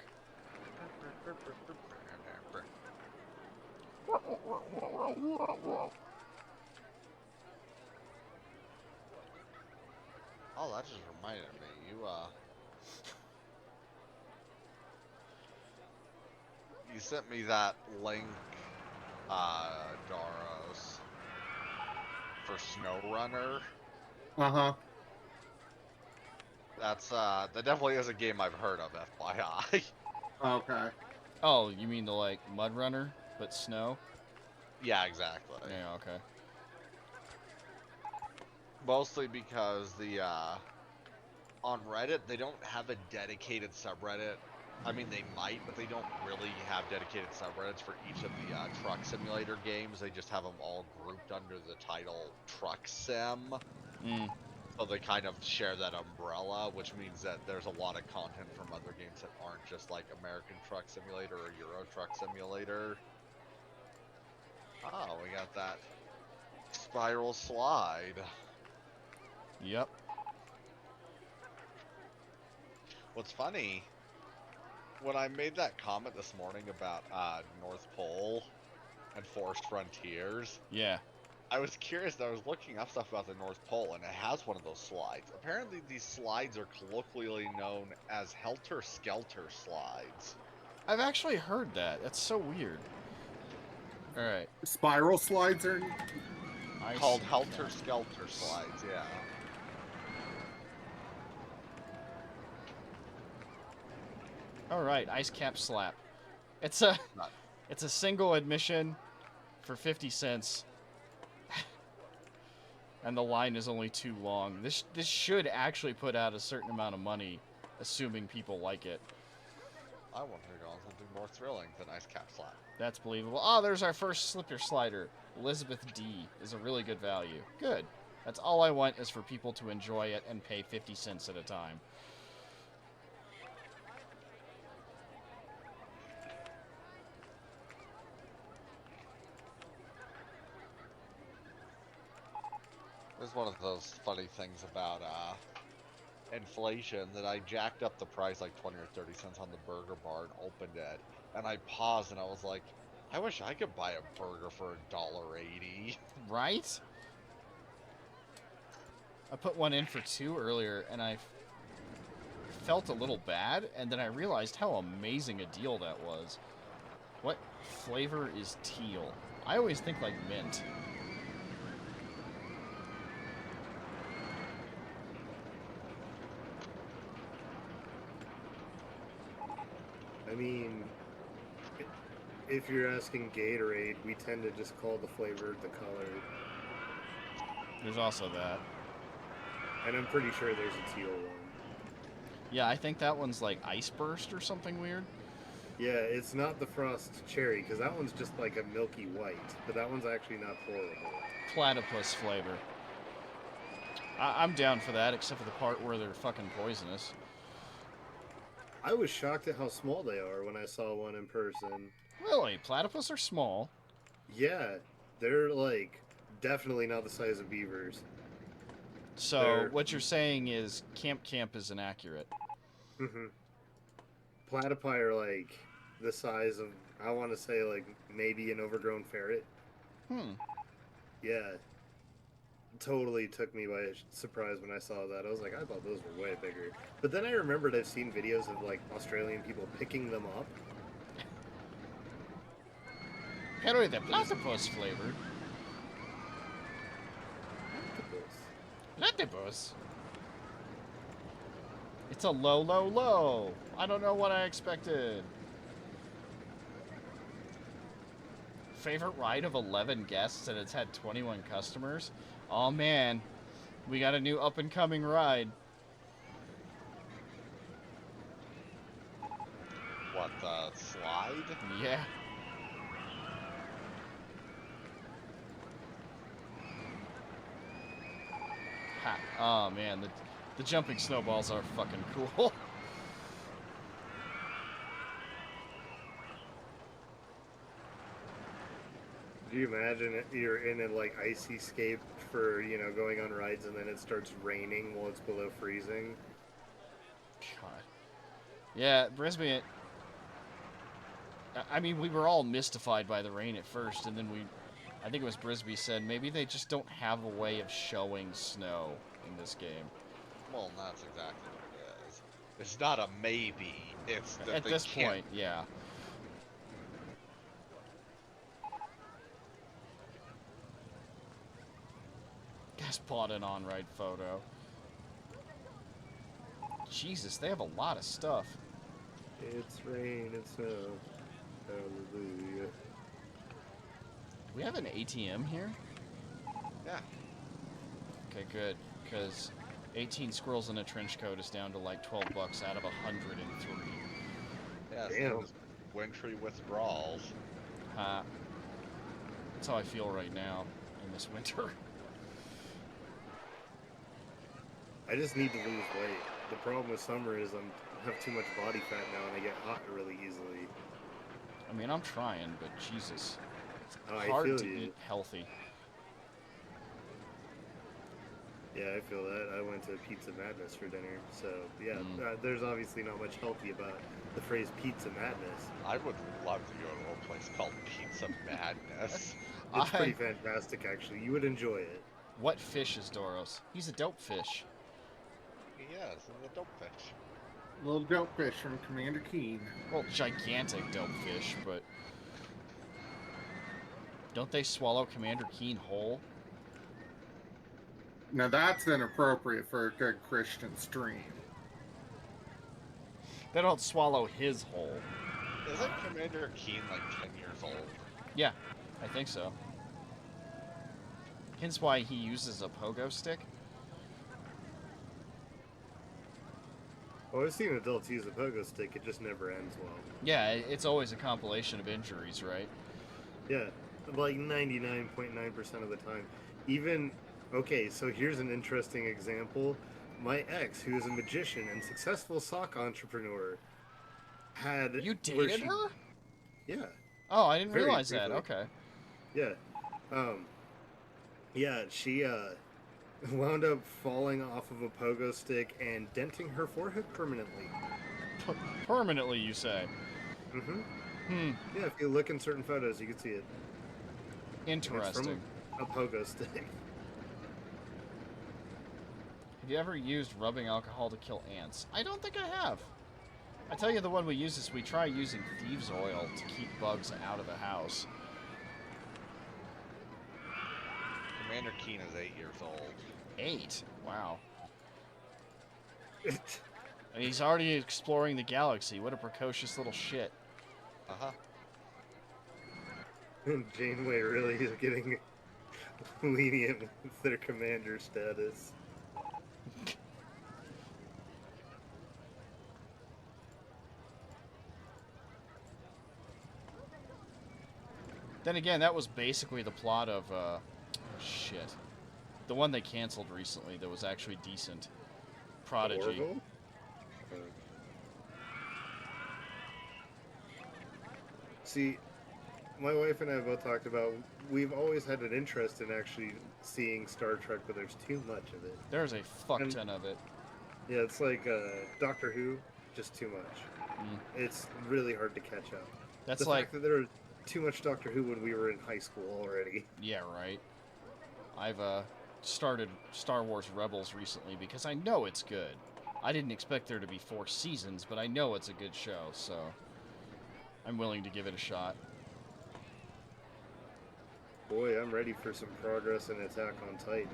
Oh, that just reminded me. You sent me that link, Doros, for SnowRunner. Uh-huh. That definitely is a game I've heard of, FYI. Okay. Oh, you mean the, like, Mud Runner, but snow? Yeah, exactly. Yeah, okay. Mostly because on Reddit, they don't have a dedicated subreddit. I mean, they might, but they don't really have dedicated subreddits for each of the truck simulator games. They just have them all grouped under the title Truck Sim. Mm. So they kind of share that umbrella, which means that there's a lot of content from other games that aren't just like American Truck Simulator or Euro Truck Simulator. Oh, we got that spiral slide. Yep. What's funny, when I made that comment this morning about North Pole and Forest Frontiers. Yeah. I was curious. I was looking up stuff about the North Pole, and it has one of those slides. Apparently, these slides are colloquially known as Helter Skelter slides. I've actually heard that. That's so weird. All right. Spiral slides are. Called Helter Skelter slides, yeah. All right, ice cap slap. It's a single admission for 50 cents. And the line is only too long. This should actually put out a certain amount of money, assuming people like it. I want to go on something more thrilling than ice cap slap. That's believable. Oh, there's our first slip your slider. Elizabeth D is a really good value. Good. That's all I want is for people to enjoy it and pay 50 cents at a time. There's one of those funny things about inflation that I jacked up the price like 20 or 30 cents on the burger bar and opened it. And I paused and I was like, I wish I could buy a burger for $1.80. Right? I put one in for $2 earlier, and I felt a little bad, and then I realized how amazing a deal that was. What flavor is teal? I always think like mint. I mean, if you're asking Gatorade, we tend to just call the flavor the color. There's also that. And I'm pretty sure there's a teal one. Yeah, I think that one's like Ice Burst or something weird. Yeah, it's not the Frost Cherry, because that one's just like a milky white. But that one's actually not horrible. Platypus flavor. I'm down for that, except for the part where they're fucking poisonous. I was shocked at how small they are when I saw one in person. Really? Platypus are small? Yeah, they're like definitely not the size of beavers. So what you're saying is Camp is inaccurate. Mm-hmm. Platypi are like the size of, I want to say, like maybe an overgrown ferret. Yeah. Totally took me by surprise when I saw that. I was like, I thought those were way bigger. But then I remembered I've seen videos of like Australian people picking them up. Pero the platypus flavored. Platypus? It's a low, low, low. I don't know what I expected. Favorite ride of 11 guests and it's had 21 customers? Oh man, we got a new up-and-coming ride. What, the slide? Yeah. Ha. Oh man, the jumping snowballs are fucking cool. Do you imagine you're in a like icy scape for, you know, going on rides and then it starts raining while it's below freezing? God. Yeah, Brisbane. I mean, we were all mystified by the rain at first, and then I think it was Brisbane said maybe they just don't have a way of showing snow in this game. Well, that's exactly what it is. It's not a maybe. It's that at they this can't. point, yeah. Guys bought an on-ride photo. Jesus, they have a lot of stuff. It's rain and snow. Hallelujah. Do we have an ATM here? Yeah. Okay, good. Because 18 squirrels in a trench coat is down to like $12 out of 103. Yeah, Damn. so wintry withdrawals. That's how I feel right now in this winter. I just need to lose weight. The problem with summer is I have too much body fat now and I get hot really easily. I mean, I'm trying, but Jesus. It's Oh, I hard feel to you. eat healthy. Yeah, I feel that. I went to Pizza Madness for dinner, so yeah, Mm. there's obviously not much healthy about the phrase Pizza Madness. I would love to go to a place called Pizza Madness. It's pretty I. fantastic, actually. You would enjoy it. What fish is Doros? He's a dope fish. Yes, and the dope fish. Little dope fish from Commander Keen. Well, gigantic dope fish, but don't they swallow Commander Keen whole? Now that's inappropriate for a good Christian stream. They don't swallow his whole. Isn't Commander Keen like 10 years old? Yeah, I think so. Hence why he uses a pogo stick. Well, I've seen adults use a pogo stick, it just never ends well. Yeah, it's always a compilation of injuries, right? Yeah, like 99.9% of the time. Even, okay, so here's an interesting example. My ex, who is a magician and successful sock entrepreneur, had. You where dated her? Yeah, Oh, I didn't very realize that. briefly. Okay. Yeah. Yeah, she wound up falling off of a pogo stick and denting her forehead permanently. Permanently, you say? Mm-hmm. Hmm. Yeah, if you look in certain photos, you can see it. And it's Interesting. from a pogo stick. Have you ever used rubbing alcohol to kill ants? I don't think I have. I tell you, the one we use is we try using thieves' oil to keep bugs out of the house. Commander Keen is 8 years old. 8? Wow. And he's already exploring the galaxy. What a precocious little shit. Uh-huh. And Janeway really is getting lenient with their commander status. Then again, that was basically the plot of, shit. The one they canceled recently that was actually decent. Prodigy. Orville? See, my wife and I have both talked about we've always had an interest in actually seeing Star Trek, but there's too much of it. There's a fuck And- ton of it. Yeah, it's like Doctor Who, just too much. It's really hard to catch up. That's The like, fact that there was too much Doctor Who when we were in high school already. yeah, right. I've started Star Wars Rebels recently because I know it's good. I didn't expect there to be 4 seasons, but I know it's a good show, so I'm willing to give it a shot. Boy, I'm ready for some progress in Attack on Titan.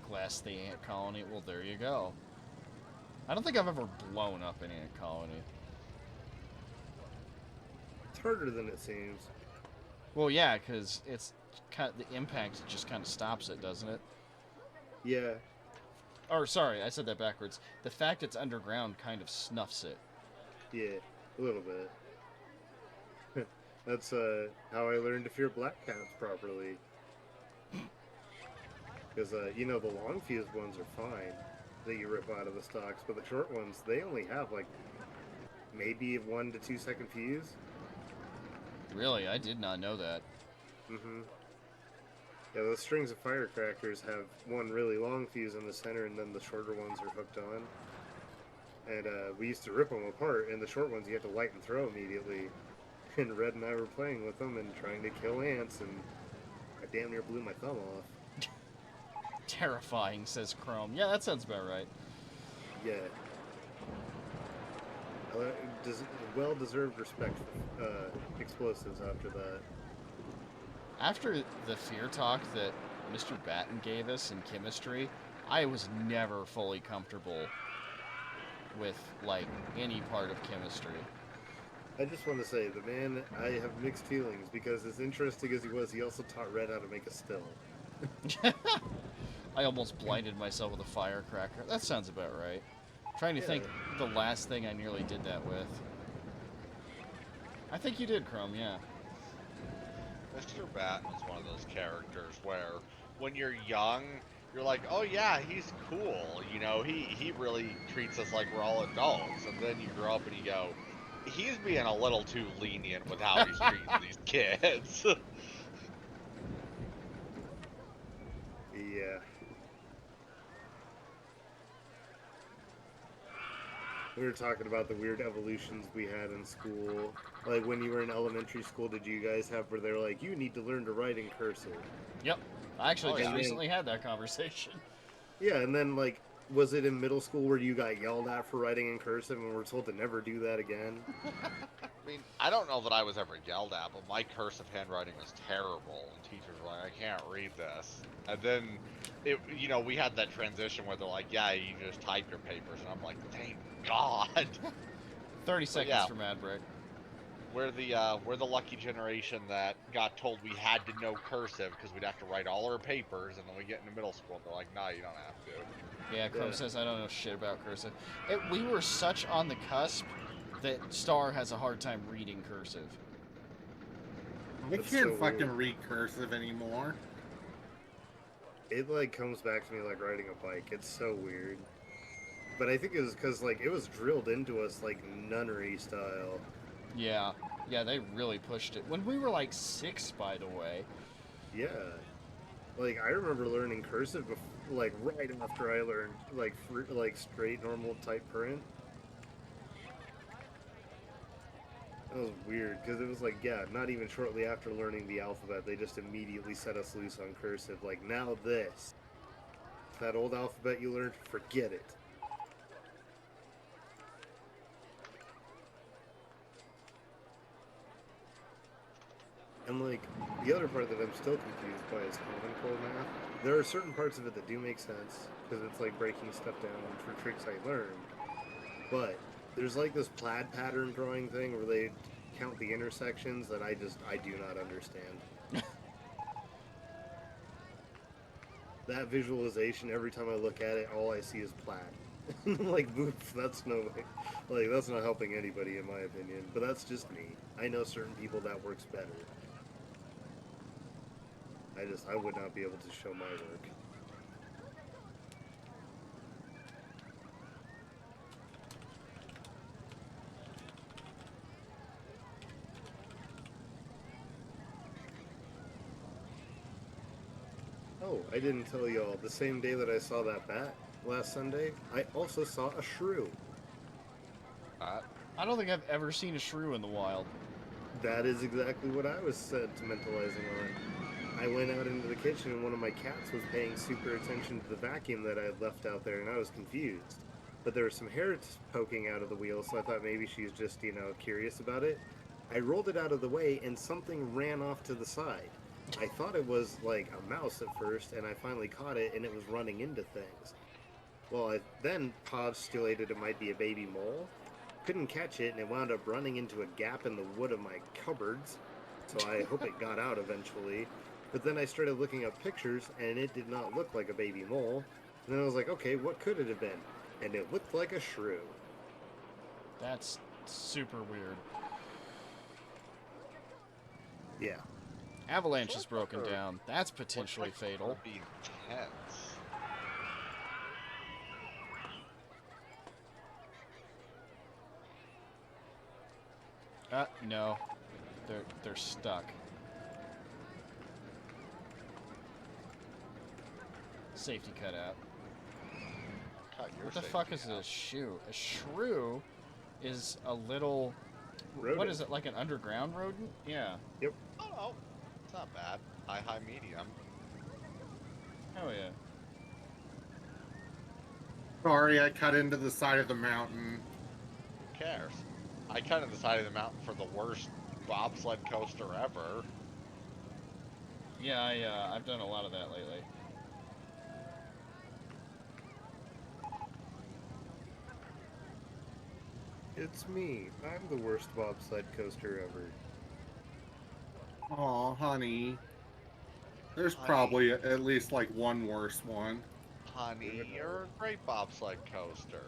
Glass the ant colony. Well, there you go. I don't think I've ever blown up an ant colony. It's harder than it seems. Well, yeah, because it's the impact just kind of stops it, doesn't it? Yeah, Or sorry, I said that backwards. The fact it's underground kind of snuffs it. yeah, a little bit. That's how I learned to fear black cats properly. Because, you know, the long fused ones are fine that you rip out of the stocks, but the short ones, they only have, like, maybe 1 to 2 second fuse. Really, I did not know that. Mm-hmm. Yeah, those strings of firecrackers have one really long fuse in the center, and then the shorter ones are hooked on. And we used to rip them apart, and the short ones you have to light and throw immediately. And Red and I were playing with them and trying to kill ants, and I damn near blew my thumb off. Terrifying, says Chrome. Yeah, that sounds about right. Yeah. Well-deserved respect for explosives after that. After the fear talk that Mr. Batten gave us in chemistry, I was never fully comfortable with, like, any part of chemistry. I just want to say, the man, I have mixed feelings, because as interesting as he was, he also taught Red how to make a still. I almost blinded myself with a firecracker. That sounds about right. Trying to Yeah. think the last thing I nearly did that with. I think you did, Chrome, yeah. Mr. Batten is one of those characters where when you're young, you're like, oh yeah, he's cool. You know, he really treats us like we're all adults. And then you grow up and you go, he's being a little too lenient with how he's treating these kids. Yeah. We were talking about the weird evolutions we had in school. Like when you were in elementary school, did you guys have where they're like, you need to learn to write in cursive? Yep. I actually Oh, just yeah. recently had that conversation. Yeah, and then like, was it in middle school where you got yelled at for writing in cursive and were told to never do that again? I mean, I don't know that I was ever yelled at, but my cursive handwriting was terrible, and teachers were like, "I can't read this." And then, we had that transition where they're like, "Yeah, you just type your papers," and I'm like, "Thank God." 30 But seconds yeah, for Mad Brick. we're the lucky generation that got told we had to know cursive because we'd have to write all our papers, and then we get into middle school and they're like, "No, you don't have to." Yeah, Chrome Yeah. says I don't know shit about cursive. We were such on the cusp that Star has a hard time reading cursive. I That's can't so fucking weird. read cursive anymore. It like comes back to me like riding a bike. It's so weird. But I think it was because like it was drilled into us like nunnery style. Yeah, yeah, they really pushed it. When we were like 6, by the way. Yeah. Like I remember learning cursive like right after I learned like like straight normal type print. That was weird because it was like, yeah, not even shortly after learning the alphabet, they just immediately set us loose on cursive. Like, now this. That old alphabet you learned, forget it. And, like, the other part that I'm still confused by is Common Core math. There are certain parts of it that do make sense because it's like breaking stuff down for tricks I learned. But there's like this plaid pattern drawing thing where they count the intersections that I do not understand. That visualization, every time I look at it, all I see is plaid. Like, oof, that's no way. Like, that's not helping anybody, in my opinion. But that's just me. I know certain people that works better. I would not be able to show my work. Oh, I didn't tell y'all. The same day that I saw that bat last Sunday, I also saw a shrew. I don't think I've ever seen a shrew in the wild. That is exactly what I was sentimentalizing on. I went out into the kitchen and one of my cats was paying super attention to the vacuum that I had left out there, and I was confused. But there was some hair poking out of the wheel, so I thought maybe she's just, curious about it. I rolled it out of the way, and something ran off to the side. I thought it was like a mouse at first, and I finally caught it, and it was running into things. Well, I then postulated it might be a baby mole. Couldn't catch it, and it wound up running into a gap in the wood of my cupboards. So I hope it got out eventually. But then I started looking up pictures, and it did not look like a baby mole. And then I was like, okay, what could it have been? And it looked like a shrew. That's super weird. Yeah. Avalanche is broken Looks down. That's potentially like fatal. Would be intense. No. They're stuck. Safety cutout. Cut your What the safety fuck is out. a shrew? A shrew is a little... What Rodent. is it, like an underground rodent? Yeah. Yep. Oh no, it's not bad. High, medium. Hell yeah. Sorry, I cut into the side of the mountain. Who cares? I cut in the side of the mountain for the worst bobsled coaster ever. Yeah, I've done a lot of that lately. It's me. I'm the worst bobsled coaster ever. Aw, honey. There's Honey, probably at least like one worse one. honey, you're a great bobsled coaster.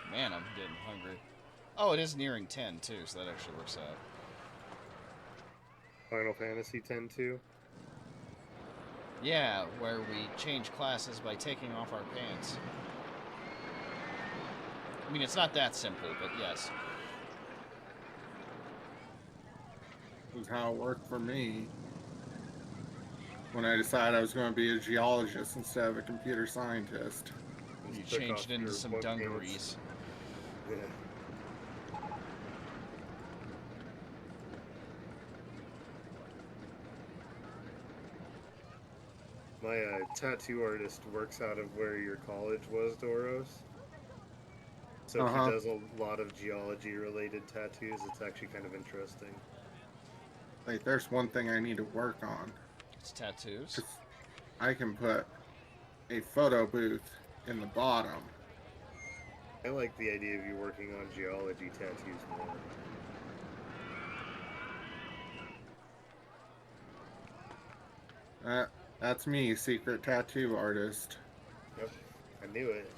Man, I'm getting hungry. Oh, it is nearing 10 too, so that actually works out. Final Fantasy 10 too. Yeah, where we change classes by taking off our pants. I mean, it's not that simple, but yes. This is how it worked for me when I decided I was going to be a geologist instead of a computer scientist. You Just took changed off into your some one dungarees. pants. Yeah. My tattoo artist works out of where your college was, Doros. So he Uh-huh. does a lot of geology-related tattoos. It's actually kind of interesting. Like, there's one thing I need to work on. It's tattoos. 'Cause I can put a photo booth in the bottom. I like the idea of you working on geology tattoos more. That's me, secret tattoo artist. Yep, I knew it.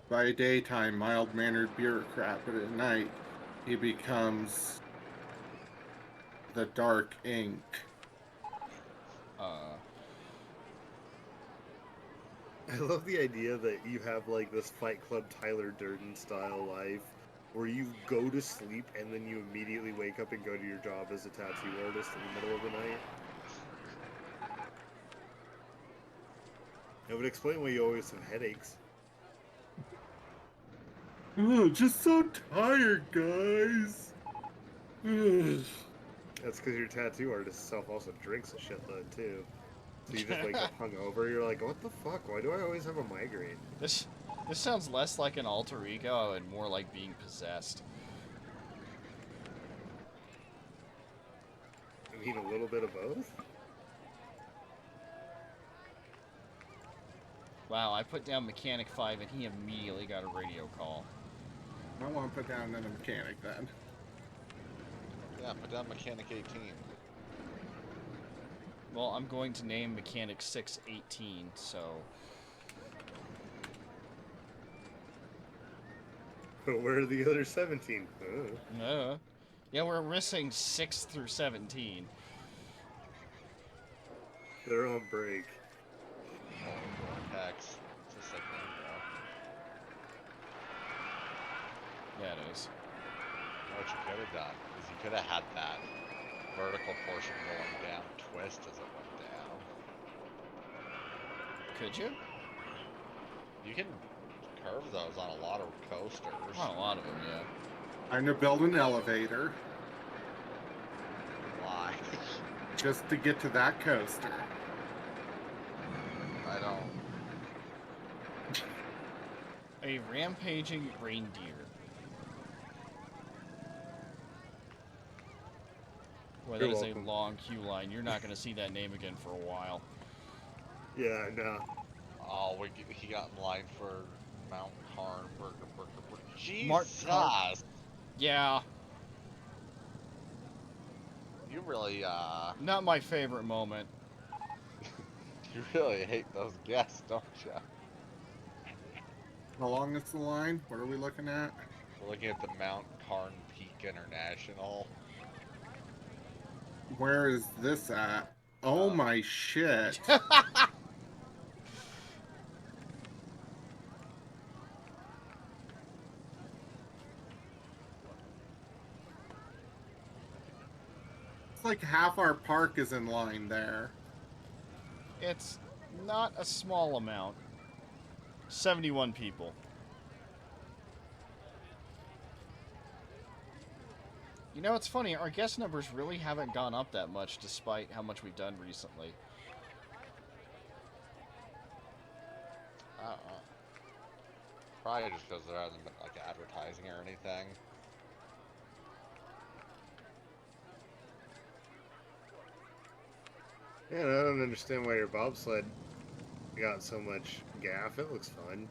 By daytime, mild-mannered bureaucrat, but at night, he becomes the dark ink. Uh, I love the idea that you have like this Fight Club Tyler Durden style life where you go to sleep and then you immediately wake up and go to your job as a tattoo artist in the middle of the night. It would explain why you always have headaches. Oh, just so tired, guys. Ugh. That's because your tattoo artist self also drinks a shitload too. So you just wake up hungover. You're like, what the fuck? Why do I always have a migraine? this sounds less like an alter ego and more like being possessed. I mean, a little bit of both. Wow, I put down Mechanic 5 and he immediately got a radio call. I want to put down another mechanic then. Yeah, put down Mechanic 18. Well, I'm going to name Mechanic 618, so... But where are the other 17? Yeah, we're missing 6 through 17. They're on break. Vortex. Just like Rainbow. Yeah, it is. You know what you could have done is you could have had that vertical portion going down twist as it went down. Could you? You can curve those on a lot of coasters. Not a lot of them, yeah. I'm to build an elevator Why? just to get to that coaster. I don't. A rampaging reindeer. Well, that You're is welcome. a long queue line. You're not going to see that name again for a while. Yeah, no. Oh, he got in line for Mount Carn Burger. Mark Jesus! Carn. Yeah, You really, not my favorite moment. you really hate those guests, don't you? How long is the line? What are we looking at? We're looking at the Mount Carn Peak International. Where is this at? Oh my shit. It's like half our park is in line there. It's not a small amount. 71 people. You know, it's funny, our guest numbers really haven't gone up that much despite how much we've done recently. Probably just because there hasn't been, like, advertising or anything. Yeah, I don't understand why your bobsled got so much gaff. It looks fun.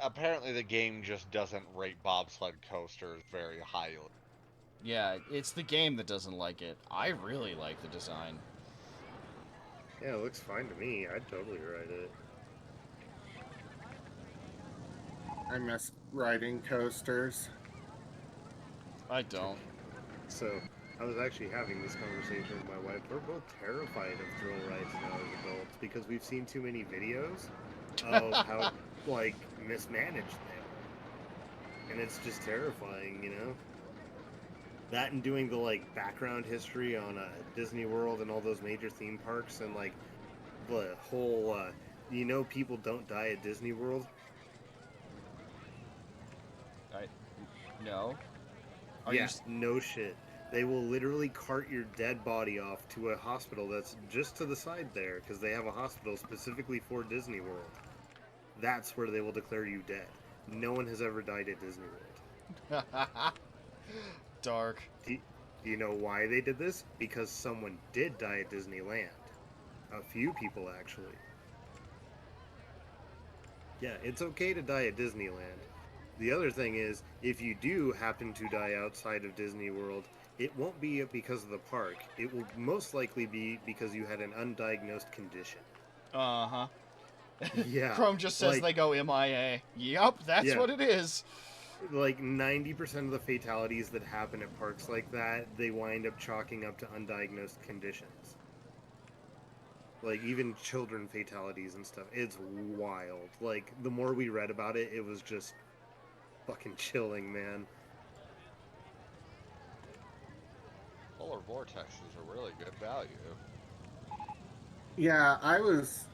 Apparently the game just doesn't rate bobsled coasters very highly. Yeah, it's the game that doesn't like it. I really like the design. Yeah, it looks fine to me. I'd totally ride it. I miss riding coasters. I don't. So I was actually having this conversation with my wife. We're both terrified of thrill rides now as adults because we've seen too many videos of how like mismanaged they are, and it's just terrifying, you know. That and doing the like background history on Disney World and all those major theme parks and like the whole, people don't die at Disney World. I no. Are you? Yeah, no shit. They will literally cart your dead body off to a hospital that's just to the side there because they have a hospital specifically for Disney World. That's where they will declare you dead. No one has ever died at Disney World. Dark. Do you know why they did this? Because someone did die at Disneyland. A few people, actually. Yeah, it's okay to die at Disneyland. The other thing is, if you do happen to die outside of Disney World, it won't be because of the park. It will most likely be because you had an undiagnosed condition. Uh huh. Yeah, Chrome just says like they go MIA. Yup, that's yeah, what it is. like 90% of the fatalities that happen at parks like that, they wind up chalking up to undiagnosed conditions. Like even children fatalities and stuff. It's wild. Like the more we read about it, it was just fucking chilling, man. Polar vortexes are really good value. Yeah, I was.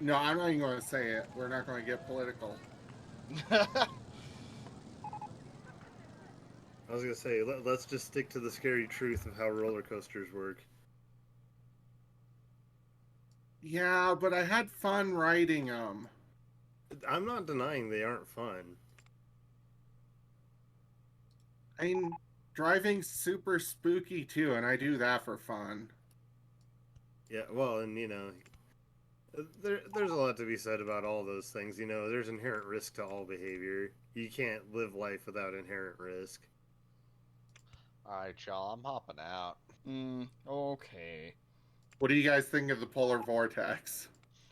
No, I'm not even going to say it. We're not going to get political. I was gonna say, let's just stick to the scary truth of how roller coasters work. Yeah, but I had fun riding them. I'm not denying they aren't fun. I mean, driving's super spooky too, and I do that for fun. Yeah, well, and there's a lot to be said about all those things. There's inherent risk to all behavior. You can't live life without inherent risk. Alright, y'all, I'm hopping out. Okay. What do you guys think of the polar vortex?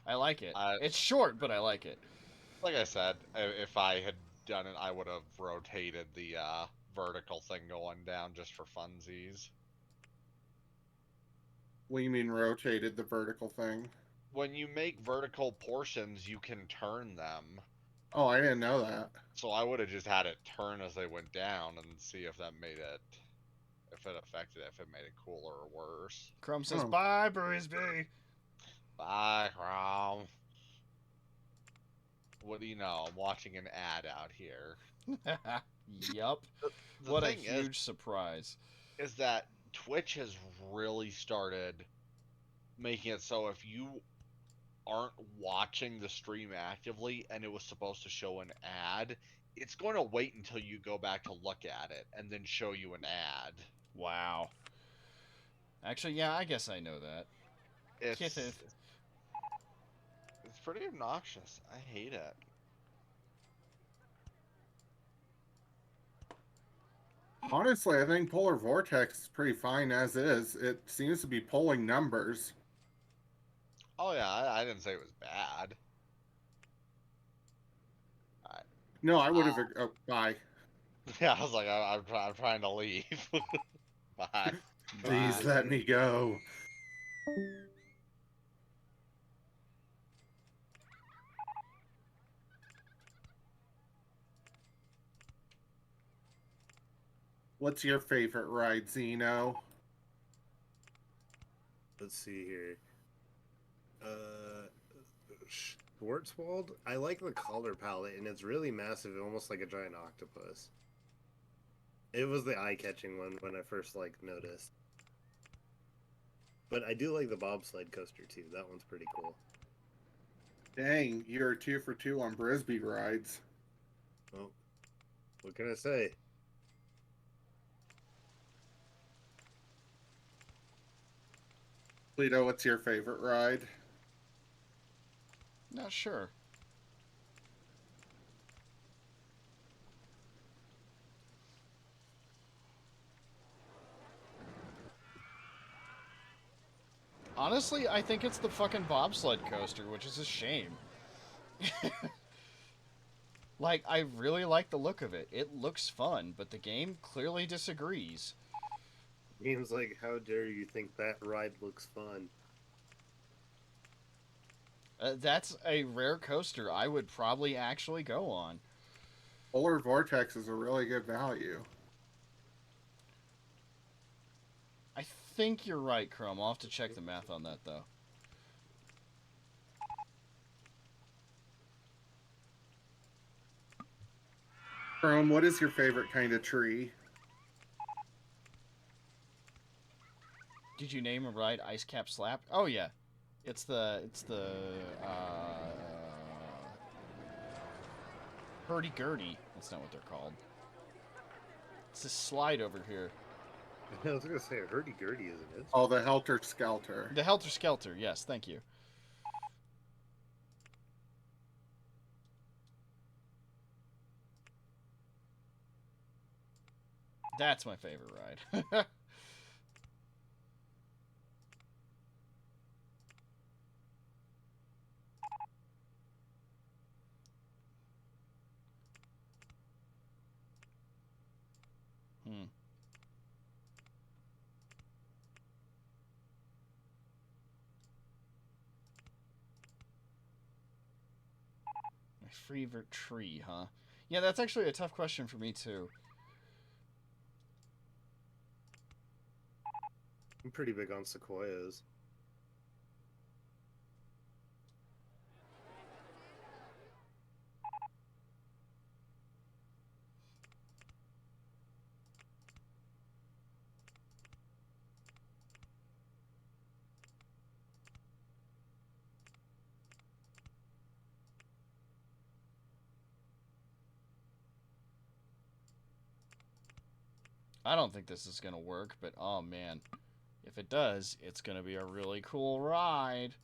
I like it. I- It's short, but I like it. Like I said, if I had done it, I would have rotated the vertical thing going down just for funsies. What do you mean rotated the vertical thing? When you make vertical portions, you can turn them. Oh, I didn't know that. So I would have just had it turn as they went down and see if that made it, if it affected it, if it made it cooler or worse. Chrome says, Oh. bye, Brisby. Bye, Chrome. What do you know? I'm watching an ad out here. Yup. The What a thing huge surprise. is that Twitch has really started making it so if you aren't watching the stream actively and it was supposed to show an ad, it's going to wait until you go back to look at it and then show you an ad. Wow. Actually, yeah, I guess I know that. It's Kisses. it's pretty obnoxious. I hate it. Honestly, I think polar vortex is pretty fine as is. It seems to be pulling numbers. Oh yeah, I didn't say it was bad. No, I would have. Oh, bye. Yeah, I was like, I'm trying to leave. Bye. Please Bye. let me go. What's your favorite ride, Zeno? Let's see here. Schwarzwald? I like the color palette, and it's really massive, almost like a giant octopus. It was the eye-catching one when I first noticed. But I do like the bobsled coaster too. That one's pretty cool. Dang, you're 2 for 2 on Brisbee rides. Well, what can I say? Lito, what's your favorite ride? Not sure. Honestly, I think it's the fucking bobsled coaster, which is a shame. Like, I really like the look of it. It looks fun, but the game clearly disagrees. Game's like, how dare you think that ride looks fun? That's a rare coaster I would probably actually go on. Polar Vortex is a really good value. I think you're right, Chrome. I'll have to check the math on that, though. Chrome, what is your favorite kind of tree? Did you name a ride Ice Cap Slap? Oh, yeah. It's the hurdy-gurdy. That's not what they're called. It's a slide over here. I was gonna say a hurdy-gurdy, isn't it? Oh, the Helter Skelter. The Helter Skelter, yes, thank you. That's my favorite ride. Hmm. My favorite tree, huh? Yeah, that's actually a tough question for me, too. I'm pretty big on sequoias. I don't think this is going to work, but oh man. If it does, it's going to be a really cool ride.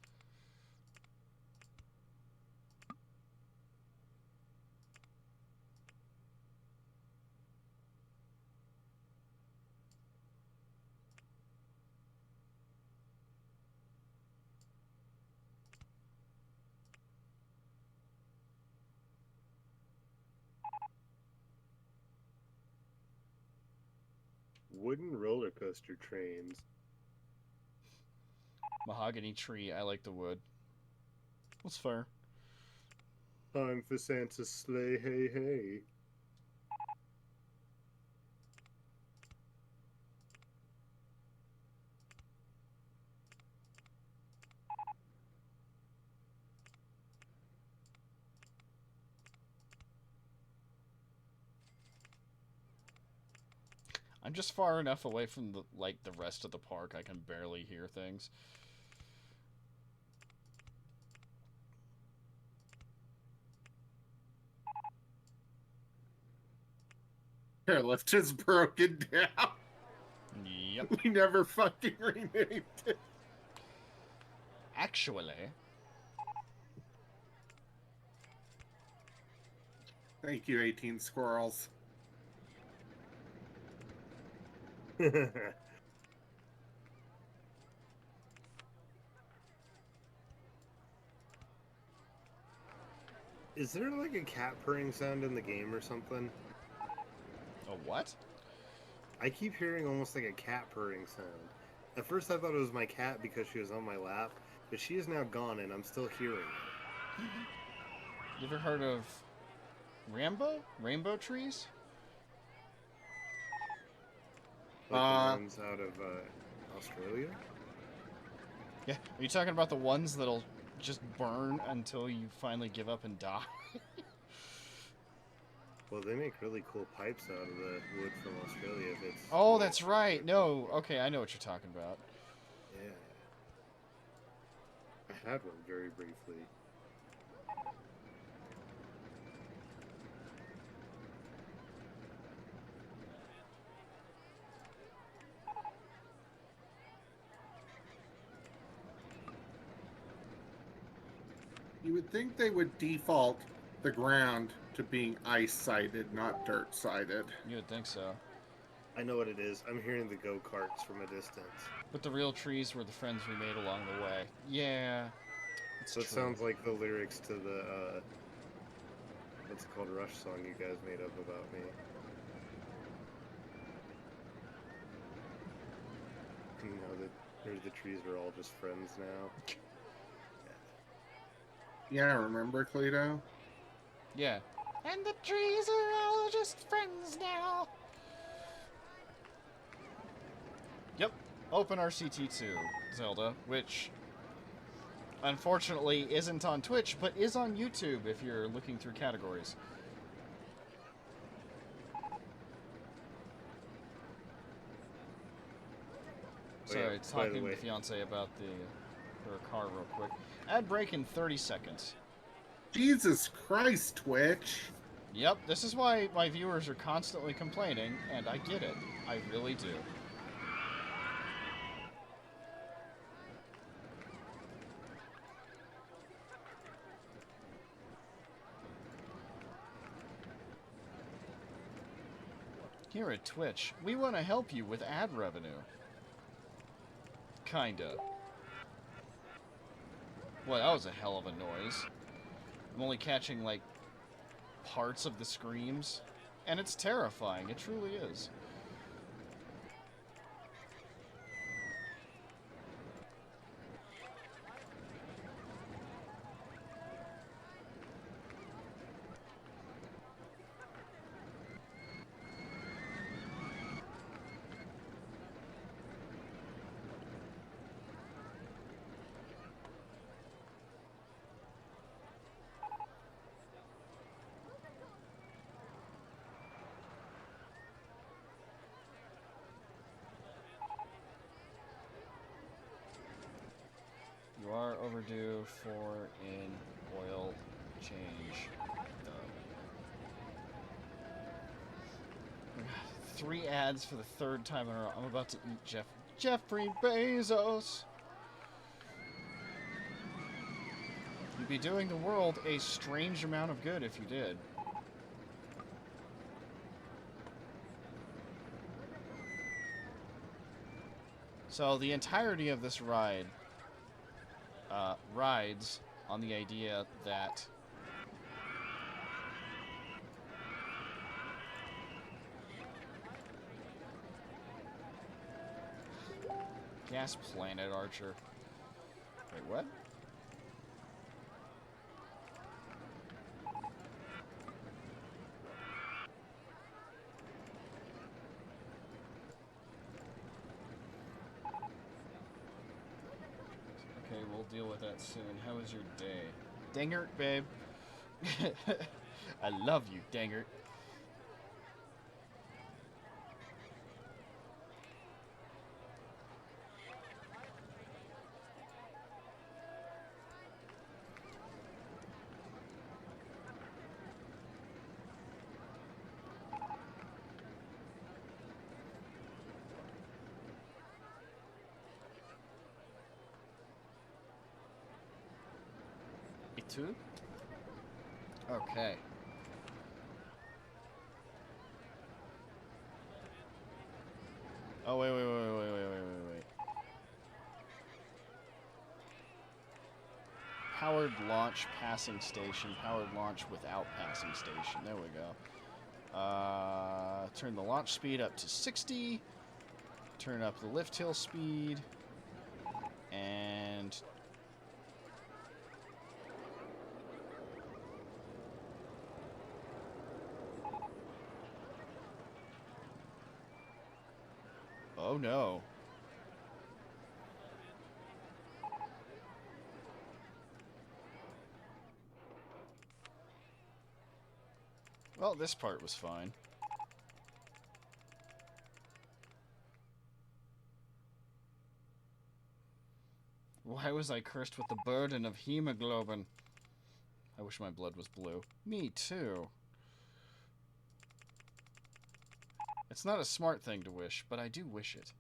Wooden roller coaster trains. Mahogany tree, I like the wood. That's fair. Time for Santa's sleigh, hey hey. I'm just far enough away from the rest of the park I can barely hear things. Airlift is broken down. Yep. We never fucking renamed it. Actually, Thank you, 18 squirrels. Is there like a cat purring sound in the game or something? a what? I keep hearing almost like a cat purring sound. At first I thought it was my cat because she was on my lap, but she is now gone and I'm still hearing it. You ever heard of rainbow trees? Like the ones out of Australia? Yeah. Are you talking about the ones that'll just burn until you finally give up and die? Well, they make really cool pipes out of the wood from Australia if it's... Oh, that's right. No, okay, I know what you're talking about. Yeah. I had one very briefly. You would think they would default the ground to being ice-sided, not dirt-sided. You would think so. I know what it is. I'm hearing the go-karts from a distance. But the real trees were the friends we made along the way. Yeah. It's So it true. sounds like the lyrics to the, what's What's it called? Rush song you guys made up about me. You know that the trees are all just friends now. Yeah, remember, Cleto? Yeah. And the trees are all just friends now. Yep. Open RCT2, Zelda, which unfortunately isn't on Twitch, but is on YouTube if you're looking through categories. Sorry, talking to the fiance about her car real quick. Ad break in 30 seconds. Jesus Christ, Twitch. Yep, this is why my viewers are constantly complaining, and I get it. I really do. Here at Twitch, we want to help you with ad revenue. Kinda. Well, that was a hell of a noise. I'm only catching, like, parts of the screams. And it's terrifying. It truly is. You are overdue for an oil change, though. 3 ads for the 3rd time in a row. I'm about to eat Jeffrey Bezos. You'd be doing the world a strange amount of good if you did. So the entirety of this ride rides on the idea that Gas Planet Archer. Wait, what? Okay, we'll deal with that soon. How was your day? Dangert, babe. I love you, Dangert. Two? Okay. Oh, wait. Powered launch passing station. Powered launch without passing station. There we go. Turn the launch speed up to 60. Turn up the lift hill speed. And oh no. Well, this part was fine. Why was I cursed with the burden of hemoglobin? I wish my blood was blue. Me too. It's not a smart thing to wish, but I do wish it.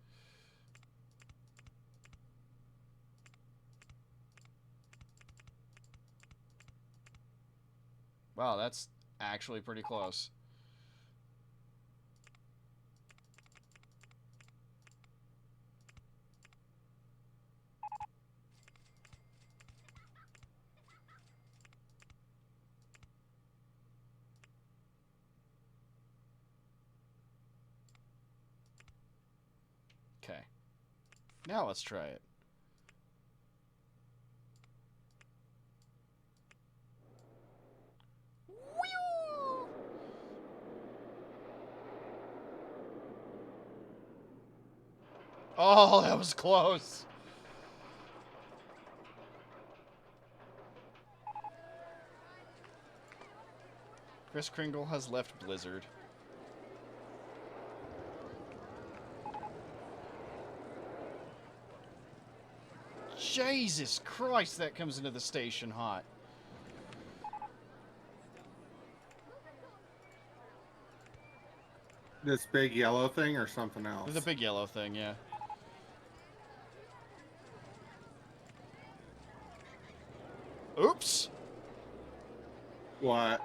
Wow, that's actually pretty close. Now let's try it. Oh, that was close. Chris Kringle has left Blizzard. Jesus Christ, that comes into the station hot. This big yellow thing or something else? The big yellow thing, yeah. Oops! What?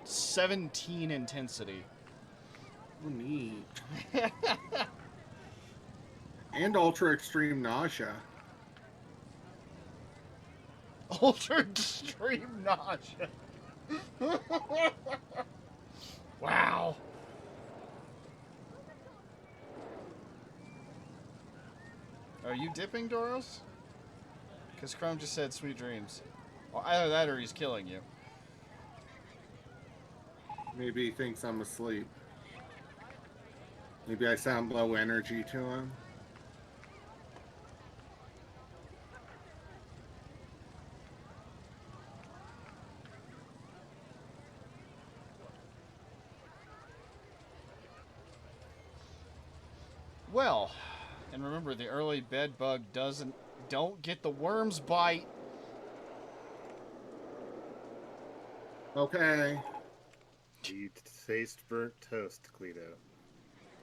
17 intensity. Oh, neat. And ultra extreme nausea. Ultra extreme nausea. Wow. Are you dipping, Doros? Because Chrome just said sweet dreams. Well, either that or he's killing you. Maybe he thinks I'm asleep. Maybe I sound low energy to him. Well, and remember, the early bed bug don't get the worm's bite. Okay. Do you taste burnt toast, Cleto?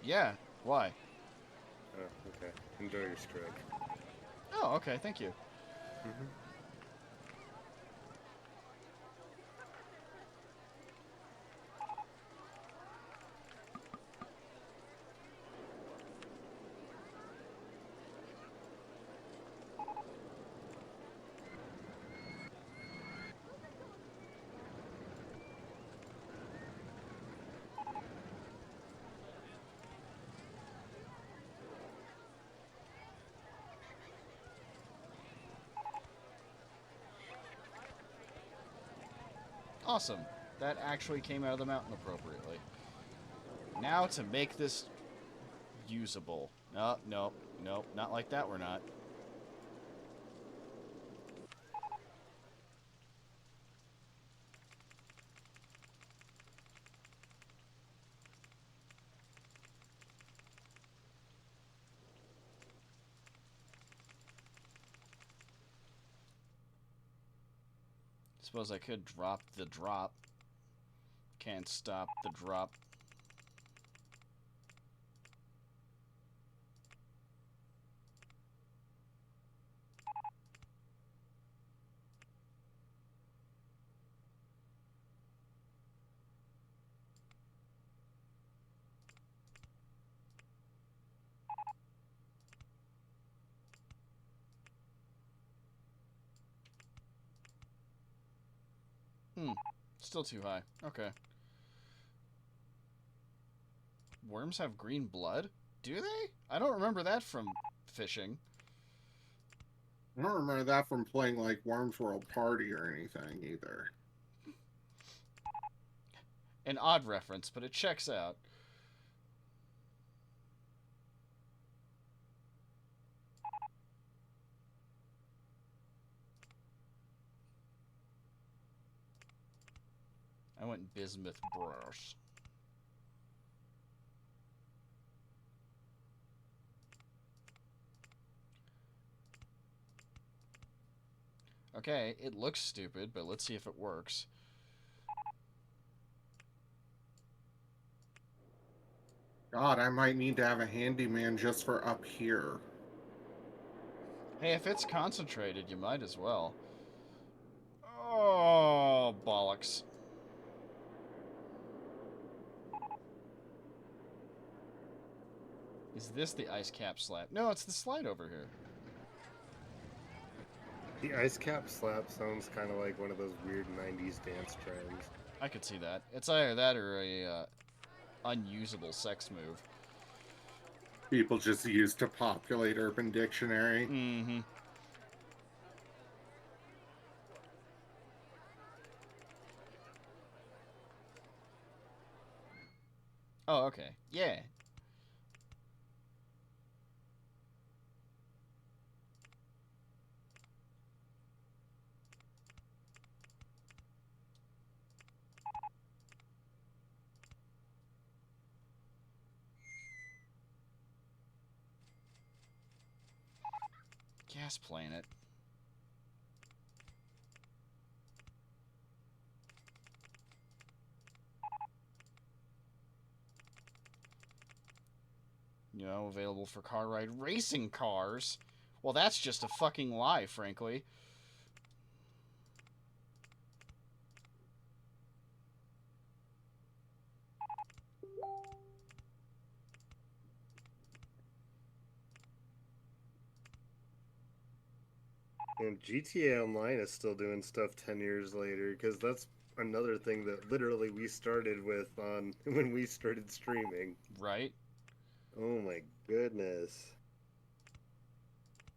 Yeah, why? Oh, okay. Enjoy your stroke. Oh, okay, thank you. Mm-hmm. Awesome. That actually came out of the mountain appropriately. Now to make this usable. No, no, no, not like that we're not. Suppose I could drop the drop. Can't stop the drop. Still too high. Okay. Worms have green blood? Do they? I don't remember that from fishing. I don't remember that from playing like Worms World Party or anything either. An odd reference, but it checks out. I went bismuth brush. Okay, it looks stupid, but let's see if it works. God, I might need to have a handyman just for up here. Hey, if it's concentrated, you might as well. Oh, bollocks. Is this the ice cap slab? No, it's the slide over here. The ice cap slap sounds kind of like one of those weird 90s dance trends. I could see that. It's either that or a unusable sex move. people just use to populate Urban Dictionary. Mm-hmm. Oh, okay. Yeah. Gas Planet. You know, available for car ride racing cars. Well, that's just a fucking lie, frankly. And GTA Online is still doing stuff 10 years later, because that's another thing that literally we started with on when we started streaming. Right? Oh my goodness.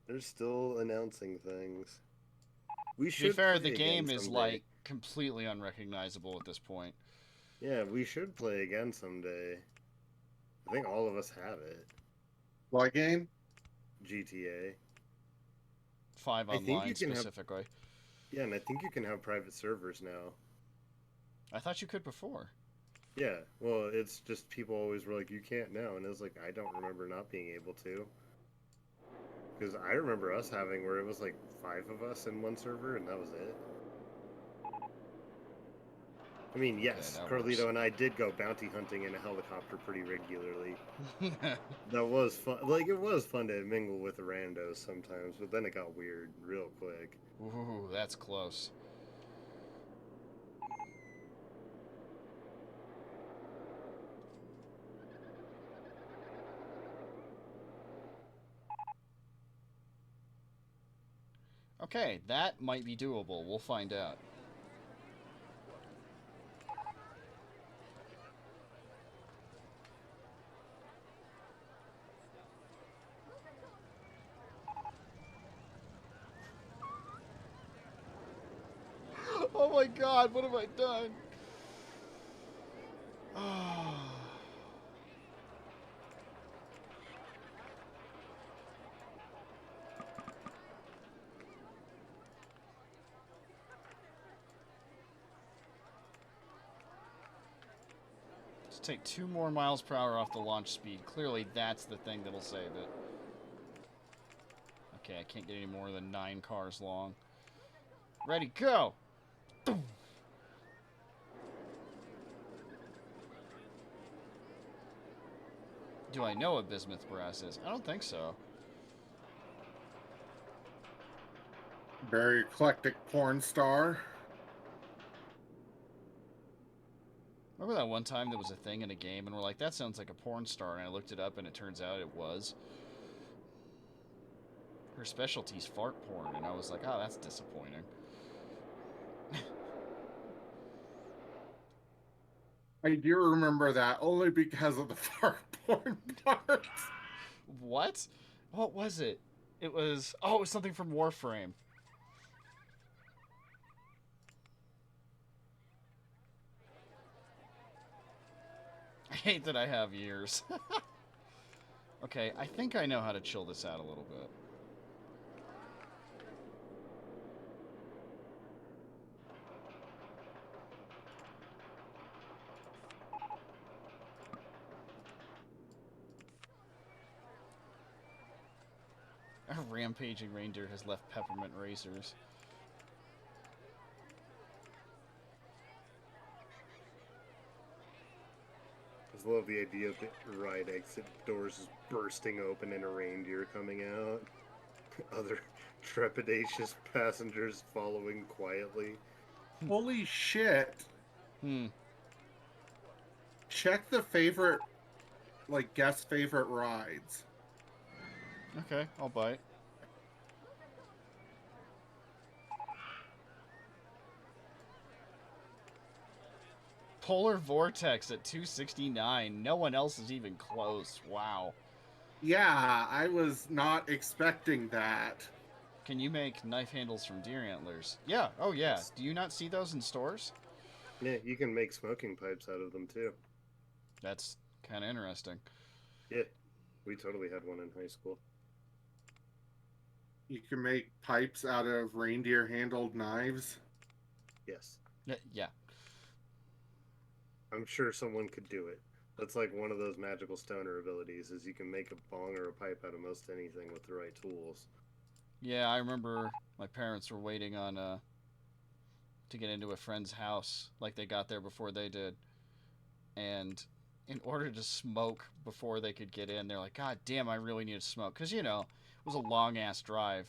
They're still announcing things. We To be should fair, play the again game is, someday. like, completely unrecognizable at this point. Yeah, we should play again someday. I think all of us have it. What game? GTA. 5 I think online, you can have, specifically. yeah, and I think you can have private servers now. I thought you could before. Yeah, well, it's just people always were like, you can't now, and it was like, I don't remember not being able to. Because I remember us having where it was like 5 of us in one server, and that was it. I mean, yes, that Carledo works. and I did go bounty hunting in a helicopter pretty regularly. That was fun. Like, it was fun to mingle with the randos sometimes, but then it got weird real quick. Ooh, that's close. Okay, that might be doable. We'll find out. Oh my god, what have I done? Just take 2 more miles per hour off the launch speed. Clearly, that's the thing that'll save it. Okay, I can't get any more than 9 cars long. Ready, go! Do I know what bismuth brass is? I don't think so. Very eclectic porn star. Remember that one time there was a thing in a game and we're like, that sounds like a porn star, and I looked it up and it turns out it was. Her specialty's fart porn, and I was like, oh, that's disappointing. I do remember that only because of the fart porn parts. What? What was it? It was... Oh, it was something from Warframe. I hate that I have ears. Okay, I think I know how to chill this out a little bit. A rampaging reindeer has left peppermint razors. I just love the idea of the ride exit doors just bursting open and a reindeer coming out. Other trepidatious passengers following quietly. Holy shit. Hmm. Check the favorite, like, guest favorite rides. Okay, I'll bite. Polar Vortex at 269. No one else is even close. Wow. Yeah, I was not expecting that. Can you make knife handles from deer antlers? Yeah. Oh, yeah. Yes. Do you not see those in stores? Yeah, you can make smoking pipes out of them too. That's kind of interesting. Yeah, we totally had one in high school. You can make pipes out of reindeer handled knives. Yes. Yeah. I'm sure someone could do it. That's like one of those magical stoner abilities is you can make a bong or a pipe out of most anything with the right tools. Yeah, I remember my parents were waiting on to get into a friend's house. Like they got there before they did, and in order to smoke before they could get in, they're like, "God damn, I really need to smoke," because it was a long ass drive.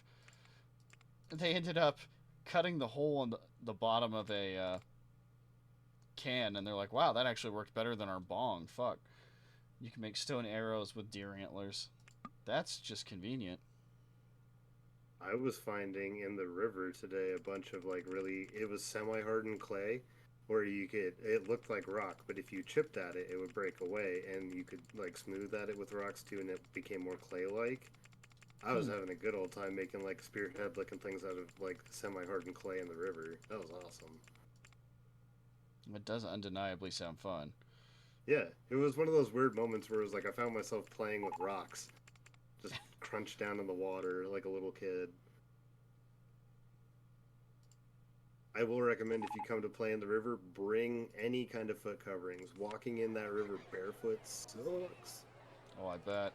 They ended up cutting the hole in the bottom of a can, and they're like, "Wow, that actually worked better than our bong." Fuck, you can make stone arrows with deer antlers. That's just convenient. I was finding in the river today a bunch of like really it was semi-hardened clay where you could it looked like rock, but if you chipped at it, it would break away and you could like smooth at it with rocks too and it became more clay-like. I was Hmm. having a good old time making like spearhead looking things out of like semi-hardened clay in the river. That was awesome. It does undeniably sound fun. Yeah, it was one of those weird moments where it was like I found myself playing with rocks, just crunched down in the water like a little kid. I will recommend if you come to play in the river, bring any kind of foot coverings. Walking in that river barefoot sucks. Oh, I bet.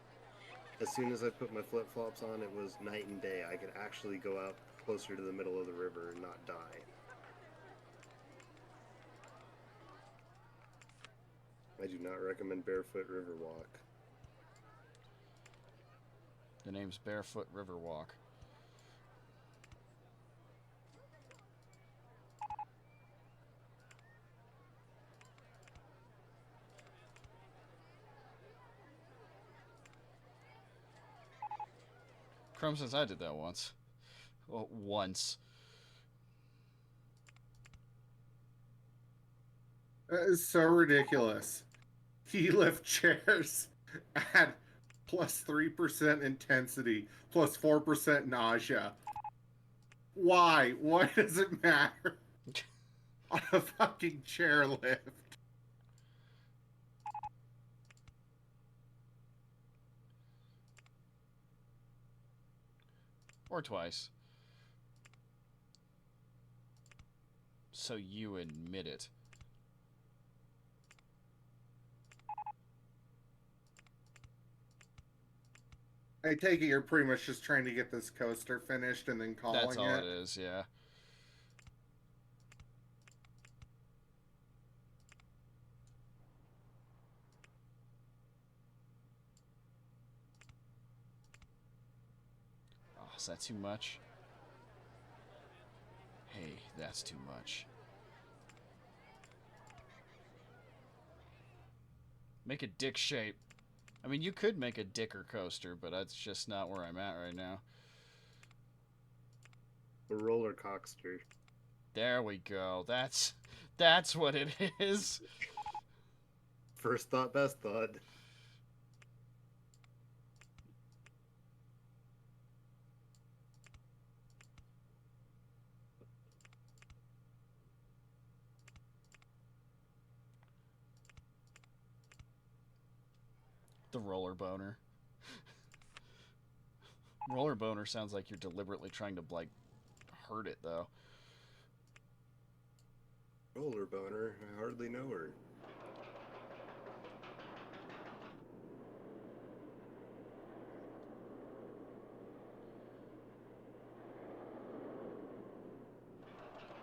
As soon as I put my flip flops on, it was night and day. I could actually go out closer to the middle of the river and not die. I do not recommend barefoot river walk. The name's Barefoot Riverwalk. Chrome says I did that once. Well, once. That is so ridiculous. He lift chairs at plus 3% intensity, plus 4% nausea. Why? Why does it matter? On a fucking chairlift. Or twice. So you admit it. I take it you're pretty much just trying to get this coaster finished and then That's calling all it it. is, yeah. Oh, is that too much? Hey, that's too much. Make a dick shape. I mean, you could make a dicker coaster, but that's just not where I'm at right now. A roller coaster. There we go. That's what it is. First thought, best thought. The roller boner. Roller boner sounds like you're deliberately trying to like hurt it though. Roller boner. I hardly know her.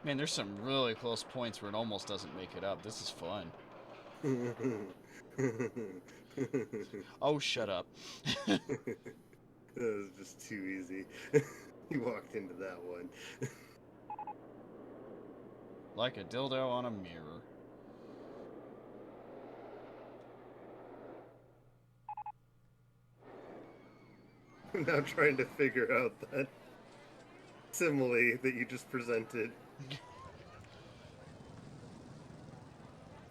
Man, there's some really close points where it almost doesn't make it up. This is fun. Oh, shut up. That was just too easy. You walked into that one. Like a dildo on a mirror. I'm now trying to figure out that simile that you just presented.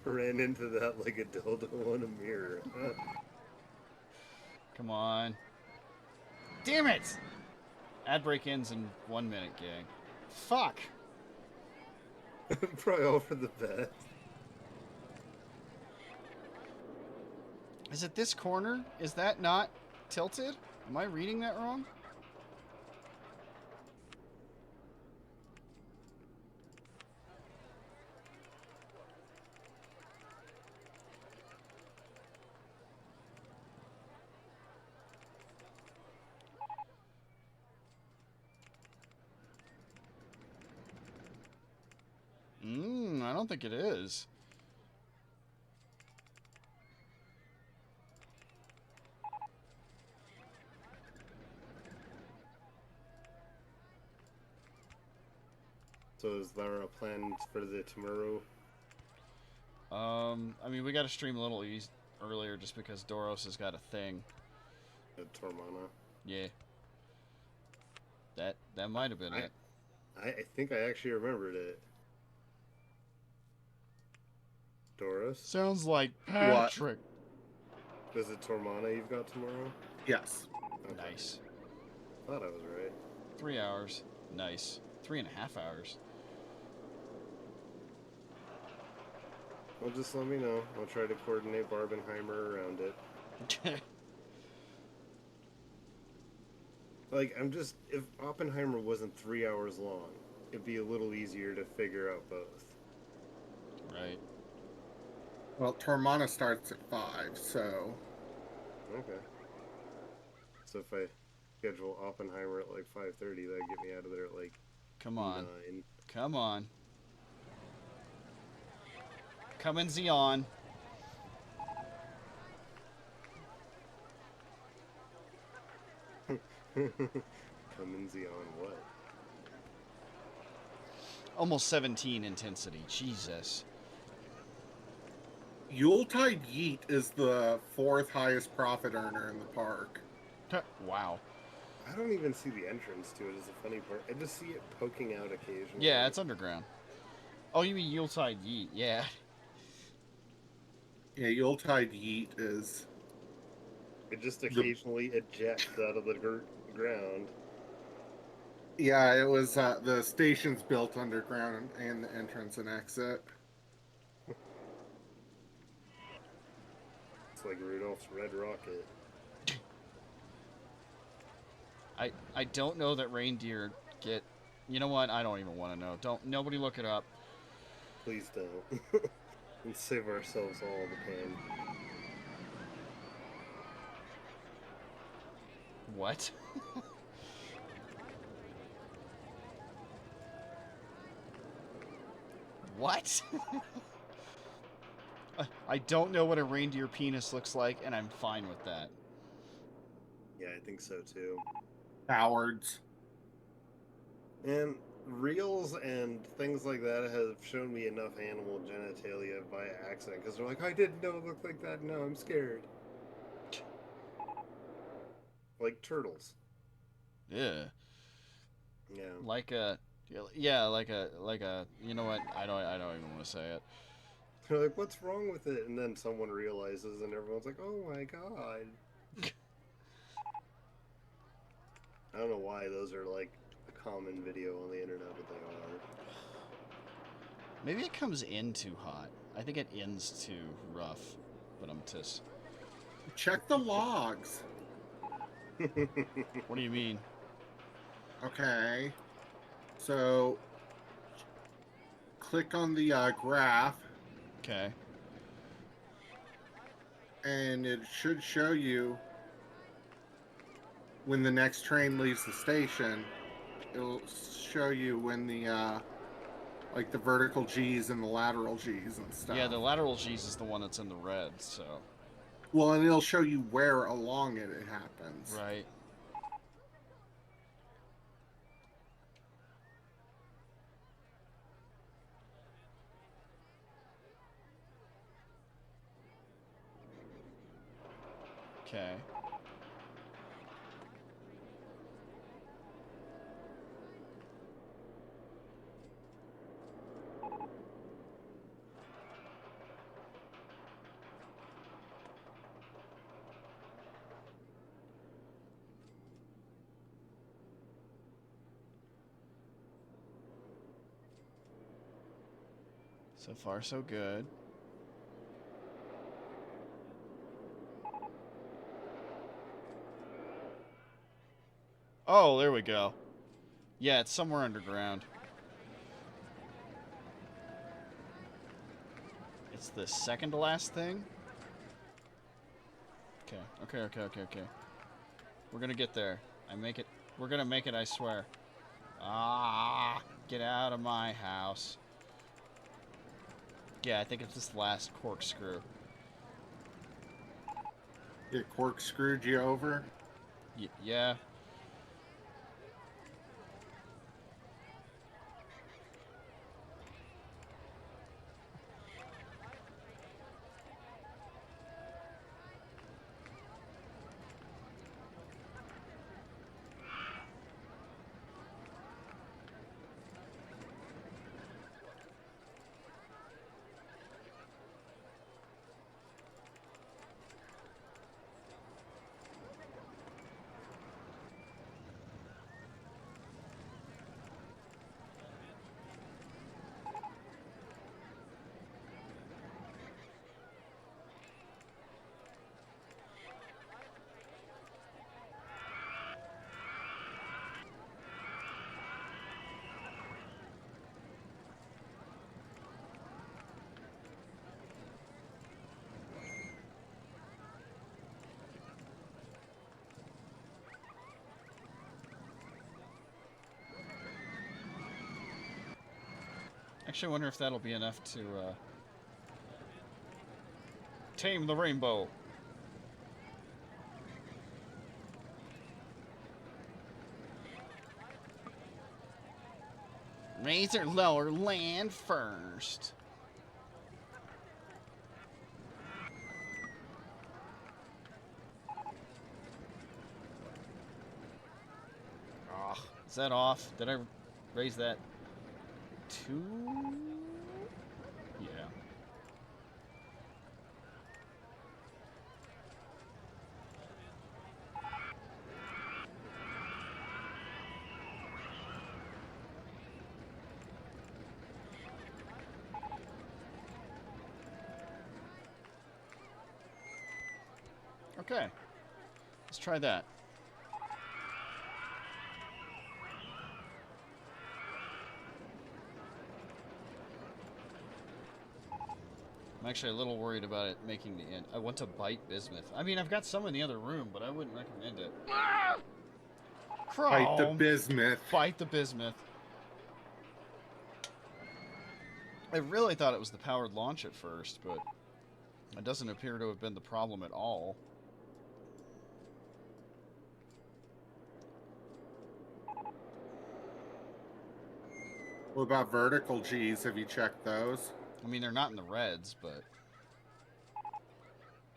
Ran into that like a dildo on a mirror. Come on. Damn it! Ad break ends in 1 minute, gang. Fuck! Probably all for the best. Is it this corner? Is that not tilted? Am I reading that wrong? I don't think it is. So is there a plan for the tomorrow? I mean, we got to stream a little earlier just because Doros has got a thing. The Tormana? Yeah. That might have been it. I think I actually remembered it. Doros? Sounds like Patrick. Is it Tormana you've got tomorrow? Yes. Okay. Nice. Thought I was right. 3 hours. Nice. 3.5 hours. Well, just let me know. I'll try to coordinate Barbenheimer around it. Like, if Oppenheimer wasn't 3 hours long, it'd be a little easier to figure out both. Right. Well, Tormana starts at 5, so... Okay. So if I schedule Oppenheimer at like 5:30, that'd get me out of there at like Come on. 9. Come on. Come in, Xeon. Come in Xeon what? Almost 17 intensity. Jesus. Yuletide Yeet is the 4th highest profit earner in the park. Wow. I don't even see the entrance to it as a funny part. I just see it poking out occasionally. Yeah, it's underground. Oh, you mean Yuletide Yeet? Yeah. Yeah, Yuletide Yeet is... It just occasionally ejects out of the ground. Yeah, it was, the station's built underground and the entrance and exit. It's like Rudolph's Red Rocket. I don't know that reindeer get... You know what? I don't even want to know. Nobody look it up. Please don't. And save ourselves all the pain. What? What? I don't know what a reindeer penis looks like, and I'm fine with that. Yeah, I think so too. Cowards. And reels and things like that have shown me enough animal genitalia by accident because they're like, I didn't know it looked like that. No, I'm scared. Like turtles. Yeah. Yeah. Like a, you know what? I don't even want to say it. They're like, what's wrong with it? And then someone realizes, and everyone's like, oh my god. I don't know why those are like a common video on the internet, but they are. Maybe it comes in too hot. I think it ends too rough. But I'm just... Check the logs. What do you mean? Okay. So, click on the graph, Okay. and it should show you when the next train leaves the station. It'll show you when the like the vertical G's and the lateral G's and stuff. Yeah, the lateral G's is the one that's in the red, so... Well, and it'll show you where along it happens. Right. Okay. So far, so good. Oh, there we go. Yeah, it's somewhere underground. It's the second to last thing? Okay. We're gonna get there. We're gonna make it, I swear. Ah, get out of my house. Yeah, I think it's this last corkscrew. It corkscrewed you over. Yeah. Actually, I wonder if that'll be enough to tame the rainbow. Raise or lower, land first. Oh, is that off? Did I raise that? 2? Yeah. Okay. Let's try that. I'm actually a little worried about it making the end. I want to bite bismuth. I mean, I've got some in the other room, but I wouldn't recommend it. Chrome! Bite the bismuth. Bite the bismuth. I really thought it was the powered launch at first, but it doesn't appear to have been the problem at all. What about vertical G's? Have you checked those? I mean, they're not in the reds, but...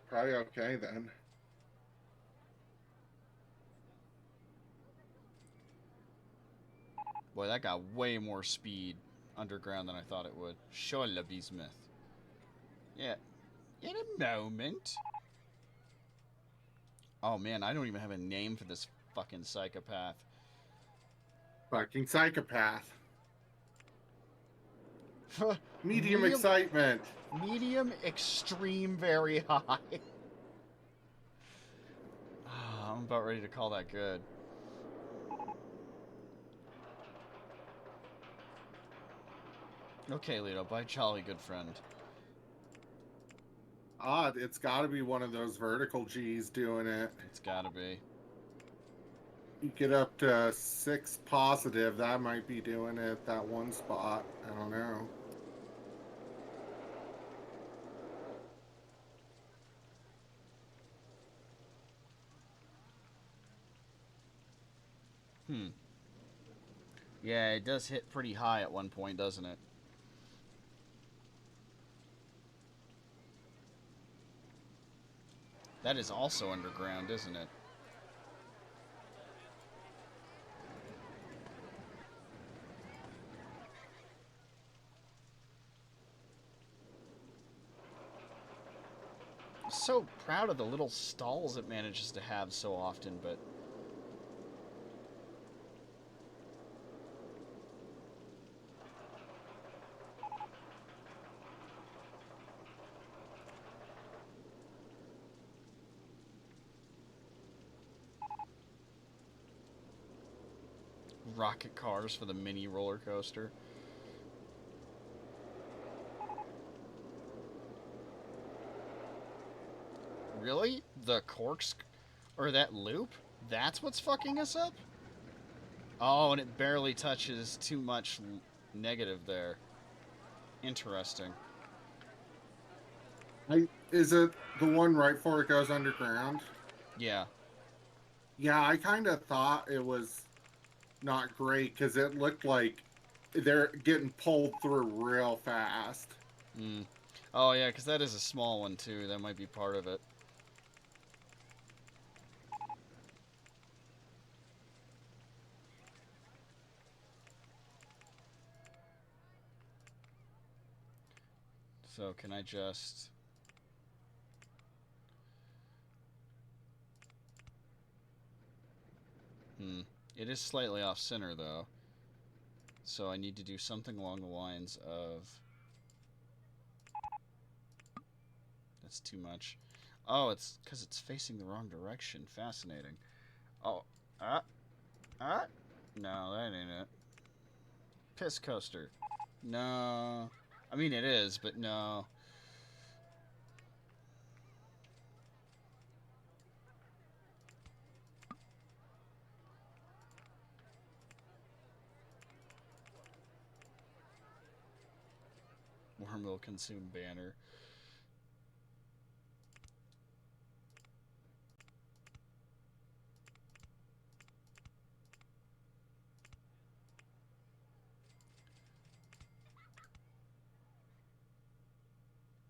Probably okay then. Boy, that got way more speed underground than I thought it would. Show la bismuth. Yeah. In a moment. Oh man, I don't even have a name for this fucking psychopath. Fucking psychopath. Medium excitement. Medium, extreme, very high. I'm about ready to call that good. Okay, Lito, bye, jolly good friend. Odd, it's got to be one of those vertical G's doing it. It's gotta be. You get up to 6 positive, that might be doing it. That one spot, I don't know. Yeah, it does hit pretty high at one point, doesn't it? That is also underground, isn't it? I'm so proud of the little stalls it manages to have so often, but... rocket cars for the mini roller coaster. Really? The corks or that loop? That's what's fucking us up? Oh, and it barely touches too much negative there. Interesting. Is it the one right before it goes underground? Yeah. Yeah, I kind of thought it was not great because it looked like they're getting pulled through real fast. Mm. Oh, yeah, because that is a small one, too. That might be part of it. So, can I just... It is slightly off-center, though. So I need to do something along the lines of... That's too much. Oh, it's because it's facing the wrong direction. Fascinating. Oh, no, that ain't it. Piss coaster. No. I mean, it is, but no. Worm will consume banner.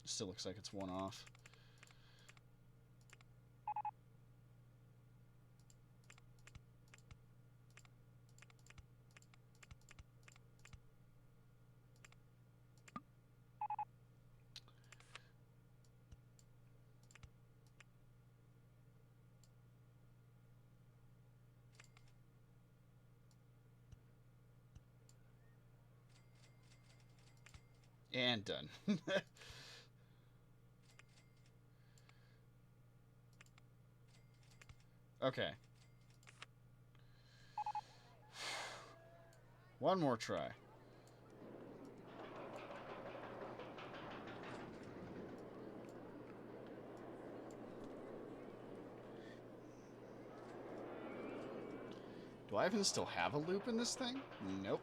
Still looks like it's one off. And done. Okay. One more try. Do I even still have a loop in this thing? Nope.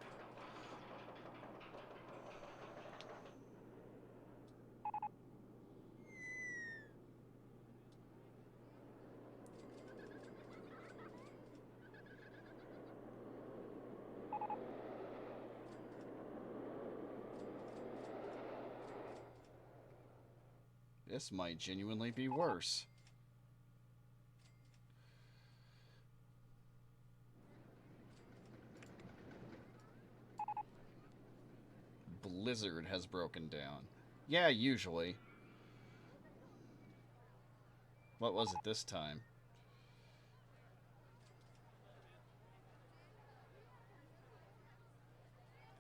This might genuinely be worse. Blizzard has broken down. Yeah, usually. What was it this time?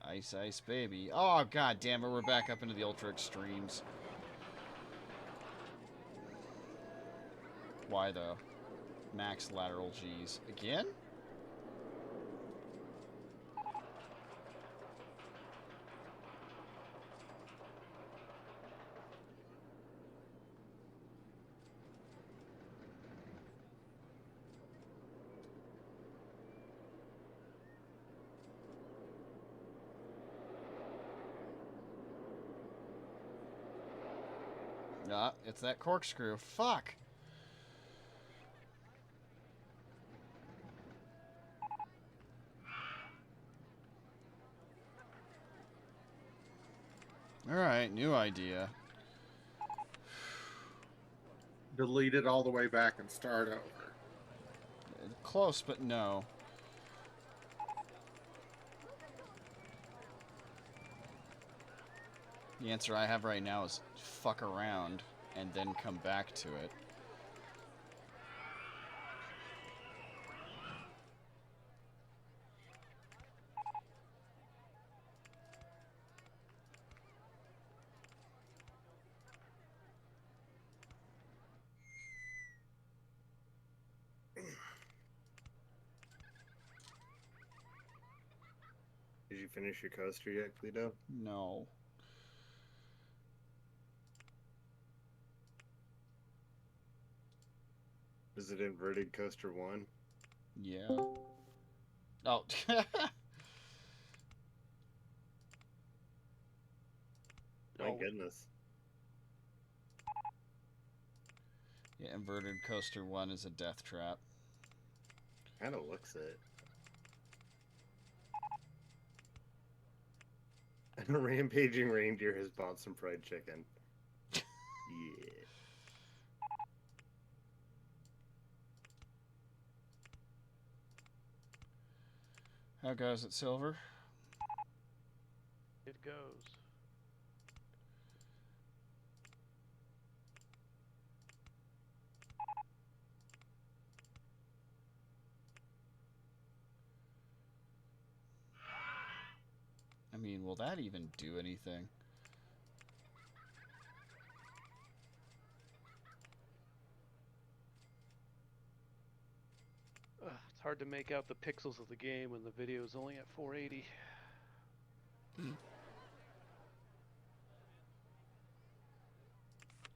Ice, ice, baby. Oh, god damn it, we're back up into the ultra extremes. Why, though? Max lateral Gs. Again? Ah, it's that corkscrew. Fuck! Alright, new idea. Delete it all the way back and start over. Close, but no. The answer I have right now is fuck around and then come back to it. Did you finish your coaster yet, Cleto? No. Is it inverted coaster 1? Yeah. Oh. My goodness. Yeah, inverted coaster 1 is a death trap. Kind of looks it. A rampaging reindeer has bought some fried chicken. Yeah. How goes it, Silver? It goes. I mean, will that even do anything? It's hard to make out the pixels of the game when the video is only at 480.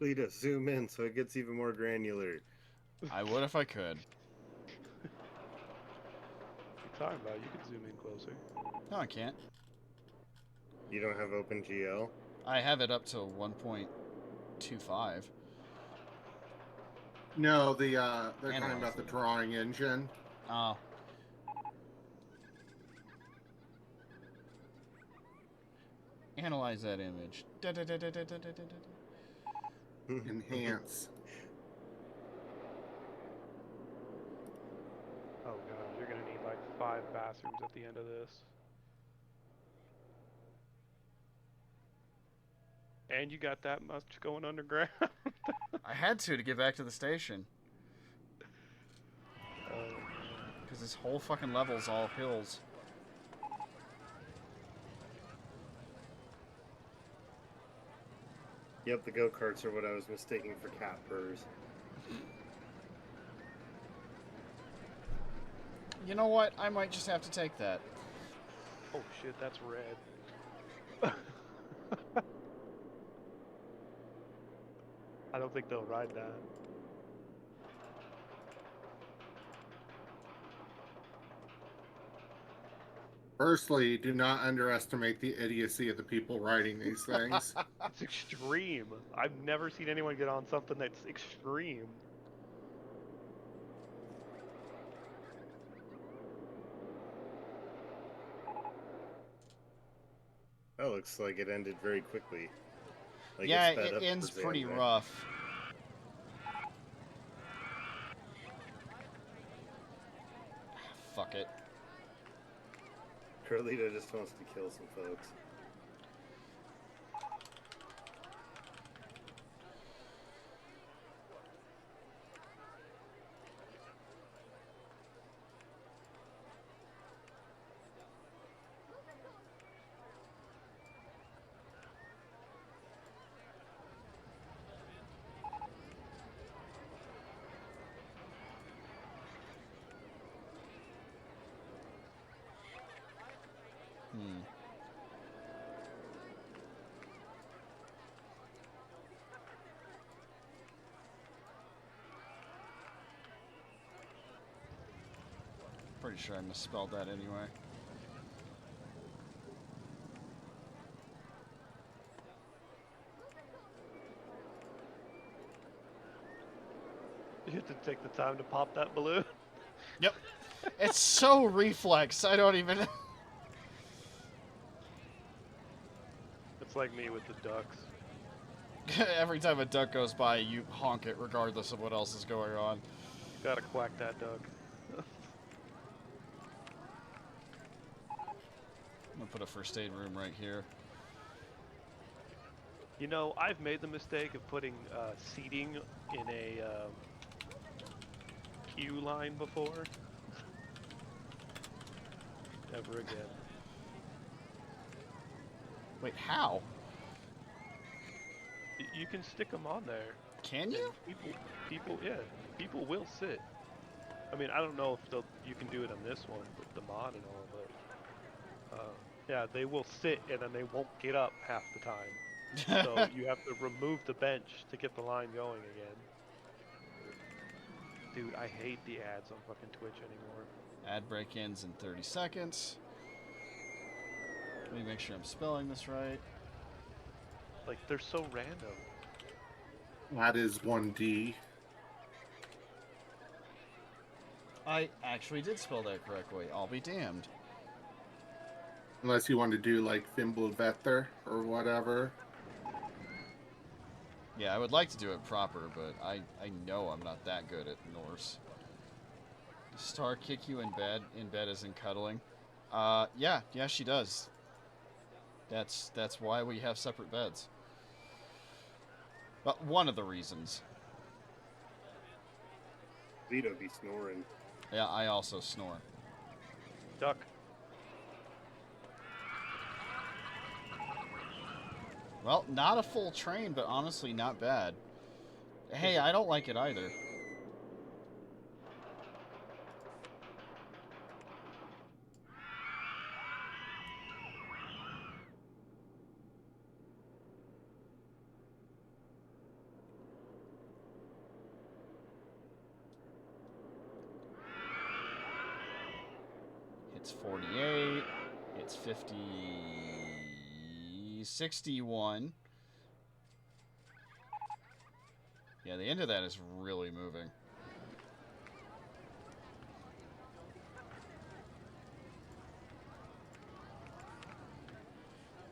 Cleto, zoom in so it gets even more granular. I would if I could. What are you talking about? You could zoom in closer. No, I can't. You don't have OpenGL? I have it up to 1.25. No, they're talking Analyze about the it. drawing engine. Oh. Analyze that image. Enhance. Oh god, you're gonna need like 5 bathrooms at the end of this. And you got that much going underground? I had to get back to the station. Oh, Because this whole fucking level's all hills. Yep, the go-karts are what I was mistaking for cat purrs. You know what? I might just have to take that. oh shit, that's red. I don't think they'll ride that. Firstly, do not underestimate the idiocy of the people writing these things. It's extreme. I've never seen anyone get on something that's extreme. That looks like it ended very quickly. Like Yeah, sped it up ends towards the pretty end there. rough. Fuck it. Carledo just wants to kill some folks. Pretty sure I misspelled that anyway. You have to take the time to pop that balloon. Yep. It's so reflex. I don't even. It's like me with the ducks. Every time a duck goes by, you honk it regardless of what else is going on. Gotta quack that duck. I'm gonna put a first aid room right here. You know, I've made the mistake of putting seating in a queue line before. Never again. Wait, how? You can stick them on there. Can you? Yeah, people will sit. I mean, I don't know if you can do it on this one with the mod and all, but Yeah, they will sit and then they won't get up half the time. So you have to remove the bench to get the line going again. Dude, I hate the ads on fucking Twitch anymore. Ad break ends in 30 seconds. Let me make sure I'm spelling this right. Like, they're so random. That is 1D. I actually did spell that correctly. I'll be damned. Unless you want to do like Fimbulvether or whatever. Yeah, I would like to do it proper, but I know I'm not that good at Norse. Does Star kick you in bed as in cuddling? Yeah, she does. That's why we have separate beds. But one of the reasons. Vito be snoring. Yeah, I also snore. Duck. Well, not a full train, but honestly not bad. Hey, I don't like it either. It's 48. It's 50. 61. Yeah, the end of that is really moving.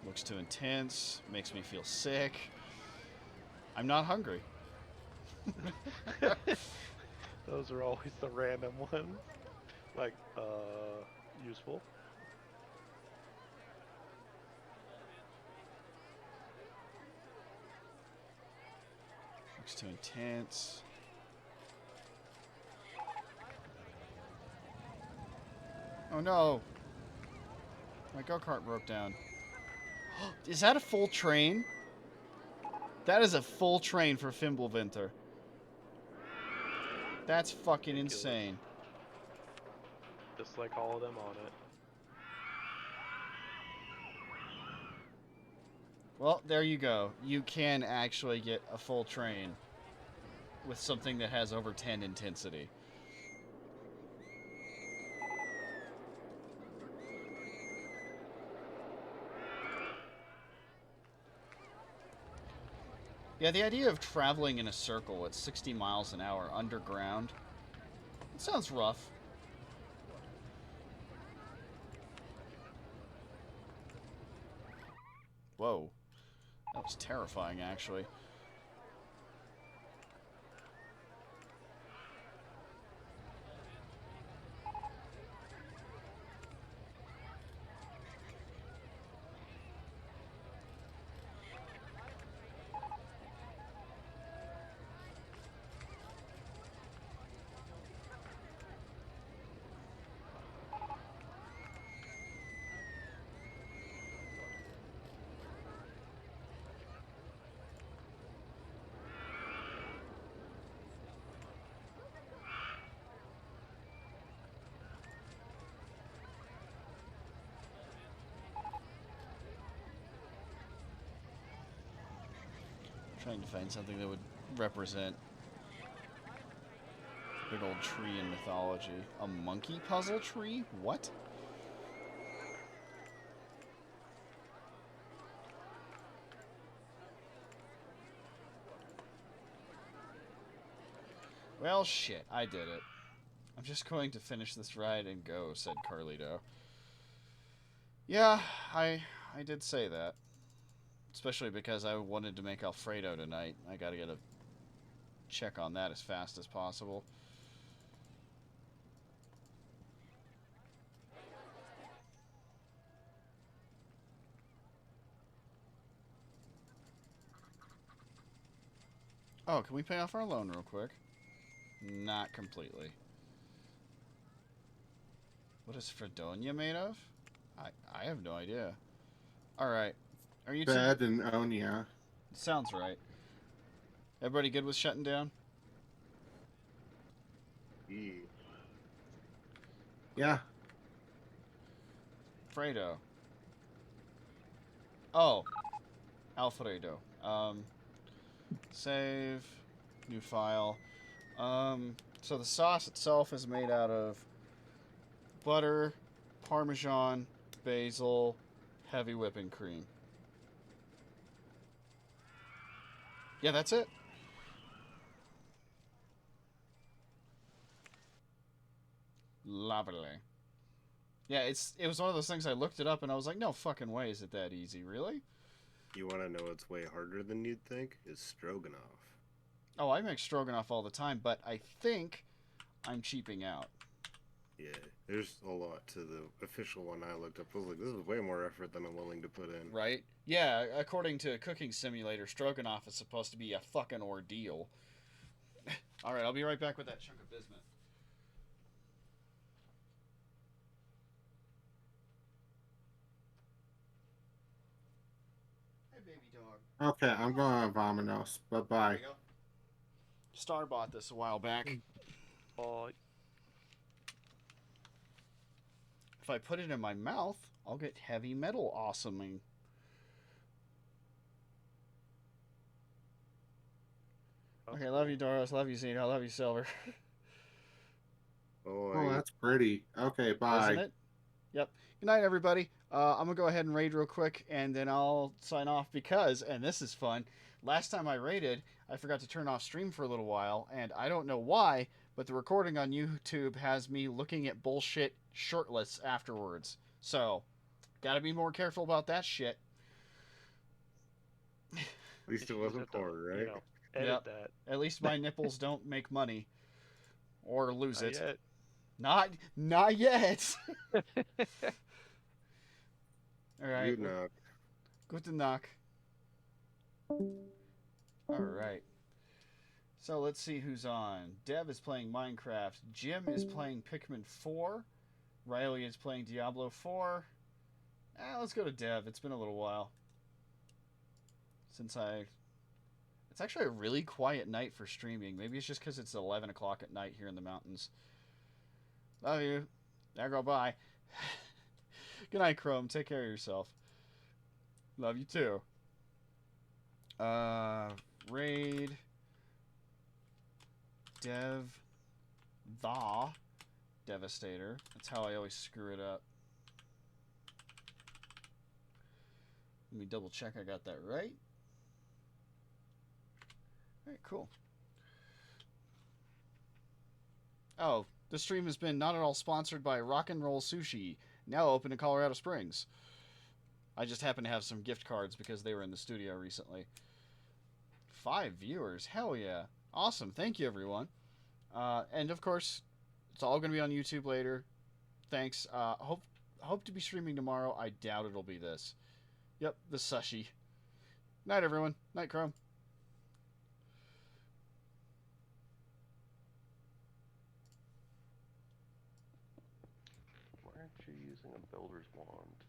Looks too intense. Makes me feel sick. I'm not hungry. Those are always the random ones. Like, useful. Looks too intense. Oh no! My go-kart broke down. Is that a full train? That is a full train for Fimbulvinter. That's fucking Ridiculous. insane. Just like all of them on it. Well, there you go. You can actually get a full train with something that has over 10 intensity. Yeah, the idea of traveling in a circle at 60 miles an hour underground, it sounds rough. Whoa. That was terrifying, actually. Trying to find something that would represent a big old tree in mythology. A monkey puzzle tree? What? Well, shit, I did it. I'm just going to finish this ride and go, said Carledo. Yeah, I did say that. Especially because I wanted to make Alfredo tonight. I gotta get a check on that as fast as possible. Oh, can we pay off our loan real quick? Not completely. What is Fredonia made of? I have no idea. Alright. Are you two... Bed and Onia. Sounds right. Everybody good with shutting down? Yeah. Fredo. Oh, Alfredo. Save, new file. So the sauce itself is made out of butter, Parmesan, basil, heavy whipping cream. Yeah, that's it. Lovely. Yeah, it was one of those things I looked it up and I was like, no fucking way is it that easy, really? You want to know what's way harder than you'd think? Is stroganoff. Oh, I make stroganoff all the time, but I think I'm cheaping out. Yeah, there's a lot to the official one I looked up. I was like, this is way more effort than I'm willing to put in. Right? Yeah, according to Cooking Simulator, stroganoff is supposed to be a fucking ordeal. Alright, I'll be right back with that chunk of bismuth. Hey, baby dog. Okay, I'm going to Vominos. Bye bye. There you go. Star bought this a while back. Oh, If I put it in my mouth, I'll get heavy metal awesoming. Okay, love you, Doris. Love you, Zeno. Love you, Silver. Oh, that's pretty. Okay, bye. Isn't it? Yep. Good night, everybody. I'm going to go ahead and raid real quick, and then I'll sign off because, and this is fun, last time I raided, I forgot to turn off stream for a little while, and I don't know why, but the recording on YouTube has me looking at bullshit shirtless afterwards. So, gotta be more careful about that shit. At least it you wasn't just have to, porn, right? You know, edit Yep. that. At least my nipples don't make money. Or lose Not it. yet. Not yet. Alright. You knock. Guten Nacht. Alright. So let's see who's on. Dev is playing Minecraft. Jim is playing Pikmin 4. Riley is playing Diablo 4. Let's go to Dev. It's been a little while since It's actually a really quiet night for streaming. Maybe it's just because it's 11 o'clock at night here in the mountains. Love you. There go bye. Good night, Chrome. Take care of yourself. Love you too. Raid. Dev. The Devastator. That's how I always screw it up. Let me double check I got that right. Alright, cool. Oh, the stream has been not at all sponsored by Rock and Roll Sushi, now open in Colorado Springs. I just happen to have some gift cards because they were in the studio recently. 5 viewers, hell yeah. Awesome, thank you everyone. And of course, it's all going to be on YouTube later. Thanks. Hope to be streaming tomorrow. I doubt it'll be this. Yep, the sushi. Night everyone. Night Chrome. Why aren't you using a builder's wand?